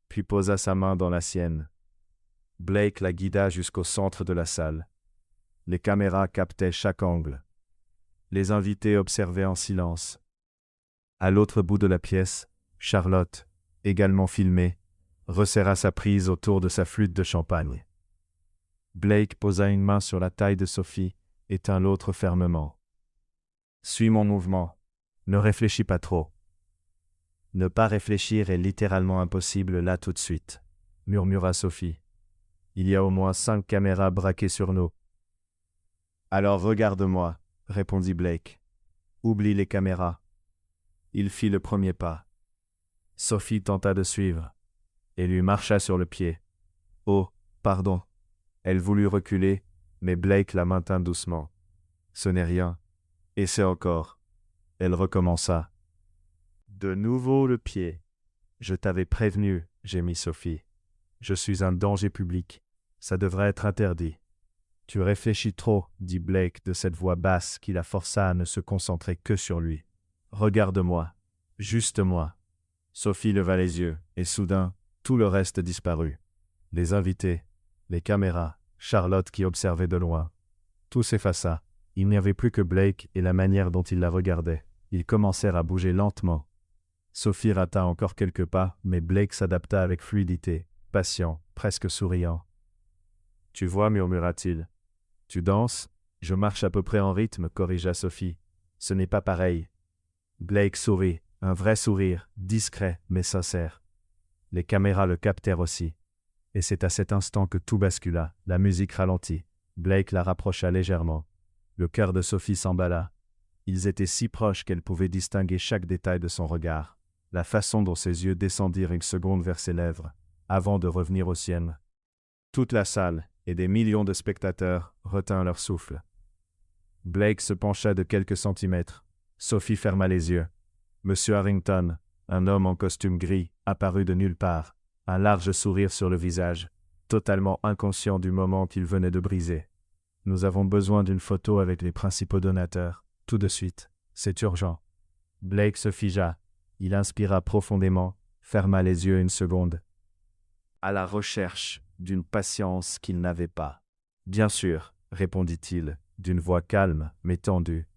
puis posa sa main dans la sienne. Blake la guida jusqu'au centre de la salle. Les caméras captaient chaque angle. Les invités observaient en silence. À l'autre bout de la pièce, Charlotte, également filmée, resserra sa prise autour de sa flûte de champagne. Blake posa une main sur la taille de Sophie et tint l'autre fermement. « Suis mon mouvement. Ne réfléchis pas trop. » « Ne pas réfléchir est littéralement impossible là tout de suite, » murmura Sophie. « Il y a au moins 5 caméras braquées sur nous. »« Alors regarde-moi, » répondit Blake. « Oublie les caméras. » Il fit le premier pas. Sophie tenta de suivre, et lui marcha sur le pied. « Oh, pardon. » Elle voulut reculer, mais Blake la maintint doucement. « Ce n'est rien. Essaie encore. » Elle recommença. De nouveau le pied. « Je t'avais prévenu, » gémit Sophie. « Je suis un danger public. Ça devrait être interdit. »« Tu réfléchis trop, » dit Blake de cette voix basse qui la força à ne se concentrer que sur lui. « Regarde-moi. Juste moi. » Sophie leva les yeux, et soudain, tout le reste disparut. Les invités, les caméras, Charlotte qui observait de loin. Tout s'effaça. Il n'y avait plus que Blake et la manière dont il la regardait. Ils commencèrent à bouger lentement. Sophie rata encore quelques pas, mais Blake s'adapta avec fluidité, patient, presque souriant. « Tu vois, murmura-t-il. « Tu danses ? Je marche à peu près en rythme, » corrigea Sophie. « Ce n'est pas pareil. » Blake sourit, un vrai sourire, discret mais sincère. Les caméras le captèrent aussi. Et c'est à cet instant que tout bascula, la musique ralentit. Blake la rapprocha légèrement. Le cœur de Sophie s'emballa. Ils étaient si proches qu'elle pouvait distinguer chaque détail de son regard. La façon dont ses yeux descendirent une seconde vers ses lèvres, avant de revenir aux siennes. Toute la salle, et des millions de spectateurs, retinrent leur souffle. Blake se pencha de quelques centimètres. Sophie ferma les yeux. Monsieur Harrington, un homme en costume gris, apparut de nulle part, un large sourire sur le visage, totalement inconscient du moment qu'il venait de briser. « Nous avons besoin d'une photo avec les principaux donateurs, tout de suite. C'est urgent. » Blake se figea. Il inspira profondément, ferma les yeux une seconde. À la recherche d'une patience qu'il n'avait pas. « Bien sûr, » répondit-il, d'une voix calme mais tendue.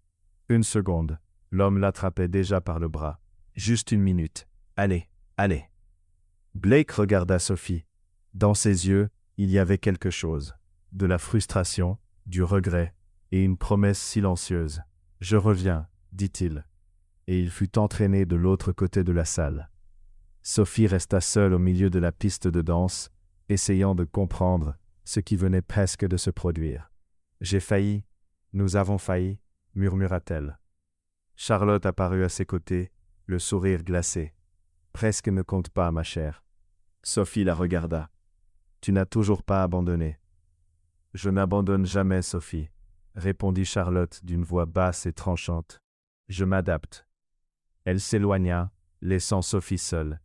Une seconde. L'homme l'attrapait déjà par le bras. « Juste une minute. Allez, allez. » Blake regarda Sophie. Dans ses yeux, il y avait quelque chose. De la frustration, du regret et une promesse silencieuse. « Je reviens, » dit-il. Et il fut entraîné de l'autre côté de la salle. Sophie resta seule au milieu de la piste de danse, essayant de comprendre ce qui venait presque de se produire. « J'ai failli, nous avons failli, » murmura-t-elle. Charlotte apparut à ses côtés, le sourire glacé. « Presque ne compte pas, ma chère. » Sophie la regarda. « Tu n'as toujours pas abandonné. »« Je n'abandonne jamais, Sophie, » répondit Charlotte d'une voix basse et tranchante. « Je m'adapte. » Elle s'éloigna, laissant Sophie seule.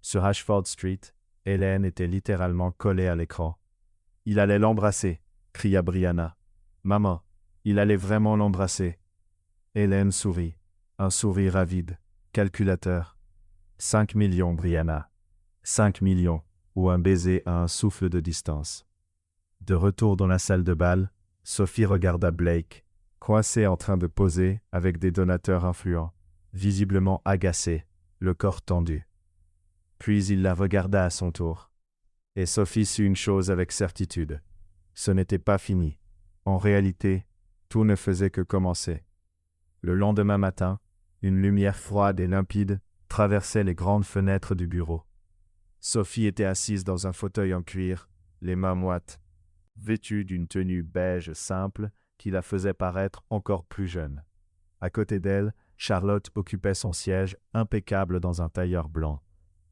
Sur Ashford Street, Hélène était littéralement collée à l'écran. « Il allait l'embrasser !» cria Brianna. « Maman, il allait vraiment l'embrasser !» Hélène sourit, un sourire avide, calculateur. « 5 millions, Brianna. 5 millions. ou un baiser à un souffle de distance. De retour dans la salle de bal, Sophie regarda Blake, coincé en train de poser avec des donateurs influents, visiblement agacé, le corps tendu. Puis il la regarda à son tour. Et Sophie sut une chose avec certitude. Ce n'était pas fini. En réalité, tout ne faisait que commencer. Le lendemain matin, une lumière froide et limpide traversait les grandes fenêtres du bureau. Sophie était assise dans un fauteuil en cuir, les mains moites, vêtue d'une tenue beige simple qui la faisait paraître encore plus jeune. À côté d'elle, Charlotte occupait son siège impeccable dans un tailleur blanc,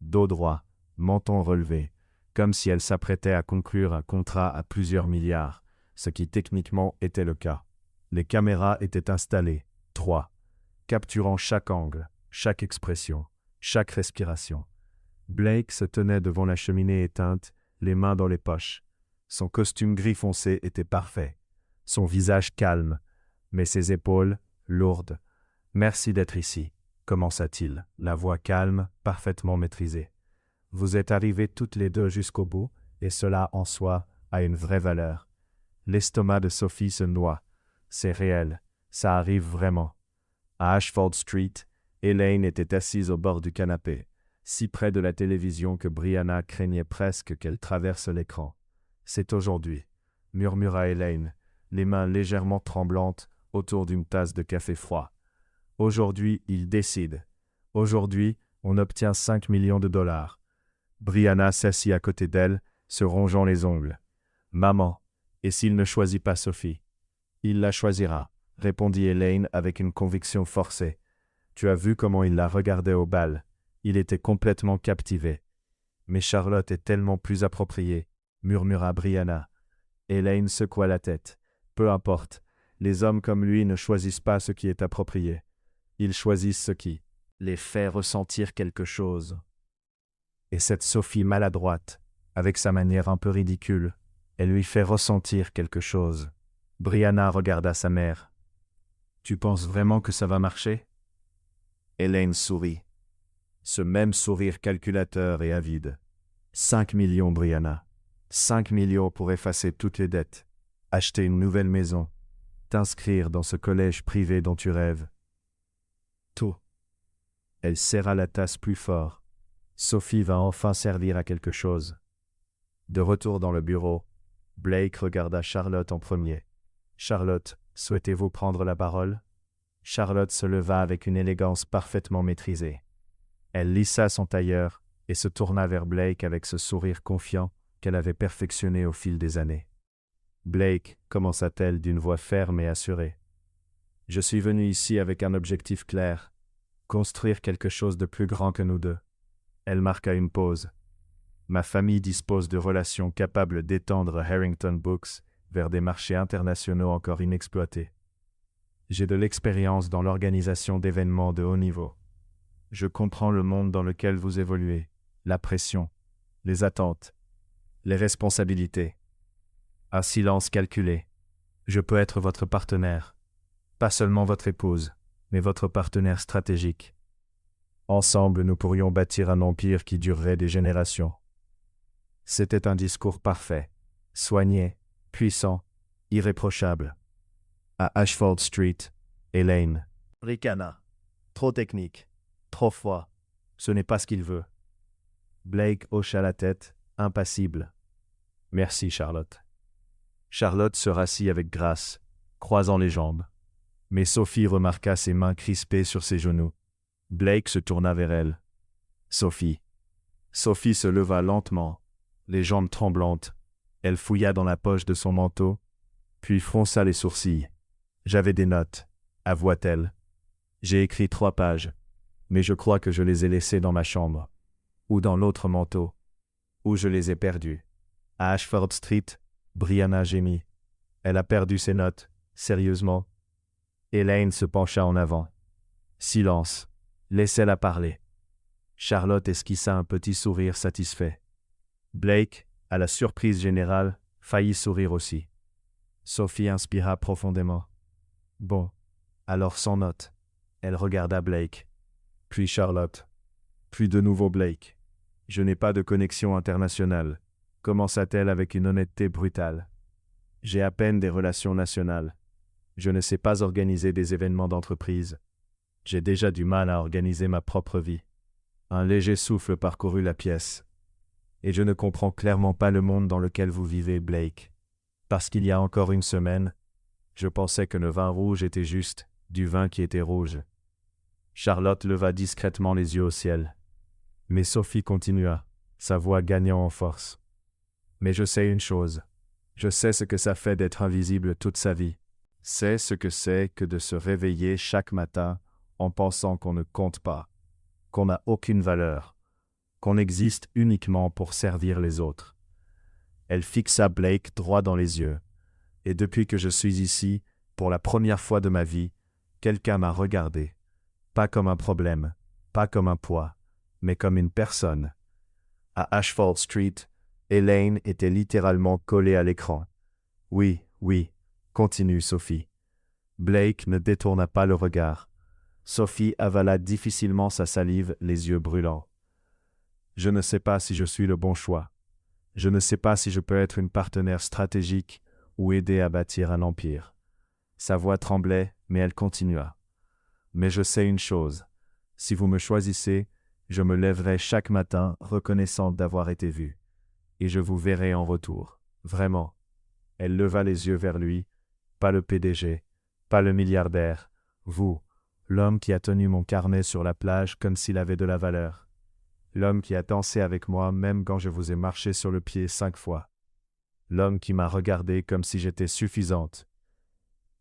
dos droit, menton relevé, comme si elle s'apprêtait à conclure un contrat à plusieurs milliards, ce qui techniquement était le cas. Les caméras étaient installées, 3, capturant chaque angle, chaque expression, chaque respiration. Blake se tenait devant la cheminée éteinte, les mains dans les poches. Son costume gris foncé était parfait, son visage calme, mais ses épaules, lourdes. « Merci d'être ici », commença-t-il, la voix calme, parfaitement maîtrisée. « Vous êtes arrivés toutes les deux jusqu'au bout, et cela en soi a une vraie valeur. » L'estomac de Sophie se noie. C'est réel, ça arrive vraiment. À Ashford Street, Elaine était assise au bord du canapé, si près de la télévision que Brianna craignait presque qu'elle traverse l'écran. « C'est aujourd'hui, » murmura Elaine, les mains légèrement tremblantes autour d'une tasse de café froid. « Aujourd'hui, il décide. Aujourd'hui, on obtient 5 millions de dollars. » Brianna s'assit à côté d'elle, se rongeant les ongles. « Maman, et s'il ne choisit pas Sophie ?»« Il la choisira, » répondit Elaine avec une conviction forcée. « Tu as vu comment il la regardait au bal. Il était complètement captivé. »« Mais Charlotte est tellement plus appropriée, » murmura Brianna. Elaine secoua la tête. « Peu importe, les hommes comme lui ne choisissent pas ce qui est approprié. Ils choisissent ce qui les fait ressentir quelque chose. » Et cette Sophie maladroite, avec sa manière un peu ridicule, elle lui fait ressentir quelque chose. Brianna regarda sa mère. « Tu penses vraiment que ça va marcher ?» Elaine sourit. Ce même sourire calculateur et avide. 5 millions, Brianna. 5 millions pour effacer toutes les dettes, acheter une nouvelle maison, t'inscrire dans ce collège privé dont tu rêves. Tout. Elle serra la tasse plus fort. Sophie va enfin servir à quelque chose. De retour dans le bureau, Blake regarda Charlotte en premier. « Charlotte, souhaitez-vous prendre la parole ?» Charlotte se leva avec une élégance parfaitement maîtrisée. Elle lissa son tailleur et se tourna vers Blake avec ce sourire confiant qu'elle avait perfectionné au fil des années. « Blake, » commença-t-elle d'une voix ferme et assurée. « Je suis venu ici avec un objectif clair, construire quelque chose de plus grand que nous deux. » Elle marqua une pause. « Ma famille dispose de relations capables d'étendre Harrington Books vers des marchés internationaux encore inexploités. J'ai de l'expérience dans l'organisation d'événements de haut niveau. Je comprends le monde dans lequel vous évoluez, la pression, les attentes, les responsabilités. Un silence calculé. Je peux être votre partenaire, pas seulement votre épouse, mais votre partenaire stratégique. Ensemble, nous pourrions bâtir un empire qui durerait des générations. » C'était un discours parfait, soigné, puissant, irréprochable. À Ashford Street, Elaine ricana. Trop technique, trop froid. Ce n'est pas ce qu'il veut. Blake hocha la tête, impassible. « Merci, Charlotte. » Charlotte se rassit avec grâce, croisant les jambes. Mais Sophie remarqua ses mains crispées sur ses genoux. Blake se tourna vers elle. « Sophie. » Sophie se leva lentement, les jambes tremblantes. Elle fouilla dans la poche de son manteau, puis fronça les sourcils. « J'avais des notes, » avoua-t-elle. « J'ai écrit 3 pages, mais je crois que je les ai laissées dans ma chambre, ou dans l'autre manteau, ou je les ai perdues. » À Ashford Street, Brianna gémit. Elle a perdu ses notes, sérieusement. Elaine se pencha en avant. Silence. Laissez-la parler. Charlotte esquissa un petit sourire satisfait. Blake, à la surprise générale, faillit sourire aussi. Sophie inspira profondément. Bon, alors sans note. Elle regarda Blake, puis Charlotte, puis de nouveau Blake. Je n'ai pas de connexion internationale, commença-t-elle avec une honnêteté brutale. J'ai à peine des relations nationales. Je ne sais pas organiser des événements d'entreprise. J'ai déjà du mal à organiser ma propre vie. Un léger souffle parcourut la pièce. Et je ne comprends clairement pas le monde dans lequel vous vivez, Blake. Parce qu'il y a encore une semaine, je pensais que le vin rouge était juste, du vin qui était rouge. Charlotte leva discrètement les yeux au ciel. Mais Sophie continua, sa voix gagnant en force. Mais je sais une chose. Je sais ce que ça fait d'être invisible toute sa vie. C'est ce que c'est que de se réveiller chaque matin en pensant qu'on ne compte pas, qu'on n'a aucune valeur, qu'on existe uniquement pour servir les autres. Elle fixa Blake droit dans les yeux. Et depuis que je suis ici, pour la première fois de ma vie, quelqu'un m'a regardé. Pas comme un problème, pas comme un poids, mais comme une personne. À Ashford Street, Elaine était littéralement collée à l'écran. Oui, oui, continue Sophie. Blake ne détourna pas le regard. Sophie avala difficilement sa salive, les yeux brûlants. Je ne sais pas si je suis le bon choix. Je ne sais pas si je peux être une partenaire stratégique ou aider à bâtir un empire. Sa voix tremblait, mais elle continua. Mais je sais une chose. Si vous me choisissez, je me lèverai chaque matin reconnaissante d'avoir été vue. Et je vous verrai en retour. Vraiment. Elle leva les yeux vers lui. Pas le PDG, pas le milliardaire. Vous, l'homme qui a tenu mon carnet sur la plage comme s'il avait de la valeur. L'homme qui a dansé avec moi même quand je vous ai marché sur le pied 5 fois. L'homme qui m'a regardé comme si j'étais suffisante.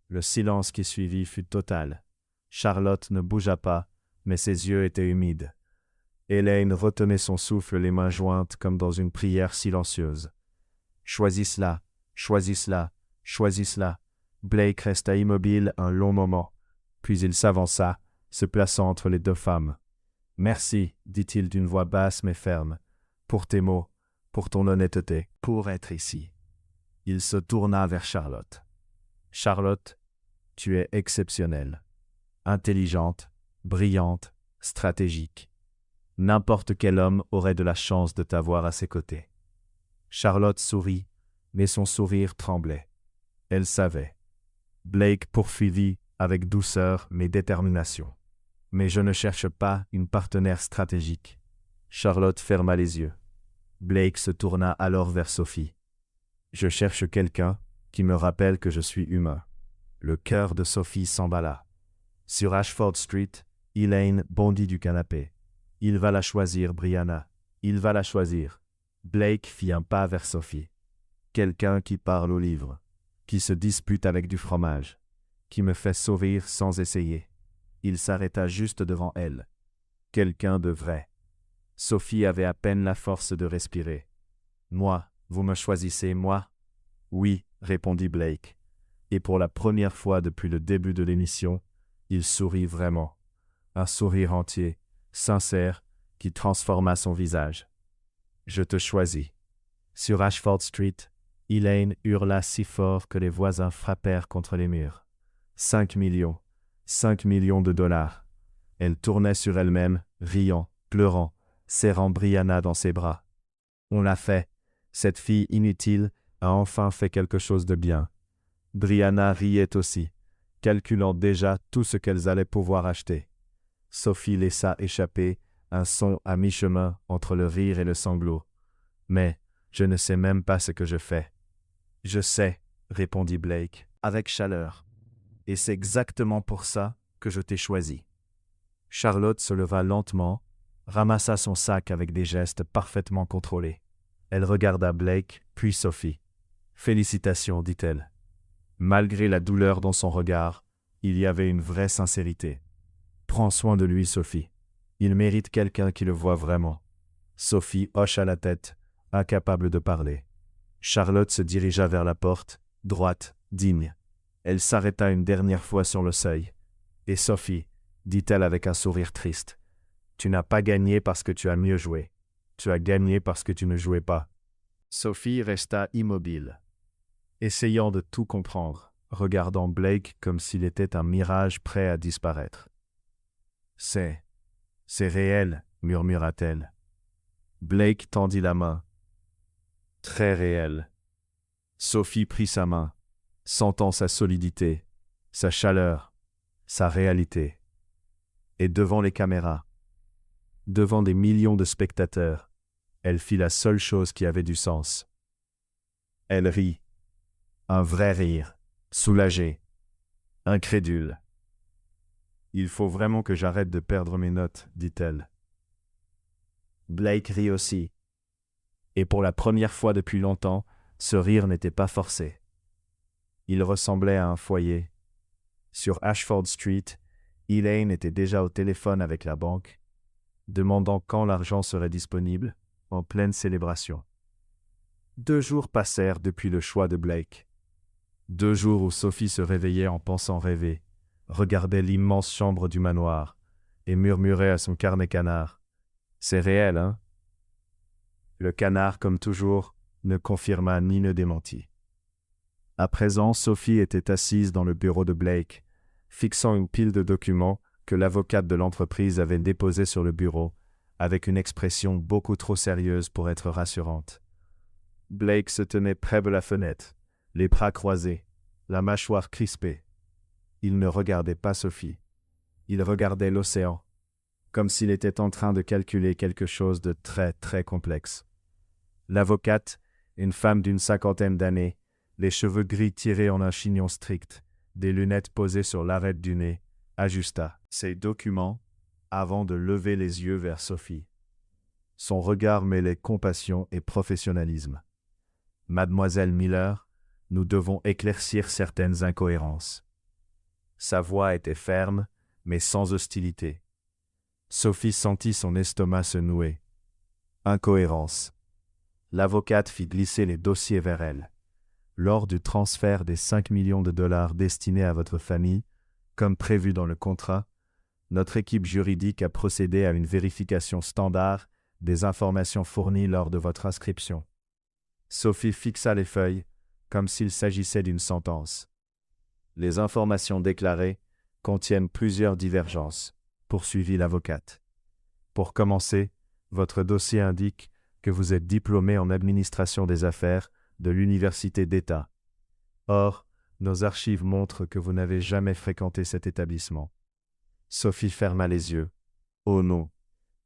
Le silence qui suivit fut total. Charlotte ne bougea pas, mais ses yeux étaient humides. Elaine retenait son souffle, les mains jointes comme dans une prière silencieuse. Choisis cela, choisis cela, choisis cela. Blake resta immobile un long moment, puis il s'avança, se plaçant entre les deux femmes. Merci, dit-il d'une voix basse mais ferme, pour tes mots, pour ton honnêteté, pour être ici. Il se tourna vers Charlotte. Charlotte, tu es exceptionnelle, intelligente, brillante, stratégique. N'importe quel homme aurait de la chance de t'avoir à ses côtés. Charlotte sourit, mais son sourire tremblait. Elle savait. Blake poursuivit avec douceur mais détermination. Mais je ne cherche pas une partenaire stratégique. Charlotte ferma les yeux. Blake se tourna alors vers Sophie. Je cherche quelqu'un qui me rappelle que je suis humain. Le cœur de Sophie s'emballa. Sur Ashford Street, Elaine bondit du canapé. Il va la choisir, Brianna. Il va la choisir. Blake fit un pas vers Sophie. Quelqu'un qui parle au livre, qui se dispute avec du fromage, qui me fait sourire sans essayer. Il s'arrêta juste devant elle. Quelqu'un de vrai. Sophie avait à peine la force de respirer. Moi, vous me choisissez, moi? Oui, répondit Blake. Et pour la première fois depuis le début de l'émission, il sourit vraiment. Un sourire entier, sincère, qui transforma son visage. Je te choisis. Sur Ashford Street, Elaine hurla si fort que les voisins frappèrent contre les murs. 5 millions. 5 millions de dollars. Elle tournait sur elle-même, riant, pleurant, serrant Brianna dans ses bras. On l'a fait. Cette fille inutile a enfin fait quelque chose de bien. Brianna riait aussi, calculant déjà tout ce qu'elles allaient pouvoir acheter. Sophie laissa échapper un son à mi-chemin entre le rire et le sanglot. Mais je ne sais même pas ce que je fais. Je sais, répondit Blake, avec chaleur. Et c'est exactement pour ça que je t'ai choisi. Charlotte se leva lentement, ramassa son sac avec des gestes parfaitement contrôlés. Elle regarda Blake, puis Sophie. « Félicitations, dit-elle. » Malgré la douleur dans son regard, il y avait une vraie sincérité. « Prends soin de lui, Sophie. Il mérite quelqu'un qui le voit vraiment. » Sophie hocha la tête, incapable de parler. Charlotte se dirigea vers la porte, droite, digne. Elle s'arrêta une dernière fois sur le seuil. « Et Sophie, dit-elle avec un sourire triste, tu n'as pas gagné parce que tu as mieux joué. Tu as gagné parce que tu ne jouais pas. » Sophie resta immobile, essayant de tout comprendre, regardant Blake comme s'il était un mirage prêt à disparaître. C'est réel, murmura-t-elle. Blake tendit la main. Très réel. Sophie prit sa main, sentant sa solidité, sa chaleur, sa réalité. Et devant les caméras, devant des millions de spectateurs, elle fit la seule chose qui avait du sens. Elle rit. Un vrai rire, soulagé, incrédule. Il faut vraiment que j'arrête de perdre mes notes, dit-elle. Blake rit aussi. Et pour la première fois depuis longtemps, ce rire n'était pas forcé. Il ressemblait à un foyer. Sur Ashford Street, Elaine était déjà au téléphone avec la banque, demandant quand l'argent serait disponible, en pleine célébration. 2 jours passèrent depuis le choix de Blake. 2 jours où Sophie se réveillait en pensant rêver, regardait l'immense chambre du manoir et murmurait à son carnet canard. « C'est réel, hein ?» Le canard, comme toujours, ne confirma ni ne démentit. À présent, Sophie était assise dans le bureau de Blake, fixant une pile de documents que l'avocate de l'entreprise avait déposés sur le bureau, avec une expression beaucoup trop sérieuse pour être rassurante. Blake se tenait près de la fenêtre, les bras croisés, la mâchoire crispée. Il ne regardait pas Sophie. Il regardait l'océan, comme s'il était en train de calculer quelque chose de très, très complexe. L'avocate, une femme d'une 50aine d'années, les cheveux gris tirés en un chignon strict, des lunettes posées sur l'arête du nez, ajusta ses documents avant de lever les yeux vers Sophie. Son regard mêlait compassion et professionnalisme. « Mademoiselle Miller, nous devons éclaircir certaines incohérences. » Sa voix était ferme, mais sans hostilité. Sophie sentit son estomac se nouer. Incohérence. L'avocate fit glisser les dossiers vers elle. Lors du transfert des 5 millions de dollars destinés à votre famille, comme prévu dans le contrat, notre équipe juridique a procédé à une vérification standard des informations fournies lors de votre inscription. Sophie fixa les feuilles, comme s'il s'agissait d'une sentence. Les informations déclarées contiennent plusieurs divergences, poursuivit l'avocate. Pour commencer, votre dossier indique que vous êtes diplômé en administration des affaires de l'Université d'État. Or, nos archives montrent que vous n'avez jamais fréquenté cet établissement. Sophie ferma les yeux. Oh non,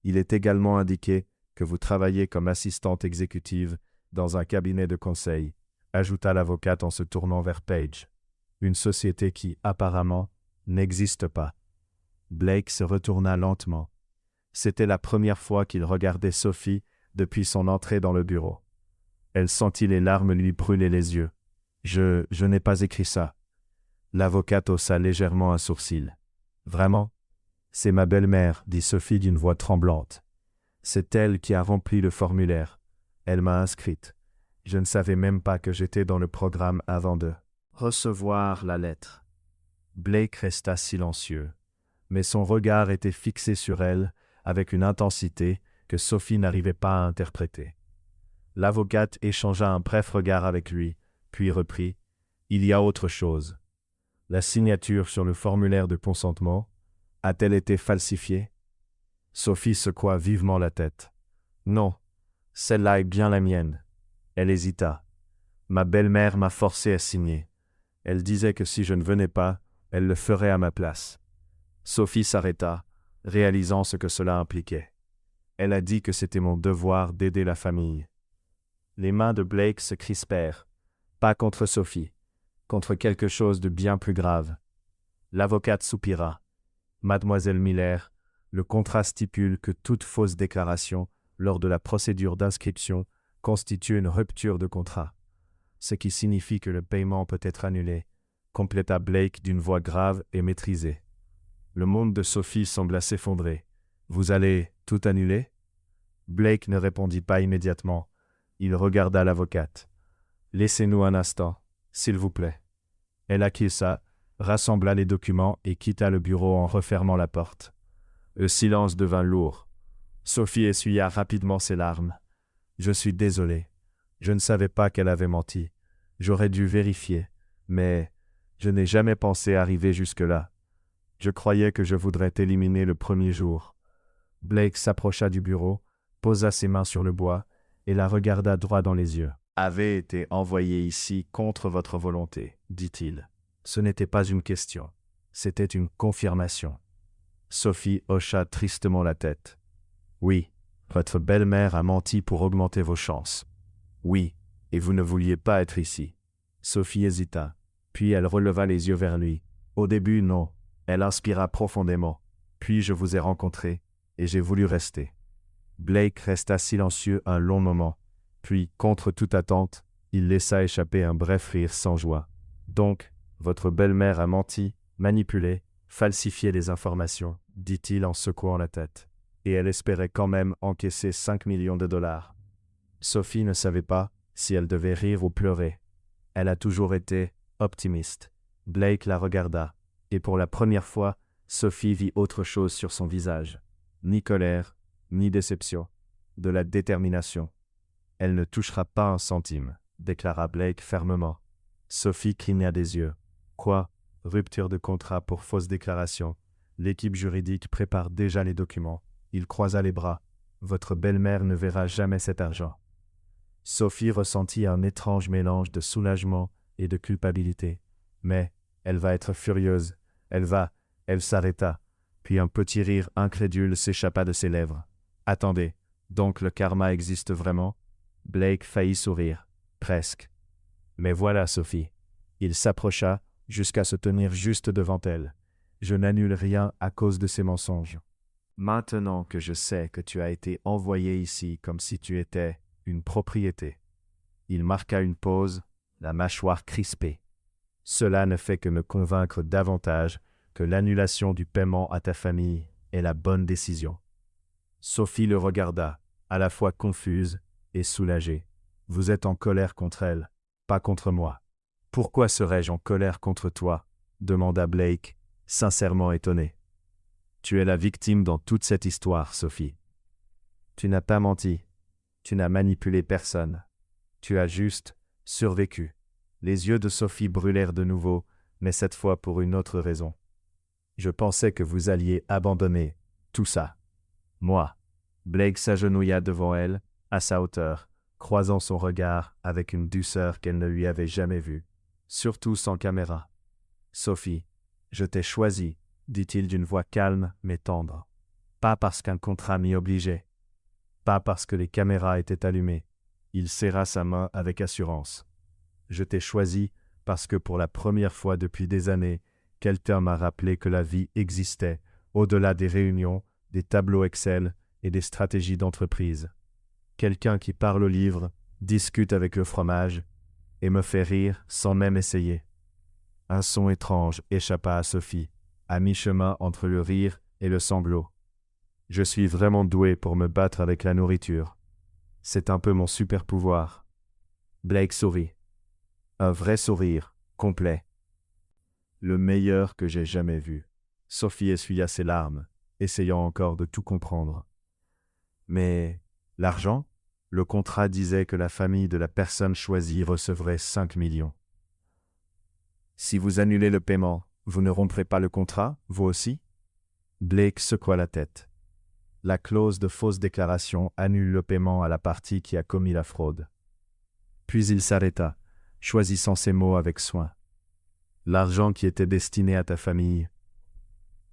il est également indiqué que vous travaillez comme assistante exécutive dans un cabinet de conseil, ajouta l'avocate en se tournant vers Page. Une société qui, apparemment, n'existe pas. Blake se retourna lentement. C'était la première fois qu'il regardait Sophie depuis son entrée dans le bureau. Elle sentit les larmes lui brûler les yeux. « Je n'ai pas écrit ça. » L'avocate haussa légèrement un sourcil. « Vraiment ? C'est ma belle-mère, dit Sophie d'une voix tremblante. C'est elle qui a rempli le formulaire. Elle m'a inscrite. Je ne savais même pas que j'étais dans le programme avant de recevoir la lettre. » Blake resta silencieux, mais son regard était fixé sur elle avec une intensité que Sophie n'arrivait pas à interpréter. L'avocate échangea un bref regard avec lui, puis reprit « Il y a autre chose. La signature sur le formulaire de consentement a-t-elle été falsifiée ?» Sophie secoua vivement la tête. « Non, celle-là est bien la mienne. » Elle hésita. « Ma belle-mère m'a forcé à signer. Elle disait que si je ne venais pas, elle le ferait à ma place. » Sophie s'arrêta, réalisant ce que cela impliquait. Elle a dit que c'était mon devoir d'aider la famille. Les mains de Blake se crispèrent, pas contre Sophie, contre quelque chose de bien plus grave. L'avocate soupira. « Mademoiselle Miller, le contrat stipule que toute fausse déclaration lors de la procédure d'inscription constitue une rupture de contrat, ce qui signifie que le paiement peut être annulé, » compléta Blake d'une voix grave et maîtrisée. Le monde de Sophie sembla s'effondrer. « Vous allez tout annuler ?» Blake ne répondit pas immédiatement. Il regarda l'avocate. « Laissez-nous un instant, s'il vous plaît. » Elle acquiesça, rassembla les documents et quitta le bureau en refermant la porte. Le silence devint lourd. Sophie essuya rapidement ses larmes. « Je suis désolé. Je ne savais pas qu'elle avait menti. J'aurais dû vérifier, mais je n'ai jamais pensé arriver jusque-là. Je croyais que je voudrais t'éliminer le premier jour. » Blake s'approcha du bureau, posa ses mains sur le bois et la regarda droit dans les yeux. « Avez été envoyé ici contre votre volonté, dit-il. Ce n'était pas une question, c'était une confirmation. » Sophie hocha tristement la tête. « Oui, votre belle-mère a menti pour augmenter vos chances. Oui, et vous ne vouliez pas être ici. » Sophie hésita, puis elle releva les yeux vers lui. « Au début, non. » Elle inspira profondément. « Puis je vous ai rencontré, et j'ai voulu rester. » Blake resta silencieux un long moment. Puis, contre toute attente, il laissa échapper un bref rire sans joie. « Donc, votre belle-mère a menti, manipulé, falsifié les informations, » dit-il en secouant la tête. « Et elle espérait quand même encaisser 5 millions de dollars. » Sophie ne savait pas si elle devait rire ou pleurer. Elle a toujours été optimiste. Blake la regarda, et pour la première fois, Sophie vit autre chose sur son visage. Ni colère, ni déception, de la détermination. « Elle ne touchera pas un centime, » déclara Blake fermement. Sophie cligna des yeux. « Quoi ? Rupture de contrat pour fausse déclaration. L'équipe juridique prépare déjà les documents. » Il croisa les bras. « Votre belle-mère ne verra jamais cet argent. » Sophie ressentit un étrange mélange de soulagement et de culpabilité. « Mais, elle va être furieuse. Elle s'arrêta. Puis un petit rire incrédule s'échappa de ses lèvres. « Attendez, donc le karma existe vraiment ?» Blake faillit sourire. Presque. « Mais voilà, Sophie. » Il s'approcha jusqu'à se tenir juste devant elle. « Je n'annule rien à cause de ces mensonges. Maintenant que je sais que tu as été envoyé ici comme si tu étais une propriété. » Il marqua une pause, la mâchoire crispée. « Cela ne fait que me convaincre davantage que l'annulation du paiement à ta famille est la bonne décision. » Sophie le regarda, à la fois confuse et soulagée. « Vous êtes en colère contre elle, pas contre moi. »« Pourquoi serais-je en colère contre toi ?» demanda Blake, sincèrement étonné. « Tu es la victime dans toute cette histoire, Sophie. Tu n'as pas menti. Tu n'as manipulé personne. Tu as juste survécu. » Les yeux de Sophie brûlèrent de nouveau, mais cette fois pour une autre raison. « Je pensais que vous alliez abandonner tout ça. » Moi. Blake s'agenouilla devant elle, à sa hauteur, croisant son regard avec une douceur qu'elle ne lui avait jamais vue, surtout sans caméra. « Sophie, je t'ai choisie, » dit-il d'une voix calme mais tendre. « Pas parce qu'un contrat m'y obligeait. Pas parce que les caméras étaient allumées. » Il serra sa main avec assurance. « Je t'ai choisi parce que pour la première fois depuis des années, quelqu'un m'a rappelé que la vie existait, au-delà des réunions, des tableaux Excel et des stratégies d'entreprise. Quelqu'un qui parle au livre, discute avec le fromage et me fait rire sans même essayer. » Un son étrange échappa à Sophie, à mi-chemin entre le rire et le sanglot. « Je suis vraiment doué pour me battre avec la nourriture. C'est un peu mon super pouvoir. » Blake sourit. Un vrai sourire, complet. « Le meilleur que j'ai jamais vu. » Sophie essuya ses larmes, essayant encore de tout comprendre. « Mais l'argent ? Le contrat disait que la famille de la personne choisie recevrait 5 millions. Si vous annulez le paiement, vous ne romprez pas le contrat, vous aussi ? » Blake secoua la tête. « La clause de fausse déclaration annule le paiement à la partie qui a commis la fraude. » Puis il s'arrêta, choisissant ses mots avec soin. « L'argent qui était destiné à ta famille,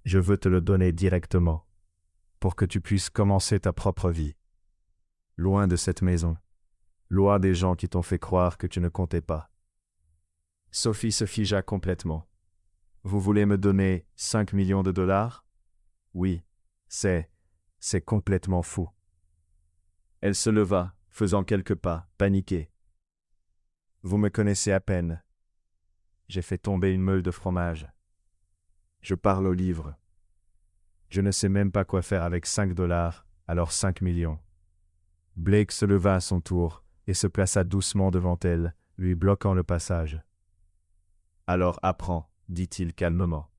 je veux te le donner directement, pour que tu puisses commencer ta propre vie. Loin de cette maison, loin des gens qui t'ont fait croire que tu ne comptais pas. » Sophie se figea complètement. « Vous voulez me donner 5 millions de dollars ? Oui, c'est complètement fou. » Elle se leva, faisant quelques pas, paniquée. « Vous me connaissez à peine. J'ai fait tomber une meule de fromage. Je parle au livre. Je ne sais même pas quoi faire avec 5 dollars, alors 5 millions. » Blake se leva à son tour et se plaça doucement devant elle, lui bloquant le passage. « Alors apprends, » dit-il calmement.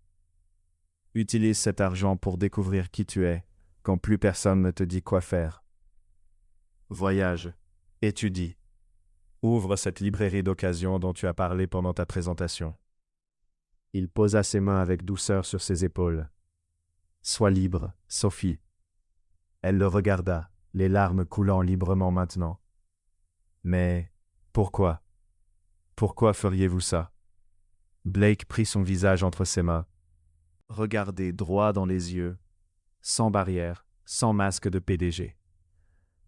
« Utilise cet argent pour découvrir qui tu es, quand plus personne ne te dit quoi faire. Voyage, étudie. Ouvre cette librairie d'occasion dont tu as parlé pendant ta présentation. » Il posa ses mains avec douceur sur ses épaules. « Sois libre, Sophie. » Elle le regarda, les larmes coulant librement maintenant. Mais pourquoi? Pourquoi feriez-vous ça? Blake prit son visage entre ses mains, regardait droit dans les yeux, sans barrière, sans masque de PDG.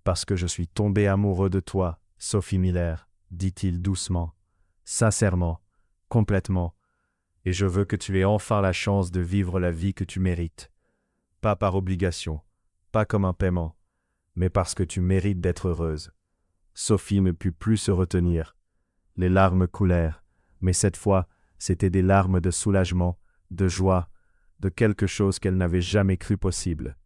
Parce que je suis tombé amoureux de toi, Sophie Miller, dit-il doucement, sincèrement, complètement, et je veux que tu aies enfin la chance de vivre la vie que tu mérites. Pas par obligation, pas comme un paiement, mais parce que tu mérites d'être heureuse. Sophie ne put plus se retenir. Les larmes coulèrent, mais cette fois, c'étaient des larmes de soulagement, de joie, de quelque chose qu'elle n'avait jamais cru possible.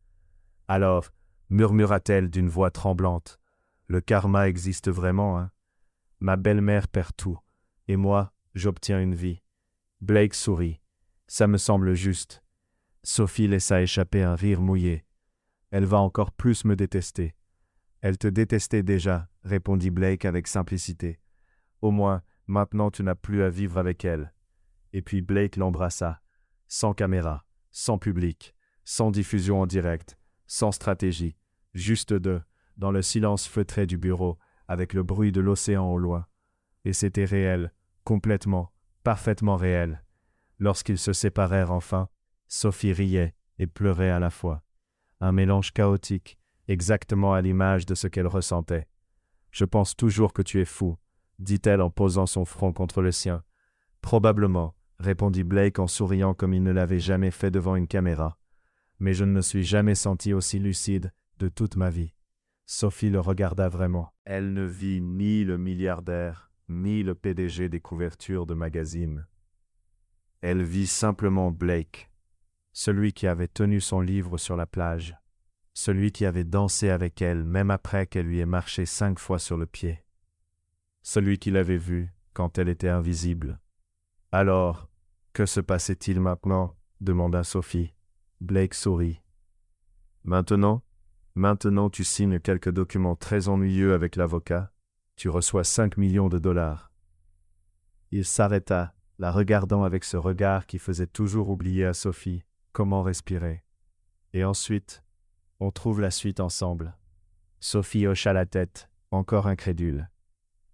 Alors, murmura-t-elle d'une voix tremblante, le karma existe vraiment, hein? Ma belle-mère perd tout, et moi, j'obtiens une vie. Blake sourit. Ça me semble juste. Sophie laissa échapper un rire mouillé. Elle va encore plus me détester. Elle te détestait déjà, répondit Blake avec simplicité. Au moins, maintenant tu n'as plus à vivre avec elle. Et puis Blake l'embrassa, sans caméra, sans public, sans diffusion en direct, sans stratégie, juste deux, dans le silence feutré du bureau, avec le bruit de l'océan au loin. Et c'était réel, complètement, parfaitement réel. Lorsqu'ils se séparèrent enfin, Sophie riait et pleurait à la fois. Un mélange chaotique, exactement à l'image de ce qu'elle ressentait. « Je pense toujours que tu es fou », dit-elle en posant son front contre le sien. « Probablement », répondit Blake en souriant comme il ne l'avait jamais fait devant une caméra. « Mais je ne me suis jamais senti aussi lucide de toute ma vie. » Sophie le regarda vraiment. Elle ne vit ni le milliardaire, ni le PDG des couvertures de magazines. Elle vit simplement Blake, celui qui avait tenu son livre sur la plage, celui qui avait dansé avec elle même après qu'elle lui ait marché 5 fois sur le pied, celui qui l'avait vue quand elle était invisible. « Alors, que se passait-il maintenant » demanda Sophie. Blake sourit. « Maintenant tu signes quelques documents très ennuyeux avec l'avocat. Tu reçois 5 millions de dollars. » Il s'arrêta, la regardant avec ce regard qui faisait toujours oublier à Sophie comment respirer. Et ensuite, on trouve la suite ensemble. Sophie hocha la tête, encore incrédule.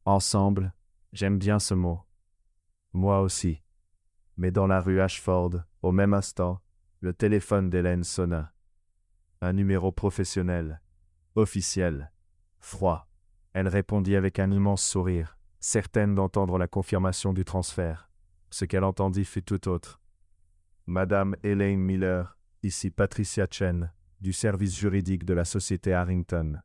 Ensemble, j'aime bien ce mot. Moi aussi. Mais dans la rue Ashford, au même instant, le téléphone d'Hélène sonna. Un numéro professionnel, officiel, froid. Elle répondit avec un immense sourire, certaine d'entendre la confirmation du transfert. Ce qu'elle entendit fut tout autre. « Madame Elaine Miller, ici Patricia Chen, du service juridique de la société Harrington.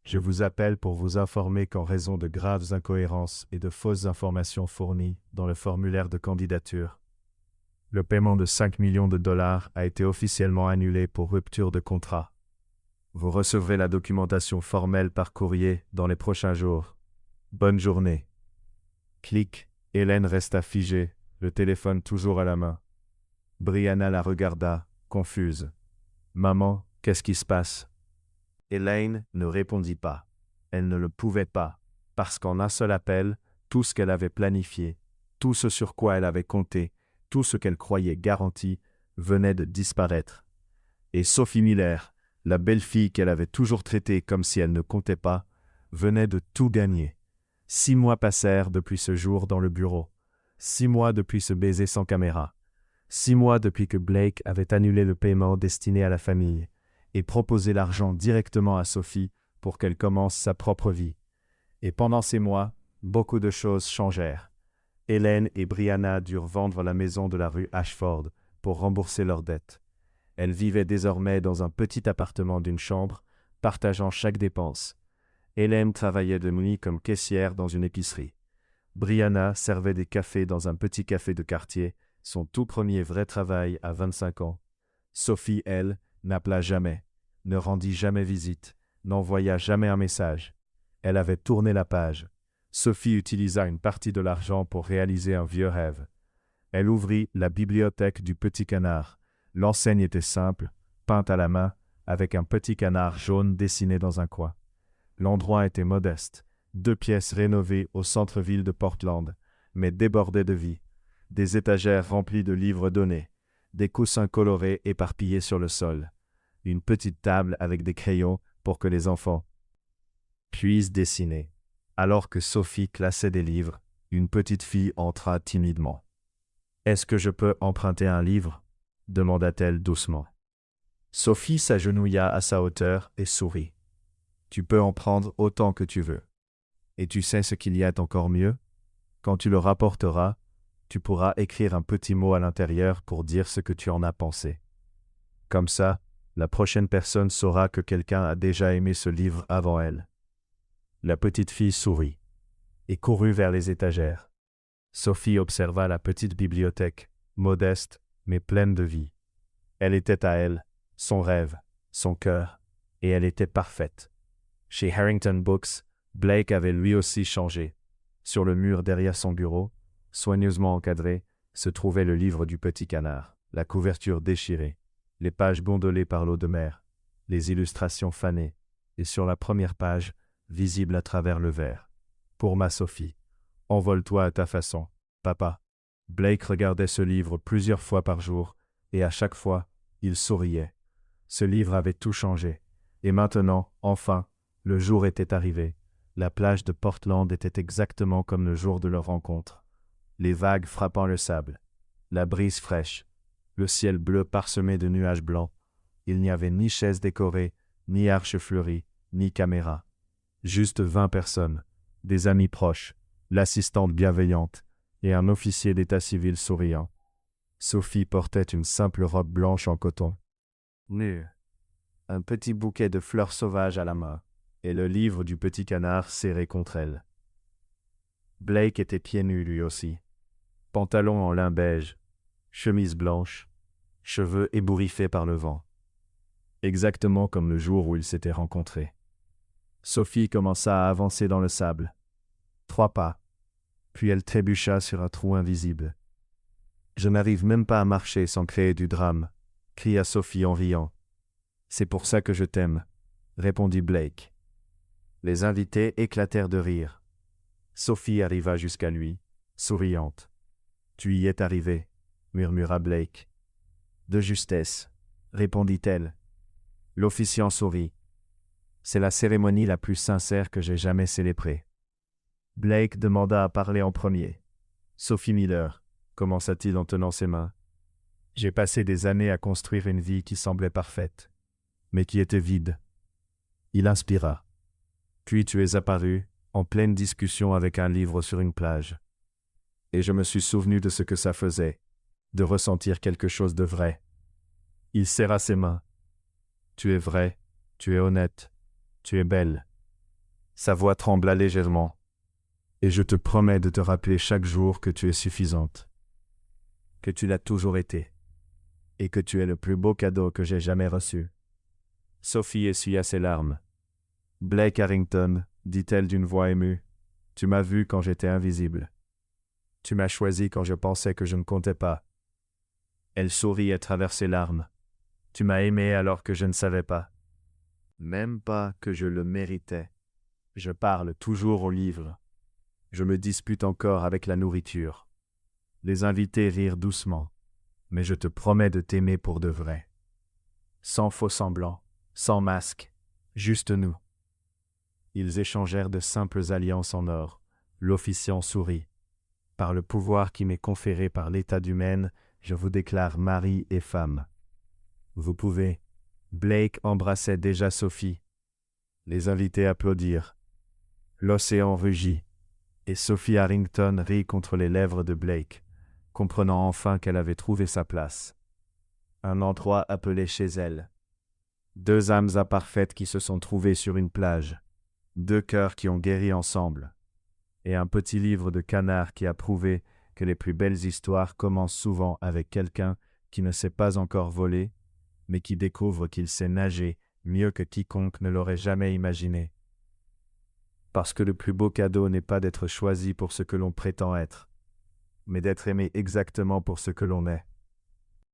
Je vous appelle pour vous informer qu'en raison de graves incohérences et de fausses informations fournies dans le formulaire de candidature, le paiement de 5 millions de dollars a été officiellement annulé pour rupture de contrat. Vous recevrez la documentation formelle par courrier dans les prochains jours. Bonne journée. » Clic, Hélène resta figée, le téléphone toujours à la main. Brianna la regarda, confuse. « Maman, qu'est-ce qui se passe ?» Hélène ne répondit pas. Elle ne le pouvait pas, parce qu'en un seul appel, tout ce qu'elle avait planifié, tout ce sur quoi elle avait compté, tout ce qu'elle croyait garanti, venait de disparaître. Et Sophie Miller, la belle-fille qu'elle avait toujours traitée comme si elle ne comptait pas, venait de tout gagner. 6 mois passèrent depuis ce jour dans le bureau. 6 mois depuis ce baiser sans caméra. 6 mois depuis que Blake avait annulé le paiement destiné à la famille et proposé l'argent directement à Sophie pour qu'elle commence sa propre vie. Et pendant ces mois, beaucoup de choses changèrent. Hélène et Brianna durent vendre la maison de la rue Ashford pour rembourser leurs dettes. Elles vivaient désormais dans un petit appartement d'une chambre, partageant chaque dépense. Hélène travaillait de nuit comme caissière dans une épicerie. Brianna servait des cafés dans un petit café de quartier, son tout premier vrai travail à 25 ans. Sophie, elle, n'appela jamais, ne rendit jamais visite, n'envoya jamais un message. Elle avait tourné la page. Sophie utilisa une partie de l'argent pour réaliser un vieux rêve. Elle ouvrit la bibliothèque du Petit Canard. L'enseigne était simple, peinte à la main, avec un petit canard jaune dessiné dans un coin. L'endroit était modeste, 2 pièces rénovées au centre-ville de Portland, mais débordées de vie. Des étagères remplies de livres donnés, des coussins colorés éparpillés sur le sol, une petite table avec des crayons pour que les enfants puissent dessiner. Alors que Sophie classait des livres, une petite fille entra timidement. « Est-ce que je peux emprunter un livre ?» demanda-t-elle doucement. Sophie s'agenouilla à sa hauteur et sourit. « Tu peux en prendre autant que tu veux. Et tu sais ce qu'il y a d'encore mieux? Quand tu le rapporteras, tu pourras écrire un petit mot à l'intérieur pour dire ce que tu en as pensé. Comme ça, la prochaine personne saura que quelqu'un a déjà aimé ce livre avant elle. » La petite fille sourit et courut vers les étagères. Sophie observa la petite bibliothèque, modeste mais pleine de vie. Elle était à elle, son rêve, son cœur, et elle était parfaite. Chez Harrington Books, Blake avait lui aussi changé. Sur le mur derrière son bureau, soigneusement encadré, se trouvait le livre du petit canard, la couverture déchirée, les pages gondolées par l'eau de mer, les illustrations fanées, et sur la première page, visible à travers le verre. « Pour ma Sophie, envole-toi à ta façon, papa. » Blake regardait ce livre plusieurs fois par jour, et à chaque fois, il souriait. Ce livre avait tout changé. Et maintenant, enfin, le jour était arrivé. La plage de Portland était exactement comme le jour de leur rencontre. Les vagues frappant le sable, la brise fraîche, le ciel bleu parsemé de nuages blancs. Il n'y avait ni chaise décorée, ni arche fleurie, ni caméra. Juste 20 personnes, des amis proches, l'assistante bienveillante et un officier d'état civil souriant. Sophie portait une simple robe blanche en coton. Nue, un petit bouquet de fleurs sauvages à la main, et le livre du petit canard serré contre elle. Blake était pieds nus lui aussi. Pantalon en lin beige, chemise blanche, cheveux ébouriffés par le vent. Exactement comme le jour où ils s'étaient rencontrés. Sophie commença à avancer dans le sable. 3 pas, puis elle trébucha sur un trou invisible. « Je n'arrive même pas à marcher sans créer du drame », cria Sophie en riant. « C'est pour ça que je t'aime », répondit Blake. Les invités éclatèrent de rire. Sophie arriva jusqu'à lui, souriante. « Tu y es arrivé », murmura Blake. « De justesse », répondit-elle. L'officiant sourit. « C'est la cérémonie la plus sincère que j'ai jamais célébrée. » Blake demanda à parler en premier. « Sophie Miller, » commença-t-il en tenant ses mains. « J'ai passé des années à construire une vie qui semblait parfaite, mais qui était vide. » Il inspira. « Puis tu es apparu, en pleine discussion avec un livre sur une plage. Et je me suis souvenu de ce que ça faisait, de ressentir quelque chose de vrai. » Il serra ses mains. « Tu es vrai, tu es honnête, tu es belle. » Sa voix trembla légèrement. « Et je te promets de te rappeler chaque jour que tu es suffisante, que tu l'as toujours été, et que tu es le plus beau cadeau que j'ai jamais reçu. » Sophie essuya ses larmes. « Blake Harrington, » dit-elle d'une voix émue, « tu m'as vu quand j'étais invisible. Tu m'as choisi quand je pensais que je ne comptais pas. » Elle sourit à travers ses larmes. « Tu m'as aimé alors que je ne savais pas. Même pas que je le méritais. Je parle toujours au livre. Je me dispute encore avec la nourriture. » Les invités rirent doucement. « Mais je te promets de t'aimer pour de vrai. Sans faux semblant, sans masque, juste nous. » Ils échangèrent de simples alliances en or. L'officiant sourit. « Par le pouvoir qui m'est conféré par l'état du Maine, je vous déclare mari et femme. Vous pouvez. » Blake embrassait déjà Sophie. Les invités applaudirent. L'océan rugit, et Sophie Harrington rit contre les lèvres de Blake, comprenant enfin qu'elle avait trouvé sa place. Un endroit appelé chez elle. 2 âmes imparfaites qui se sont trouvées sur une plage. 2 cœurs qui ont guéri ensemble. Et un petit livre de canard qui a prouvé que les plus belles histoires commencent souvent avec quelqu'un qui ne sait pas encore voler, mais qui découvre qu'il sait nager mieux que quiconque ne l'aurait jamais imaginé. Parce que le plus beau cadeau n'est pas d'être choisi pour ce que l'on prétend être, mais d'être aimé exactement pour ce que l'on est.